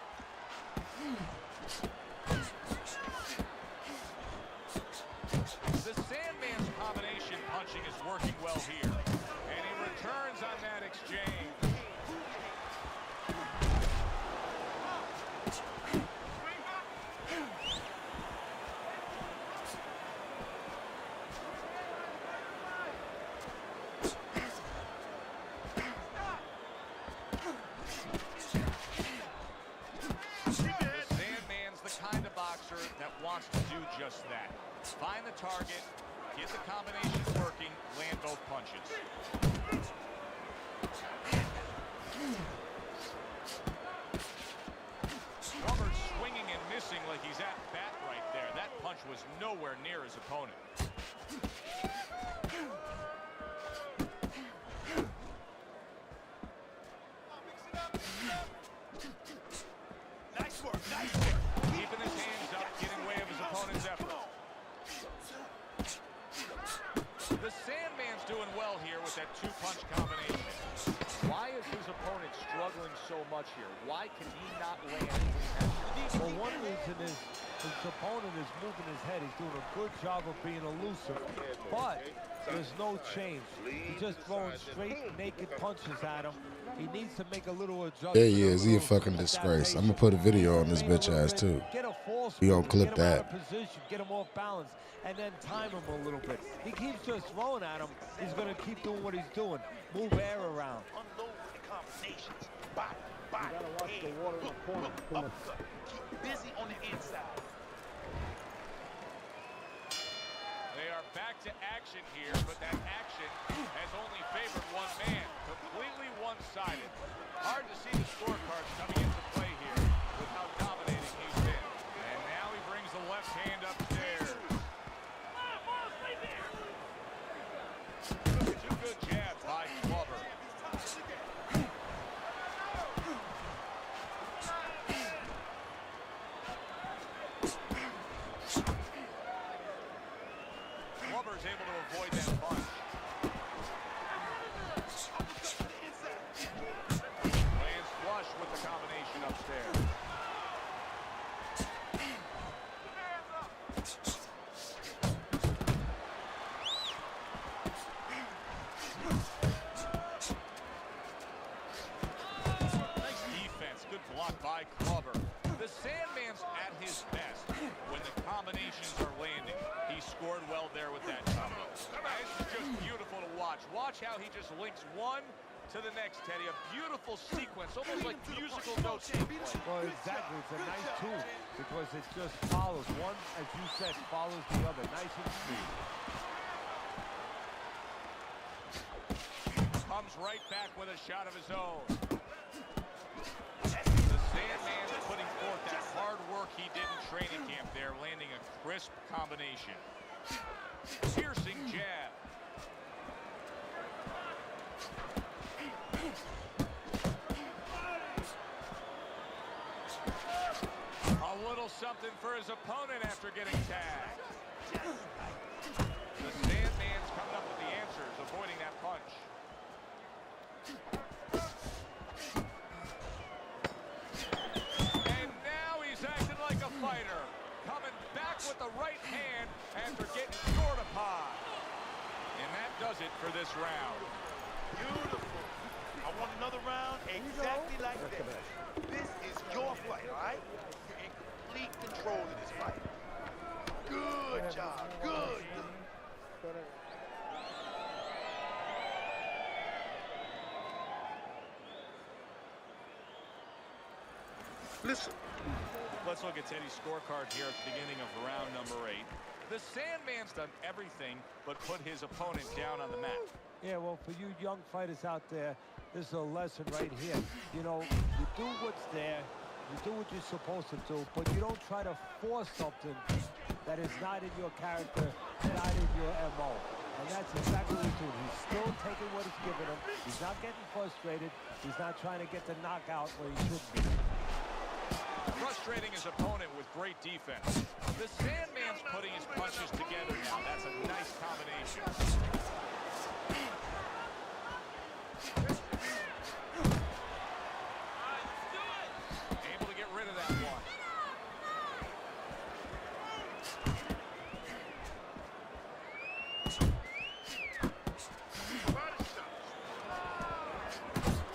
The Sandman's combination punching is working well here. And he returns on that exchange. That wants to do just that. Find the target, get the combination working, land both punches. Hubbard swinging and missing like he's at bat right there. That punch was nowhere near his opponent. Nice work, nice work. Keeping his hands up, getting way of his opponent's effort. The Sandman's doing well here with that two-punch combination. Why is his opponent struggling so much here? Why can he not land? Well, one reason is his opponent is moving his head. He's doing a good job of being elusive, but there's no change. He's just throwing straight, naked punches at him. He needs to make a little adjustment. There he is. He a fucking disgrace. I'm gonna put a video on this bitch ass too. We gonna clip that. Get him off balance, and then time him a little bit. He keeps just throwing at him. He's gonna keep doing what he's doing. Move air around. Unload the combinations. Body, You gotta watch the water in the corner. Keep busy on the inside. They are back to action here, but that action has only favored one man. Completely one-sided. Hard to see the scorecards coming into play here with how dominating he's been. And now he brings the left hand upstairs. Two good jabs by Glover. Glover's able to avoid that punch. Lands flush with the combination upstairs. Nice defense. Good block by Glover. The Sandman's at his best when the combinations are landing. He scored well there with that combo. This is just beautiful to watch. Watch how he just links one to the next, Teddy. A beautiful sequence, almost like musical notes. Well, exactly. It's a nice tool because it just follows. One, as you said, follows the other. Nice and sweet. Comes right back with a shot of his own. The Sandman's putting forth that hard work he did in training camp there, landing a crisp combination. Piercing jab. A little something for his opponent after getting tagged. The Sandman's coming up with the answers, avoiding that punch. And now he's acting like a fighter. Coming back with the right hand after getting scored upon. And that does it for this round. Beautiful. I want another round exactly like that. This is your fight, all right? You're in complete control of this fight. Good job. Good. Listen. Let's look at Teddy's scorecard here at the beginning of round number 8. The Sandman's done everything but put his opponent down on the mat. Yeah, well, for you young fighters out there, this is a lesson right here. You know, you do what's there, you do what you're supposed to do, but you don't try to force something that is not in your character, not in your MO. And that's exactly what he's doing. He's still taking what he's giving him. He's not getting frustrated. He's not trying to get the knockout where he shouldn't be. Frustrating his opponent with great defense. The Sandman's putting his punches together now. That's a nice combination. Able to get rid of that one.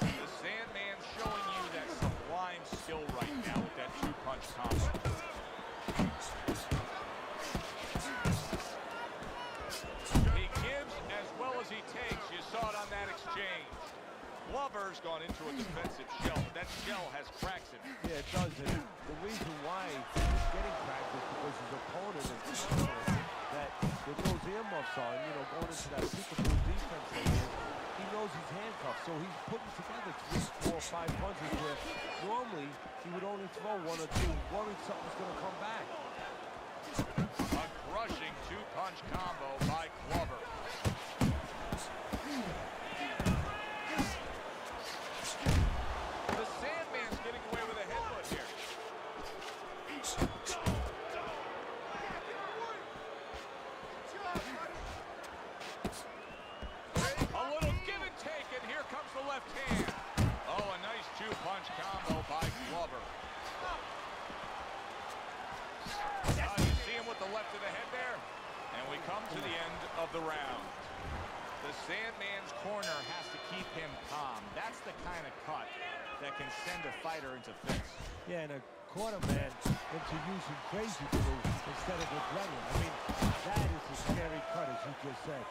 The Sandman's showing you that sublime skill right now with that two-punch combo. He gives as well as he takes. You saw it on that exchange. Glover's gone into a defensive shell, but that shell has cracks in it. Yeah, it does. And the reason why he's getting cracked is because his opponent is that with those earmuffs on, you know, going into that peekaboo defense, he knows he's handcuffed, so he's putting together 3, 4, 5 punches where normally he would only throw 1 or 2, worried something's going to come back. A crushing two-punch combo by Glover. The Sandman's getting away with a headbutt here. A little give and take, and here comes the left hand. Oh, a nice two-punch combo by Glover. You see him with the left of the head there? And we come to the end of the round. The Sandman's corner has to keep him calm. That's the kind of cut that can send a fighter into fits. Yeah, and a corner man into using crazy glue instead of adrenaline. I mean, that is a scary cut, as you just said.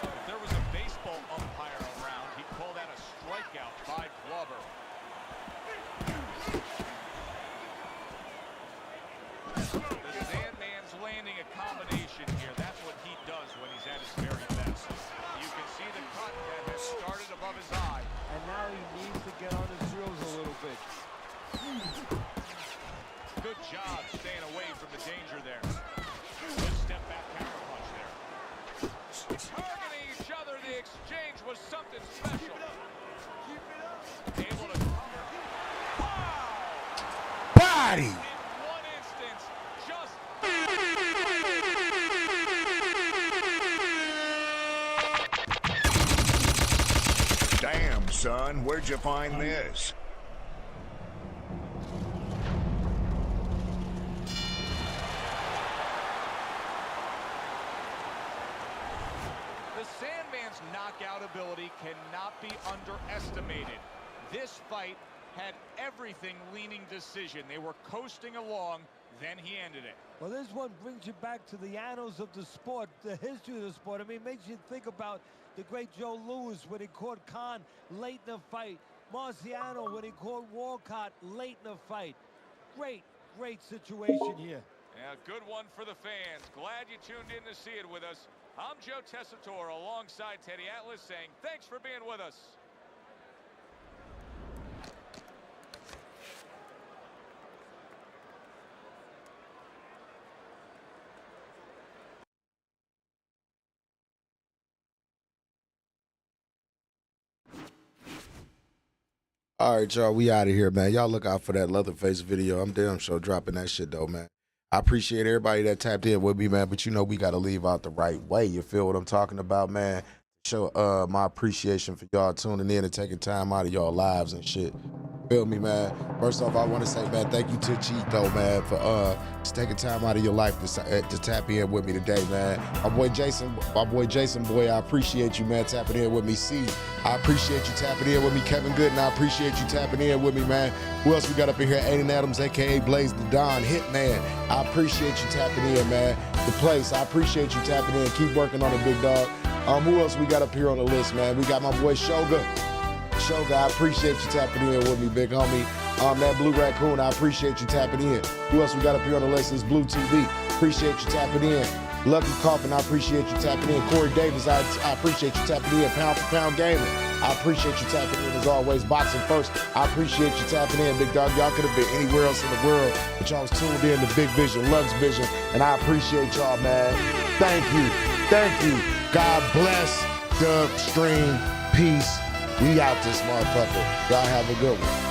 If there was a started above his eye. And now he needs to get on his heels a little bit. Good job staying away from the danger there. Good step back counter punch there. Targeting each other, the exchange was something special. Able to cover. Wow! Body! In one instance, just... Damn, son, where'd you find this? The Sandman's knockout ability cannot be underestimated. This fight had everything leaning decision. They were coasting along, then he ended it. Well, this one brings you back to the annals of the sport, the history of the sport. I mean, it makes you think about the great Joe Louis when he caught Khan late in the fight. Marciano when he caught Walcott late in the fight. Great, great situation here. Yeah, good one for the fans. Glad you tuned in to see it with us. I'm Joe Tessitore alongside Teddy Atlas saying thanks for being with us. All right, y'all, we out of here, man. Y'all look out for that Leatherface video. I'm damn sure dropping that shit, though, man. I appreciate everybody that tapped in with me, man, but you know we got to leave out the right way. You feel what I'm talking about, man? Show my appreciation for y'all tuning in and taking time out of y'all lives and shit. Feel me, man? First off, I want to say, man, thank you to Cheat, though, man, for just taking time out of your life to tap in with me today, man. My boy Jason, boy, I appreciate you, man, tapping in with me. C, I appreciate you tapping in with me. Kevin Gooden, I appreciate you tapping in with me, man. Who else we got up in here? Aiden Adams, a.k.a. Blaze the Don, Hitman. I appreciate you tapping in, man. The Place, I appreciate you tapping in. Keep working on it, big dog. Who else we got up here on the list, man? We got my boy Shoga. I appreciate you tapping in with me, big homie. That Blue Raccoon, I appreciate you tapping in. Who else we got up here on the list? Is Blue TV. Appreciate you tapping in. Lucky Coffin, I appreciate you tapping in. Corey Davis, I appreciate you tapping in. Pound for Pound Gaming, I appreciate you tapping in as always. Boxing First, I appreciate you tapping in, big dog. Y'all could have been anywhere else in the world, but y'all was tuned in to Big Vision, Lux Vision, and I appreciate y'all, man. Thank you. Thank you. God bless. Dub Stream. Peace. We out this motherfucker. Y'all have a good one.